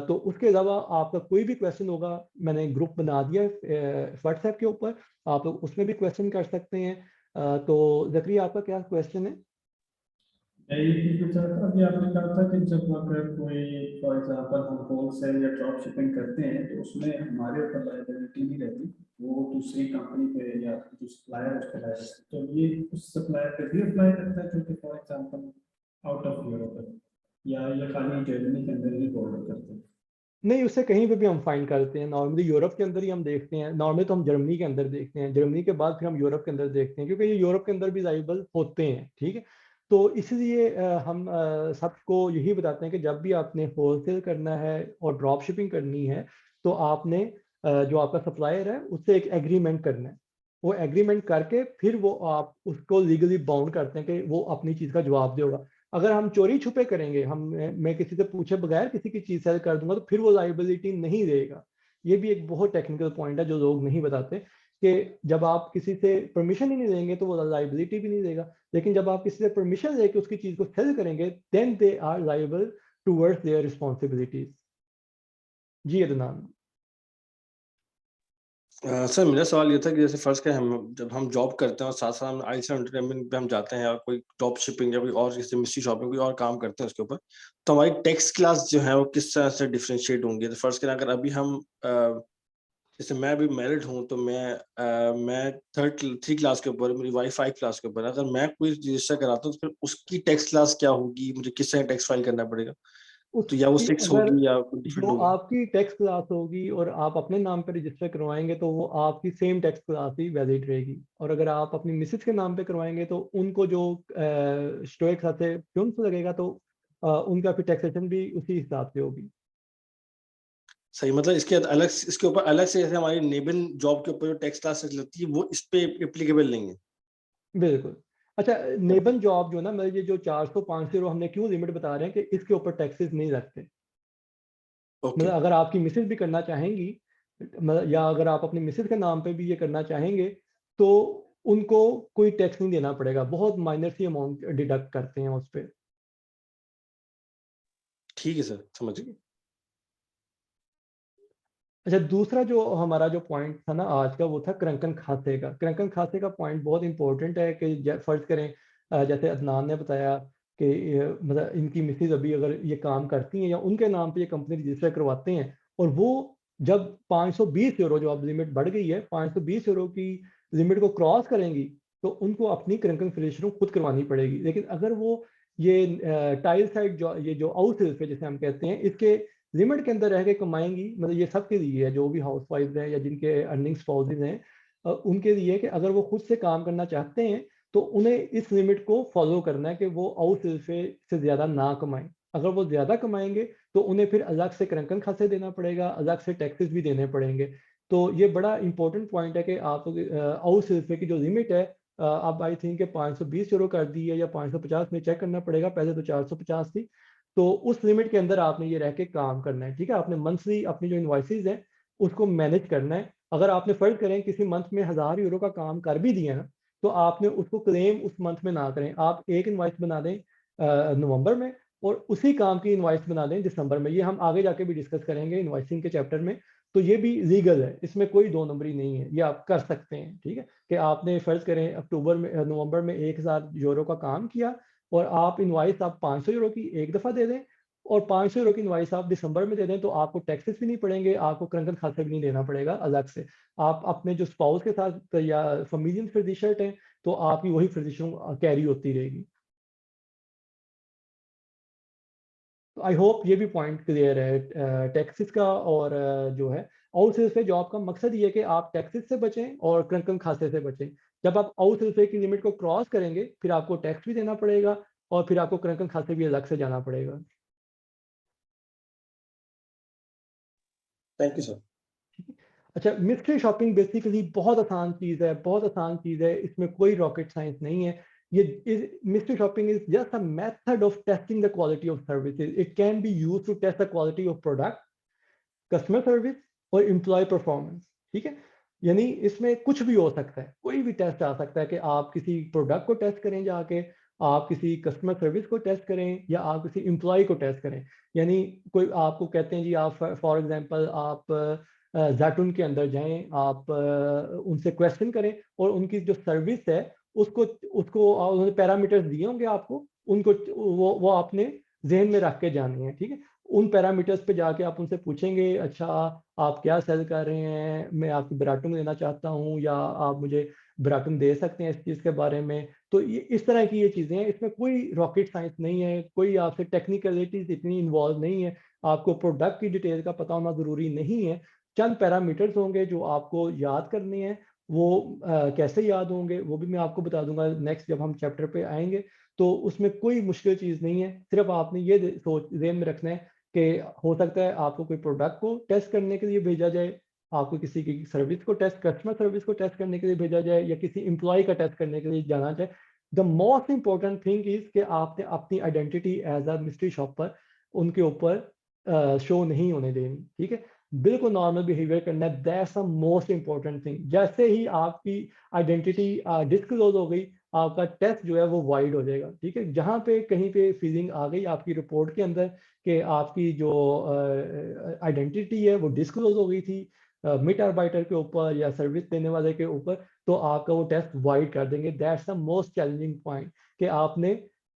S1: तो उसके अलावा आपका कोई भी क्वेश्चन होगा, मैंने ग्रुप बना दिया है व्हाट्सएप के ऊपर, आप लोग उसमें भी क्वेश्चन कर सकते हैं। तो ज़करिया आपका क्या क्वेश्चन है?
S6: मैं ये पूछना चाह रहा था, अभी आपने कहा था कि जब अगर कोई फॉर एग्जांपल हम होलसेल या ड्रॉप शिपिंग करते हैं तो उसमें हमारे ऊपर लायबिलिटी नहीं रहती, वो दूसरी कंपनी पे या जो सप्लायर उस पर लाया रहता है। तो ये उस सप्लायर पे भी अप्लाई करता है जो कि for example out of Europe है, या ये खाली जर्मनी के अंदर ही बॉर्डर करते हैं?
S1: नहीं, उससे कहीं पे भी हम फाइंड करते हैं। नॉर्मली यूरोप के अंदर ही हम देखते हैं, नॉर्मली तो हम जर्मनी के अंदर देखते हैं, जर्मनी के बाद फिर हम यूरोप के अंदर देखते हैं, क्योंकि ये यूरोप के अंदर भी लाइबल होते हैं, ठीक है। तो इसलिए हम सबको यही बताते हैं कि जब भी आपने होलसेल करना है और ड्रॉप शिपिंग करनी है तो आपने जो आपका सप्लायर है उससे एक एग्रीमेंट करना है। वो एग्रीमेंट करके फिर वो आप उसको लीगली बाउंड करते हैं कि वो अपनी चीज़ का जवाब देगा। अगर हम चोरी छुपे करेंगे, मैं किसी से पूछे बगैर किसी की चीज़ सेल कर दूंगा, तो फिर वो लाइबिलिटी नहीं देगा। ये भी एक बहुत टेक्निकल पॉइंट है जो लोग नहीं बताते, कि जब आप किसी से परमिशन ही नहीं देंगे तो वो लाइबिलिटी भी नहीं देगा, लेकिन जब आप किसी से परमिशन लेके उसकी चीज़ को सेल करेंगे then they are liable towards their responsibilities. जी अदनान।
S2: सर मेरा सवाल ये था कि जैसे फर्ज करें हम जब हम जॉब करते हैं और साथ साथ हम आइल्स एंटरटेनमेंट पे हम जाते हैं, या कोई ड्रॉप शिपिंग या कोई और जैसे मिस्ट्री शॉपिंग कोई और काम करते हैं उसके ऊपर, तो हमारी टैक्स क्लास जो है वो किस तरह से डिफरेंशिएट होंगी? तो फर्ज करें अगर अभी हम जैसे मैं अभी मैरिड हूँ, तो मैं थ्री क्लास के ऊपर, मेरी वाइफ 5 क्लास के ऊपर, अगर मैं कोई रजिस्टर कराता हूँ तो फिर उसकी टैक्स क्लास क्या होगी, मुझे किस तरह टैक्स फाइल करना पड़ेगा? तो या वो
S1: उसकी
S2: 6
S1: अगर
S2: होगी या डिफरेंट
S1: जो
S2: होगी?
S1: आपकी टैक्स क्लास होगी और आप अपने नाम पर रजिस्टर करवाएंगे तो वो आपकी सेम टैक्स क्लास ही वैलिड रहेगी, और अगर आप अपनी मिसेज के नाम पे करवाएंगे तो उनको जो स्टोर खाते ट्यून्स लगेगा, तो उनका फिर टैक्सेशन भी उसी हिसाब से होगी।
S2: सही, मतलब इसके ऊपर अलग से जैसे हमारी नेबल जॉब के ऊपर जो टैक्स क्लास लगती है वो इस पे एप्लीकेबल नहीं है?
S1: बिल्कुल। अच्छा, नेबन जॉब जो ना, मतलब ये जो 400-500 हमने क्यों लिमिट बता रहे हैं कि इसके ऊपर टैक्सेस नहीं लगते।
S2: ओके।
S1: मतलब अगर आपकी मिसेज भी करना चाहेंगी, मतलब या अगर आप अपनी मिसेज के नाम पे भी ये करना चाहेंगे, तो उनको कोई टैक्स नहीं देना पड़ेगा, बहुत माइनर सी अमाउंट डिडक्ट करते हैं उस पे।
S2: ठीक है सर, समझ गए।
S1: अच्छा, दूसरा जो हमारा जो पॉइंट था ना आज का, वो था क्रंकन खाते का। क्रंकन खाते का पॉइंट बहुत इंपॉर्टेंट है कि फर्ज करें जैसे अदनान ने बताया कि मतलब इनकी मिसेज अभी अगर ये काम करती हैं या उनके नाम पे ये कंपनी रजिस्टर करवाते हैं, और वो जब 520 यूरो, जो अब लिमिट बढ़ गई है 520 यूरो की लिमिट को क्रॉस करेंगी, तो उनको अपनी क्रंकन फिनिशिंग खुद करवानी पड़ेगी। लेकिन अगर वो ये टाइल साइड जो ये जो आउट सेल्स पे जैसे हम कहते हैं, इसके लिमिट के अंदर रह के कमाएंगी, मतलब ये सबके लिए है जो भी हाउस वाइफ हैं या जिनके अर्निंग स्पाउसेस हैं, उनके लिए कि अगर वो खुद से काम करना चाहते हैं तो उन्हें इस लिमिट को फॉलो करना है कि वो आउट से ज़्यादा ना कमाएं। अगर वो ज़्यादा कमाएंगे तो उन्हें फिर अलग से क्रंकन खाते देना पड़ेगा, अलग से टैक्सेस भी देने पड़ेंगे। तो ये बड़ा इंपॉर्टेंट पॉइंट है कि आप आउट सेल्स की जो लिमिट है, अब आई थिंक 520 यूरो कर दी है या 550 में चेक करना पड़ेगा, पहले तो 450 थी। तो उस लिमिट के अंदर आपने ये रह के काम करना है, ठीक है। आपने मंथली अपनी जो इन्वाइसेज हैं उसको मैनेज करना है। अगर आपने फर्ज करें किसी मंथ में 1000 यूरो का काम कर भी दिया ना, तो आपने उसको क्लेम उस मंथ में ना करें, आप एक इन्वाइस बना दें नवंबर में और उसी काम की इन्वाइस बना दें दिसंबर में। ये हम आगे जाके भी डिस्कस करेंगे इन्वाइसिंग के चैप्टर में। तो ये भी लीगल है, इसमें कोई दो नंबरी नहीं है, ये आप कर सकते हैं, ठीक है। कि आपने फर्ज करें अक्टूबर में नवंबर में 1000 यूरो का काम किया, और आप इनवाइस आप 500 यूरो की एक दफ़ा दे दें, और 500 यूरो की इनवाइस आप दिसंबर में दे दें, तो आपको टैक्सेस भी नहीं पड़ेंगे, आपको क्रंकन खाते भी नहीं देना पड़ेगा अलग से। आप अपने जो स्पाउस के साथ या फैमिलियन फिजिशर्ट हैं, तो आपकी वही फिजिशन कैरी होती रहेगी। तो आई होप ये भी पॉइंट क्लियर है टैक्सेस का। और जो है आउटसोर्स पे जॉब का मकसद ये है कि आप टैक्सेस से बचें और क्रंकन खाते से बचें। जब आप आउटसोर्स की लिमिट को क्रॉस करेंगे फिर आपको टैक्स भी देना पड़ेगा, और फिर आपको क्रंकन खाते भी अलग से जाना पड़ेगा।
S2: Thank you sir.
S1: अच्छा, मिस्ट्री शॉपिंग बेसिकली बहुत आसान चीज़ है, बहुत आसान चीज़ है, इसमें कोई रॉकेट साइंस नहीं है। ये mystery shopping is just a method of testing the quality of services. It can be use to test the quality of product, customer service और एम्प्लॉय परफॉर्मेंस, ठीक है। यानी इसमें कुछ भी हो सकता है, कोई भी टेस्ट आ सकता है कि आप किसी प्रोडक्ट को टेस्ट करें जाके, आप किसी कस्टमर सर्विस को टेस्ट करें, या आप किसी एम्प्लॉय को टेस्ट करें। यानी कोई आपको कहते हैं जी, आप फॉर एग्जांपल आप जैटून के अंदर जाएं, आप उनसे क्वेश्चन करें और उनकी जो सर्विस है उसको उसको उन्होंने पैरामीटर्स दिए होंगे आपको, उनको वो आपने जहन में रख के जाने हैं, ठीक है। उन पैरामीटर्स पे जाके आप उनसे पूछेंगे, अच्छा आप क्या सेल कर रहे हैं, मैं आपको ब्राटून लेना चाहता हूँ, या आप मुझे ब्राटून दे सकते हैं इस चीज़ के बारे में। तो ये इस तरह की ये चीज़ें हैं, इसमें कोई रॉकेट साइंस नहीं है, कोई आपसे टेक्निकलिटीज इतनी इन्वॉल्व नहीं है, आपको प्रोडक्ट की डिटेल का पता होना ज़रूरी नहीं है। चंद पैरामीटर्स होंगे जो आपको याद करने हैं। वो कैसे याद होंगे वो भी मैं आपको बता दूंगा नेक्स्ट जब हम चैप्टर पे आएंगे। तो उसमें कोई मुश्किल चीज़ नहीं है, सिर्फ आपने ये सोच ध्यान में रखना है कि हो सकता है आपको कोई प्रोडक्ट को टेस्ट करने के लिए भेजा जाए, आपको किसी की सर्विस को टेस्ट, कस्टमर सर्विस को टेस्ट करने के लिए भेजा जाए या किसी एम्प्लॉय का टेस्ट करने के लिए जाना जाए, the most important thing is कि आपने अपनी identity as a mystery shopper उनके ऊपर शो नहीं होने देनी, ठीक है। बिल्कुल नॉर्मल बिहेवियर करना है, that's the most important thing. जैसे ही आपकी आइडेंटिटी डिस्क्लोज हो गई, आपका टेस्ट जो है वो वाइड हो जाएगा, ठीक है। जहाँ पे कहीं पे फीलिंग आ गई आपकी रिपोर्ट के अंदर कि आपकी जो आइडेंटिटी है वो डिस्क्लोज हो गई थी मिड आर्बाइटर के ऊपर या सर्विस देने वाले के ऊपर, तो आपका वो टेस्ट वाइड कर देंगे। That's the most challenging point कि आपने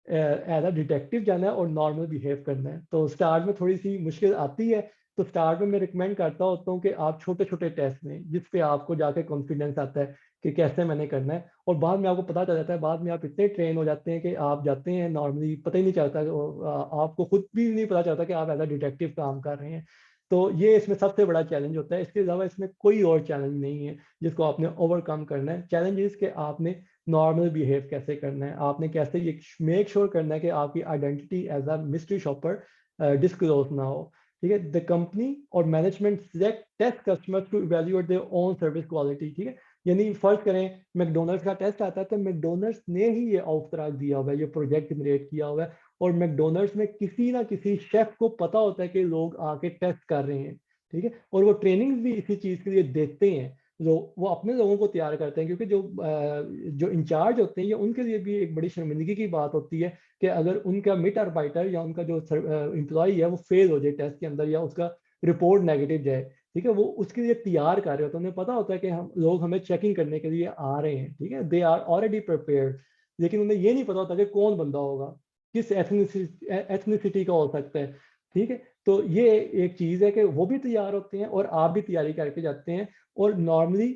S1: एज अ डिटेक्टिव जाना है और नॉर्मल बिहेव करना है। तो स्टार्ट में थोड़ी सी मुश्किल आती है, तो स्टार्ट में मैं रिकमेंड करता होता हूँ कि आप छोटे छोटे टेस्ट लें जिस पे आपको जाके कॉन्फिडेंस आता है कि कैसे मैंने करना है, और बाद में आपको पता चल जाता है, बाद में आप इतने ट्रेन हो जाते हैं कि आप जाते हैं नॉर्मली पता ही नहीं चलता, आपको खुद भी नहीं पता चलता कि आप एज अ डिटेक्टिव काम कर रहे हैं। तो ये इसमें सबसे बड़ा चैलेंज होता है। इसके अलावा इसमें कोई और चैलेंज नहीं है जिसको आपने ओवरकम करना है। चैलेंज इज कि आपने नॉर्मल बिहेव कैसे करना है, आपने कैसे ये मेक श्योर करना है कि आपकी identity as a mystery shopper disclose ना हो, ठीक है। द कंपनी और management test customers to evaluate their own service quality, ठीक है। यानी फर्ज करें मैकडोनल्ड्स का टेस्ट आता है तो मैकडोनल्ड्स ने ही ये औफराग दिया हुआ है, ये प्रोजेक्ट जनरेट किया हुआ है, और मैकडोनल्ड्स में किसी ना किसी शेफ को पता होता है कि लोग आके टेस्ट कर रहे हैं, ठीक है। और वो ट्रेनिंग भी इसी चीज के लिए देते हैं, वो अपने लोगों को तैयार करते हैं, क्योंकि जो इंचार्ज होते हैं ये उनके लिए भी एक बड़ी शर्मिंदगी की बात होती है कि अगर उनका मिड आर्बाइटर या उनका जो एम्प्लॉय है वो फेल हो जाए टेस्ट के अंदर या उसका रिपोर्ट नेगेटिव जाए, ठीक है। वो उसके लिए तैयार कर रहे होते हैं, उन्हें पता होता है कि हम लोग हमें चेकिंग करने के लिए आ रहे हैं, ठीक है। दे आर ऑलरेडी प्रिपेयर्ड, लेकिन उन्हें ये नहीं पता होता कि कौन बंदा होगा, किस एथनिसिटी का हो सकता है, ठीक है। तो ये एक चीज है कि वो भी तैयार होते हैं और आप भी तैयारी करके जाते हैं। और नॉर्मली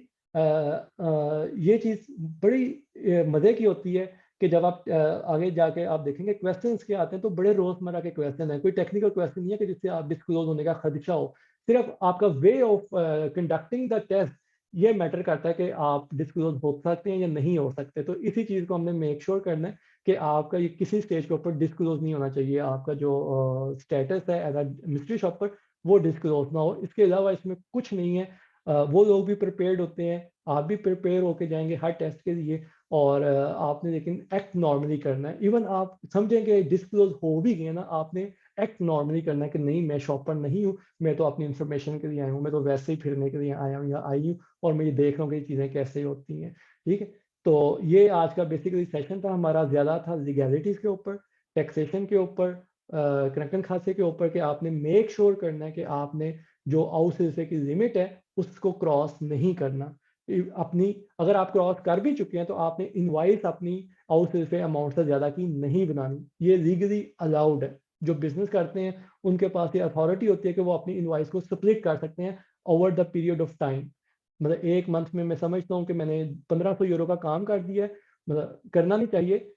S1: ये चीज बड़ी मजे की होती है कि जब आप आगे जाके आप देखेंगे क्वेश्चंस क्या आते हैं, तो बड़े रोजमर्रा के क्वेश्चन है, कोई टेक्निकल क्वेश्चन नहीं है कि जिससे आप डिस्क्लोज होने का खदशा हो, सिर्फ आपका way of conducting the test ये मैटर करता है कि आप डिस्क्लोज हो सकते हैं या नहीं हो सकते। तो इसी चीज को हमने मेक श्योर करना है कि आपका ये किसी स्टेज के ऊपर डिस्क्लोज नहीं होना चाहिए, आपका जो स्टेटस है एज अ मिस्ट्री शॉपर वो डिस्क्लोज ना हो। इसके अलावा इसमें कुछ नहीं है, वो लोग भी प्रिपेयर्ड होते हैं, आप भी प्रिपेयर होके जाएंगे हर टेस्ट के लिए, और आपने लेकिन एक्ट नॉर्मली करना है। इवन आप समझेंगे डिस्क्लोज हो भी गए ना, आपने एक्ट नॉर्मली करना है कि नहीं मैं शॉपर नहीं हूँ, मैं तो अपनी इंफॉर्मेशन के लिए आया हूँ, मैं तो वैसे ही फिरने के लिए आया हूँ या आई हूँ, और मैं ये देख रहा हूँ कि ये चीज़ें कैसे होती हैं, ठीक है। तो ये आज का बेसिकली सेशन था हमारा, ज़्यादा था लीगैलिटीज़ के ऊपर, टैक्सेशन के ऊपर, करंटन खाते के ऊपर, कि आपने मेक श्योर करना है कि आपने जो आउट हिस्से की लिमिट है उसको क्रॉस नहीं करना। अपनी अगर आप क्रॉस कर भी चुके हैं तो आपने इनवाइस अपनी आउट हिस्से अमाउंट से ज़्यादा की नहीं बनानी, ये लीगली अलाउड है। जो बिजनेस करते हैं उनके पास ये अथॉरिटी होती है कि वो अपनी इनवाइस को स्प्लिट कर सकते हैं over the period of time. मतलब एक मंथ में मैं समझता हूँ कि मैंने 1500 यूरो का काम कर दिया है, मतलब करना नहीं चाहिए,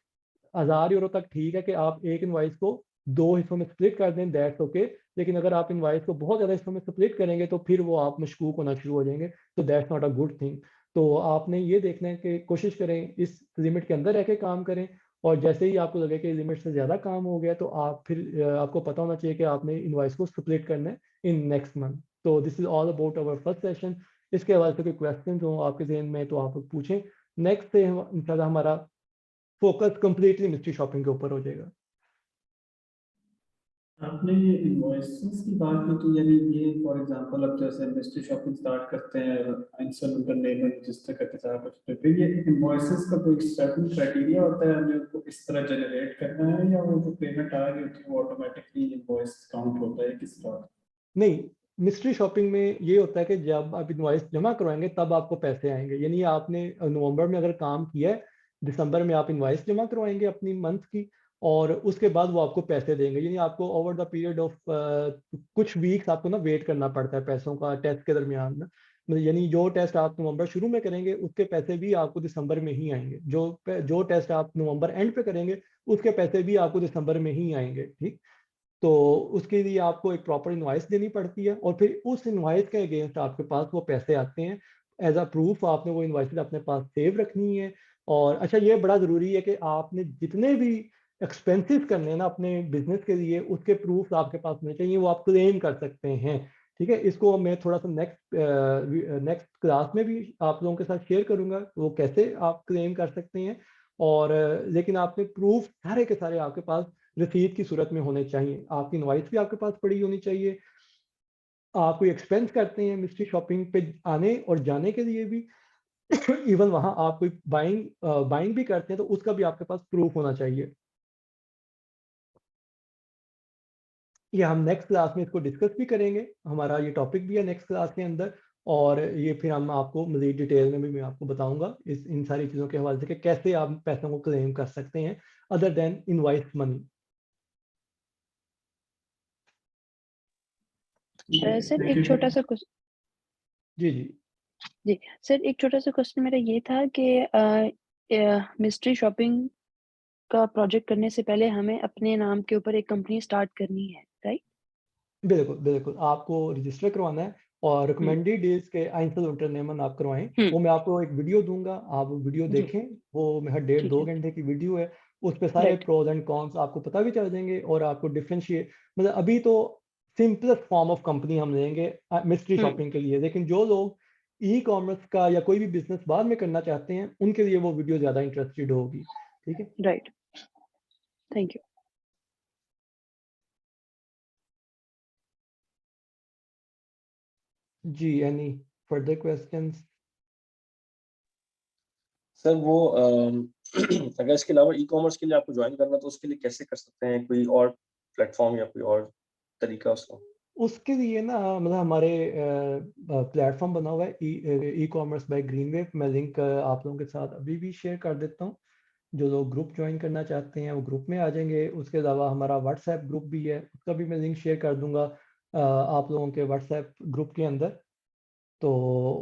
S1: 1000 यूरो तक ठीक है कि आप एक इनवाइस को 2 हिस्सों में स्प्लिट कर दें, दैट्स ओके। लेकिन अगर आप इनवाइस को बहुत ज़्यादा हिस्सों में स्प्लिट करेंगे तो फिर वो आप मशकूक होना शुरू हो जाएंगे, तो that's not a good thing. तो आपने ये देखना है कि कोशिश करें इस लिमिट के अंदर रह के काम करें, और जैसे ही आपको लगे कि लिमिट से ज़्यादा काम हो गया तो आप फिर आपको पता होना चाहिए कि आपने इनवाइस को स्प्लिट करना है इन नेक्स्ट मंथ। तो this is all about our first session. इसके हवाले से कोई क्वेश्चन हो आपके जहन में तो आप पूछें। नेक्स्ट से इंशाल्लाह हमारा फोकस कंप्लीटली मिस्ट्री शॉपिंग के ऊपर हो जाएगा।
S6: आपने ये इनवॉइसेस की बात की, तो यानी ये फॉर एग्जांपल अब जैसे मिस्ट्री शॉपिंग स्टार्ट करते हैं इंस्टॉलमेंट नेम रजिस्टर करके सारा कुछ, तो फिर ये इनवॉइसेस का कोई सर्टेन क्राइटेरिया होता है हमें उनको इस तरह जनरेट करना है, या वो जो पेमेंट आ रही होती है वो ऑटोमेटिकली इनवॉइस काउंट होता है, किस तरह?
S1: नहीं, मिस्ट्री शॉपिंग में ये होता है कि जब आप इनवॉइस जमा करवाएंगे तब आपको पैसे आएंगे। यानी आपने नवंबर में अगर काम किया है, दिसंबर में आप इनवॉइस जमा करवाएंगे अपनी मंथ की, और उसके बाद वो आपको पैसे देंगे। यानी आपको ओवर द पीरियड ऑफ कुछ वीक्स आपको ना वेट करना पड़ता है पैसों का टेस्ट के दरमियान ना। मतलब यानी जो टेस्ट आप नवंबर शुरू में करेंगे उसके पैसे भी आपको दिसंबर में ही आएंगे, जो टेस्ट आप नवंबर एंड पे करेंगे उसके पैसे भी आपको दिसंबर में ही आएंगे, ठीक। तो उसके लिए आपको एक प्रॉपर इनवाइस देनी पड़ती है, और फिर उस इनवाइस के अगेंस्ट आपके पास वो पैसे आते हैं एज अ प्रूफ। आपने वो इनवाइस अपने पास सेव रखनी है। और अच्छा, ये बड़ा ज़रूरी है कि आपने जितने भी एक्सपेंसेस करने हैं ना अपने बिजनेस के लिए, उसके प्रूफ आपके पास होने चाहिए, वो आप क्लेम कर सकते हैं ठीक है, इसको मैं थोड़ा सा नेक्स्ट क्लास में भी आप लोगों के साथ शेयर करूंगा वो कैसे आप क्लेम कर सकते हैं। और लेकिन आपने प्रूफ सारे के सारे आपके पास रसीद की सूरत में होने चाहिए, आपकी इनवॉइस भी आपके पास पड़ी होनी चाहिए। आप कोई एक्सपेंस करते हैं मिस्ट्री शॉपिंग पे आने और जाने के लिए भी इवन वहां आप कोई बाइंग भी करते हैं तो उसका भी आपके पास प्रूफ होना चाहिए। ये हम नेक्स्ट क्लास में इसको डिस्कस भी करेंगे, हमारा ये टॉपिक भी है नेक्स्ट क्लास के अंदर। और ये फिर हम आपको मज़ीद डिटेल में भी मैं आपको बताऊंगा इन सारी चीज़ों के हवाले से कि कैसे आप पैसों को क्लेम कर सकते हैं other than invoice money.
S4: Sir एक छोटा सा
S1: जी जी
S4: जी सर, एक छोटा सा क्वेश्चन मेरा ये था कि मिस्ट्री शॉपिंग का प्रोजेक्ट करने से पहले हमें अपने नाम के ऊपर एक कंपनी स्टार्ट करनी है, राइट?
S1: बिल्कुल बिल्कुल, आपको रजिस्टर करवाना है और रिकमेंडेड डील्स के आइंसल इंटरनेमन आप करवाएं। वो मैं आपको एक वीडियो दूंगा, आप वो वीडियो
S4: जी।
S1: देखें, वो मेरा 1.5-2
S4: ठीक है।
S1: घंटे की वीडियो है। उस पे सारे
S4: राइट।
S1: प्रोज एंड कॉन्स आपको पता भी चल जाएंगे और आपको डिफरेंशिएट, मतलब अभी तो सिंपलेस्ट फॉर्म ऑफ कंपनी हम लेंगे मिस्ट्री शॉपिंग के लिए, लेकिन जो लोग ई कॉमर्स का या कोई भी बिजनेस बाद में करना चाहते हैं उनके लिए वो वीडियो ज़्यादा इंटरेस्टेड होगी। ठीक है,
S4: राइट, थैंक यू।
S1: जी एनी फर्दर क्वेश्चंस?
S2: सर वो अगर इसके अलावा ई कॉमर्स के लिए आपको ज्वाइन करना तो उसके लिए कैसे कर सकते हैं, कोई और प्लेटफॉर्म या कोई और तरीका उसका?
S1: उसके लिए ना मतलब हमारे प्लेटफॉर्म बना हुआ है ई कॉमर्स बाय ग्रीनवेव। मैं लिंक आप लोगों के साथ अभी भी शेयर कर देता हूँ। जो लोग ग्रुप ज्वाइन करना चाहते हैं वो ग्रुप में आ जाएंगे। उसके अलावा हमारा व्हाट्सएप ग्रुप भी है, उसका भी मैं लिंक शेयर कर दूंगा आप लोगों के व्हाट्सएप ग्रुप के अंदर। तो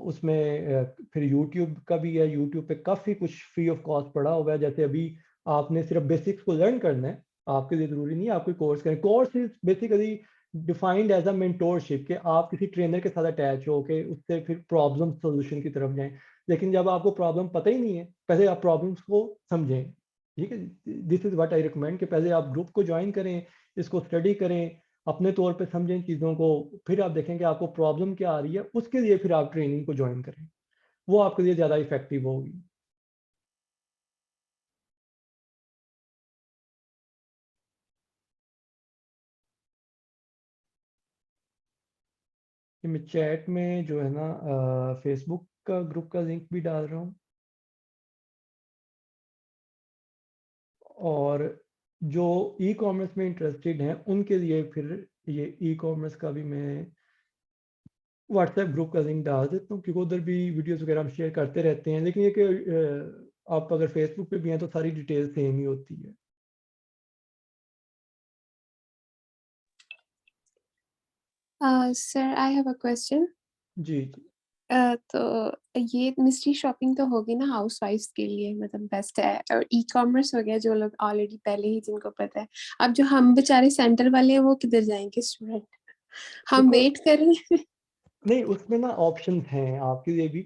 S1: उसमें फिर यूट्यूब का भी है, यूट्यूब पे काफ़ी कुछ फ्री ऑफ कॉस्ट पड़ा हुआ है। जैसे अभी आपने सिर्फ बेसिक्स को लर्न करना है, आपके लिए ज़रूरी नहीं है आप कोई कोर्स करें। Course is basically defined as a mentorship, कि आप किसी ट्रेनर के साथ अटैच हो के उससे फिर प्रॉब्लम सोल्यूशन की तरफ जाएं। लेकिन जब आपको प्रॉब्लम पता ही नहीं है, पहले आप प्रॉब्लम्स को समझें। ठीक है, this is what I recommend कि पहले आप ग्रुप को ज्वाइन करें, इसको स्टडी करें, अपने तौर पे समझें चीज़ों को, फिर आप देखें कि आपको प्रॉब्लम क्या आ रही है, उसके लिए फिर आप ट्रेनिंग को ज्वाइन करें, वो आपके लिए ज़्यादा इफेक्टिव होगी। कि मैं चैट में जो है ना फेसबुक का ग्रुप का लिंक भी डाल रहा हूँ, और जो ई कॉमर्स में इंटरेस्टेड हैं उनके लिए फिर ये ई कॉमर्स का भी मैं व्हाट्सएप ग्रुप का लिंक डाल देता हूँ, क्योंकि उधर भी वीडियोस वगैरह हम शेयर करते रहते हैं। लेकिन ये कि आप अगर फेसबुक पे भी हैं तो सारी डिटेल सेम ही होती है।
S5: Sir I have a question.
S1: जी जी
S5: तो ये मिस्ट्री शॉपिंग तो होगी ना हाउस वाइफ्स के लिए, मतलब बेस्ट है, और ई कॉमर्स हो गया जो लोग ऑलरेडी पहले ही जिनको पता है। अब जो हम बेचारे सेंटर वाले हैं वो किधर जाएंगे स्टूडेंट, हम
S1: देखो,
S5: वेट कर रहे हैं।
S1: नहीं उसमें ना ऑप्शन हैं आपके लिए भी।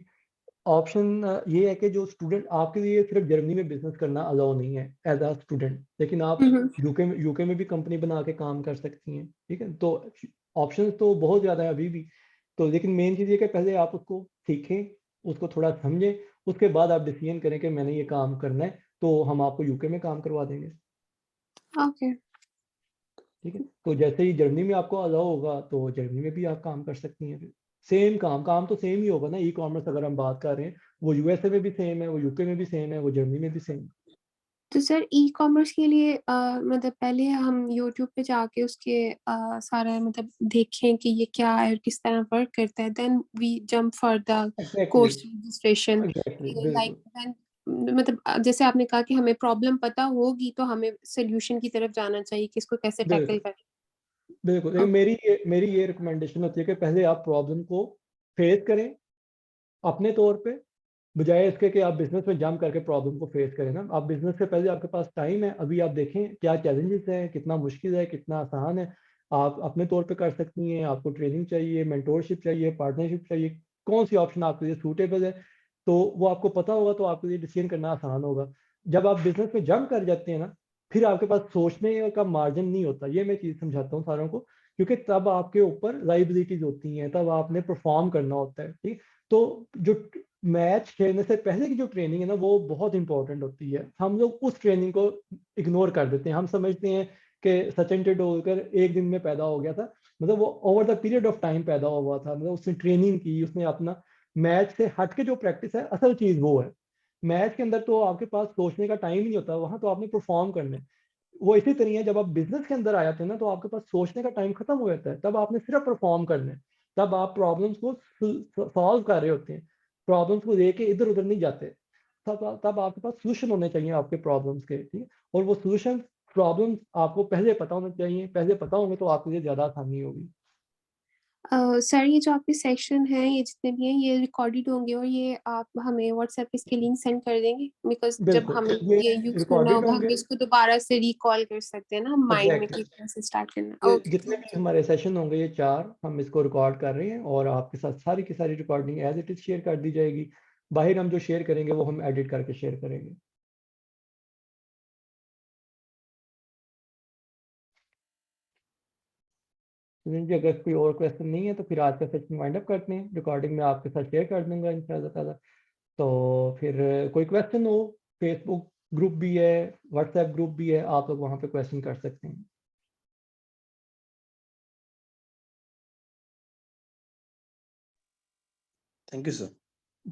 S1: ऑप्शन ये है कि जो स्टूडेंट, आपके लिए सिर्फ जर्मनी में बिजनेस करना अलाउ नहीं है एज अ स्टूडेंट, लेकिन आप यूके में भी कंपनी बना के काम कर सकती हैं। ठीक है, तो ऑप्शंस तो बहुत ज़्यादा है अभी भी। तो लेकिन मेन चीज़ ये कि पहले आप उसको सीखें, उसको थोड़ा समझें, उसके बाद आप डिसीजन करें कि मैंने ये काम करना है, तो हम आपको यूके में काम करवा देंगे।
S5: ओके।
S1: ठीक है, तो जैसे ही जर्मनी में आपको अलाउ होगा तो जर्मनी में भी आप काम कर सकती हैं। फिर सेम काम तो सेम ही होगा ना। ई कॉमर्स अगर हम बात कर रहे हैं, वो यूएसए में भी सेम है, वो यूके में भी सेम है, वो जर्मनी में भी सेम।
S5: तो सर ई कॉमर्स के लिए मतलब पहले हम यूट्यूब पे जाके उसके सारा मतलब देखें कि ये क्या है और किस तरह वर्क करता है, then we jump for the
S1: exactly
S5: course registration.
S1: Exactly
S5: like
S1: बिल्कुल
S5: देन मतलब जैसे आपने कहा कि हमें प्रॉब्लम पता होगी तो हमें सोल्यूशन की तरफ जाना चाहिए कि इसको कैसे टैकल
S1: बिल्कुल
S5: करें।
S1: बिल्कुल। लेकिन मेरी ये रिकमेंडेशन होती है कि पहले आप प्रॉब्लम को फेस करें अपने तौर पे, बजाय इसके कि आप बिजनेस में जंप करके प्रॉब्लम को फेस करें ना। आप बिजनेस से पहले आपके पास टाइम है, अभी आप देखें क्या चैलेंजेस है, कितना मुश्किल है, कितना आसान है। आप अपने तौर पे कर सकती हैं। आपको ट्रेनिंग चाहिए, मेंटोरशिप चाहिए, पार्टनरशिप चाहिए, कौन सी ऑप्शन आपके लिए सूटेबल है, तो वो आपको पता होगा तो आपके लिए डिसीजन करना आसान होगा। जब आप बिजनेस में जंप कर जाते हैं ना, फिर आपके पास सोचने का मार्जिन नहीं होता। ये मैं चीज़ समझाता हूँ सारों को क्योंकि तब आपके ऊपर लाइबिलिटीज होती हैं, तब आपने परफॉर्म करना होता है, ठीक। तो जो मैच खेलने से पहले की जो ट्रेनिंग है ना वो बहुत इंपॉर्टेंट होती है। हम लोग उस ट्रेनिंग को इग्नोर कर देते हैं। हम समझते हैं कि सचिन तेंदुलकर एक दिन में पैदा हो गया था, मतलब वो over the period of time पैदा हुआ था, मतलब उसने ट्रेनिंग की, उसने अपना मैच से हट के जो प्रैक्टिस है, असल चीज वो है। मैच के अंदर तो आपके पास सोचने का टाइम ही नहीं होता, वहां तो आपने परफॉर्म करना है। वो इसी तरह है, जब आप बिजनेस के अंदर आ जाते हैं ना तो आपके पास सोचने का टाइम खत्म हो जाता है, तब आपने सिर्फ परफॉर्म करना है। तब आप प्रॉब्लम्स को सॉल्व कर रहे होते हैं, प्रॉब्लम्स को लेके इधर उधर नहीं जाते। तब आपके पास सोल्यूशन होने चाहिए आपके प्रॉब्लम्स के, ठीक है। और वो सोल्यूशन प्रॉब्लम्स आपको पहले पता होना चाहिए, पहले पता होंगे तो आपके लिए ज्यादा आसानी होगी।
S5: सर ये जो आपके सेक्शन हैं ये जितने भी हैं ये रिकॉर्डेड होंगे और ये आप हमें व्हाट्सएप पे इसके लिंक सेंड कर देंगे, बिकॉज जब
S1: बिल्कुल,
S5: हमें
S1: ये
S5: ये यूज करना
S1: रिकॉर्डेड
S5: होगा हम
S1: होंगे।
S5: इसको दोबारा से रिकॉल कर सकते हैं ना, हम माइंड में
S1: एग्जैक्टली,
S5: किस तरह से स्टार्ट करना।
S1: ये
S5: ओके,
S1: जितने भी हमारे सेशन होंगे ये 4 हम इसको रिकॉर्ड कर रहे हैं और आपके साथ सारी की सारी recording as it is share कर दी जाएगी। बाहर हम जो शेयर करेंगे वो हम एडिट करके शेयर करेंगे। सुनील जी, अगर कोई और क्वेश्चन नहीं है तो फिर आज का सेशन वाइंड अप करते हैं। रिकॉर्डिंग में आपके साथ शेयर कर दूंगा इंशाल्लाह ताला। तो फिर कोई क्वेश्चन हो, फेसबुक ग्रुप भी है, व्हाट्सएप ग्रुप भी है, आप लोग वहाँ पे क्वेश्चन कर सकते हैं।
S2: Thank you sir.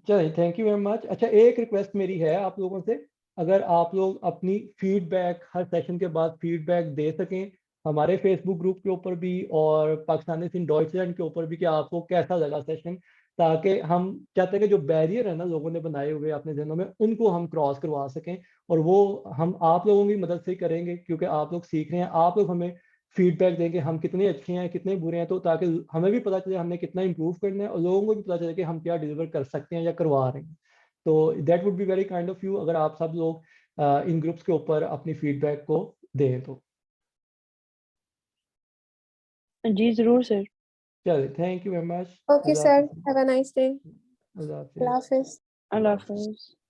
S1: चलिए, थैंक यू वेरी मच। अच्छा, एक रिक्वेस्ट मेरी है आप लोगों से, अगर आप लोग अपनी फीडबैक हर सेशन के बाद फीडबैक दे सकें हमारे फेसबुक ग्रुप के ऊपर भी और पाकिस्तानी इन डॉइचलैंड के ऊपर भी कि आपको कैसा लगा सेशन, ताकि हम चाहते हैं कि जो बैरियर है ना लोगों ने बनाए हुए अपने जहनों में उनको हम क्रॉस करवा सकें। और वो हम आप लोगों की मदद से ही करेंगे, क्योंकि आप लोग सीख रहे हैं, आप लोग हमें फीडबैक देंगे हम कितने अच्छे हैं कितने बुरे हैं, तो ताकि हमें भी पता चले हमने कितना इंप्रूव करना है और लोगों को भी पता चले कि हम क्या डिलीवर कर सकते हैं या करवा रहे हैं। तो that would be very kind of you अगर आप सब लोग इन ग्रुप्स के ऊपर अपनी फीडबैक को दें तो।
S4: जी ज़रूर सर।
S1: चलिए, thank you very much.
S5: Okay sir, have a nice day.
S1: अल्लाह हाफिज़।
S5: अल्लाह हाफिज।
S4: अल्लाह हाफ़िज़।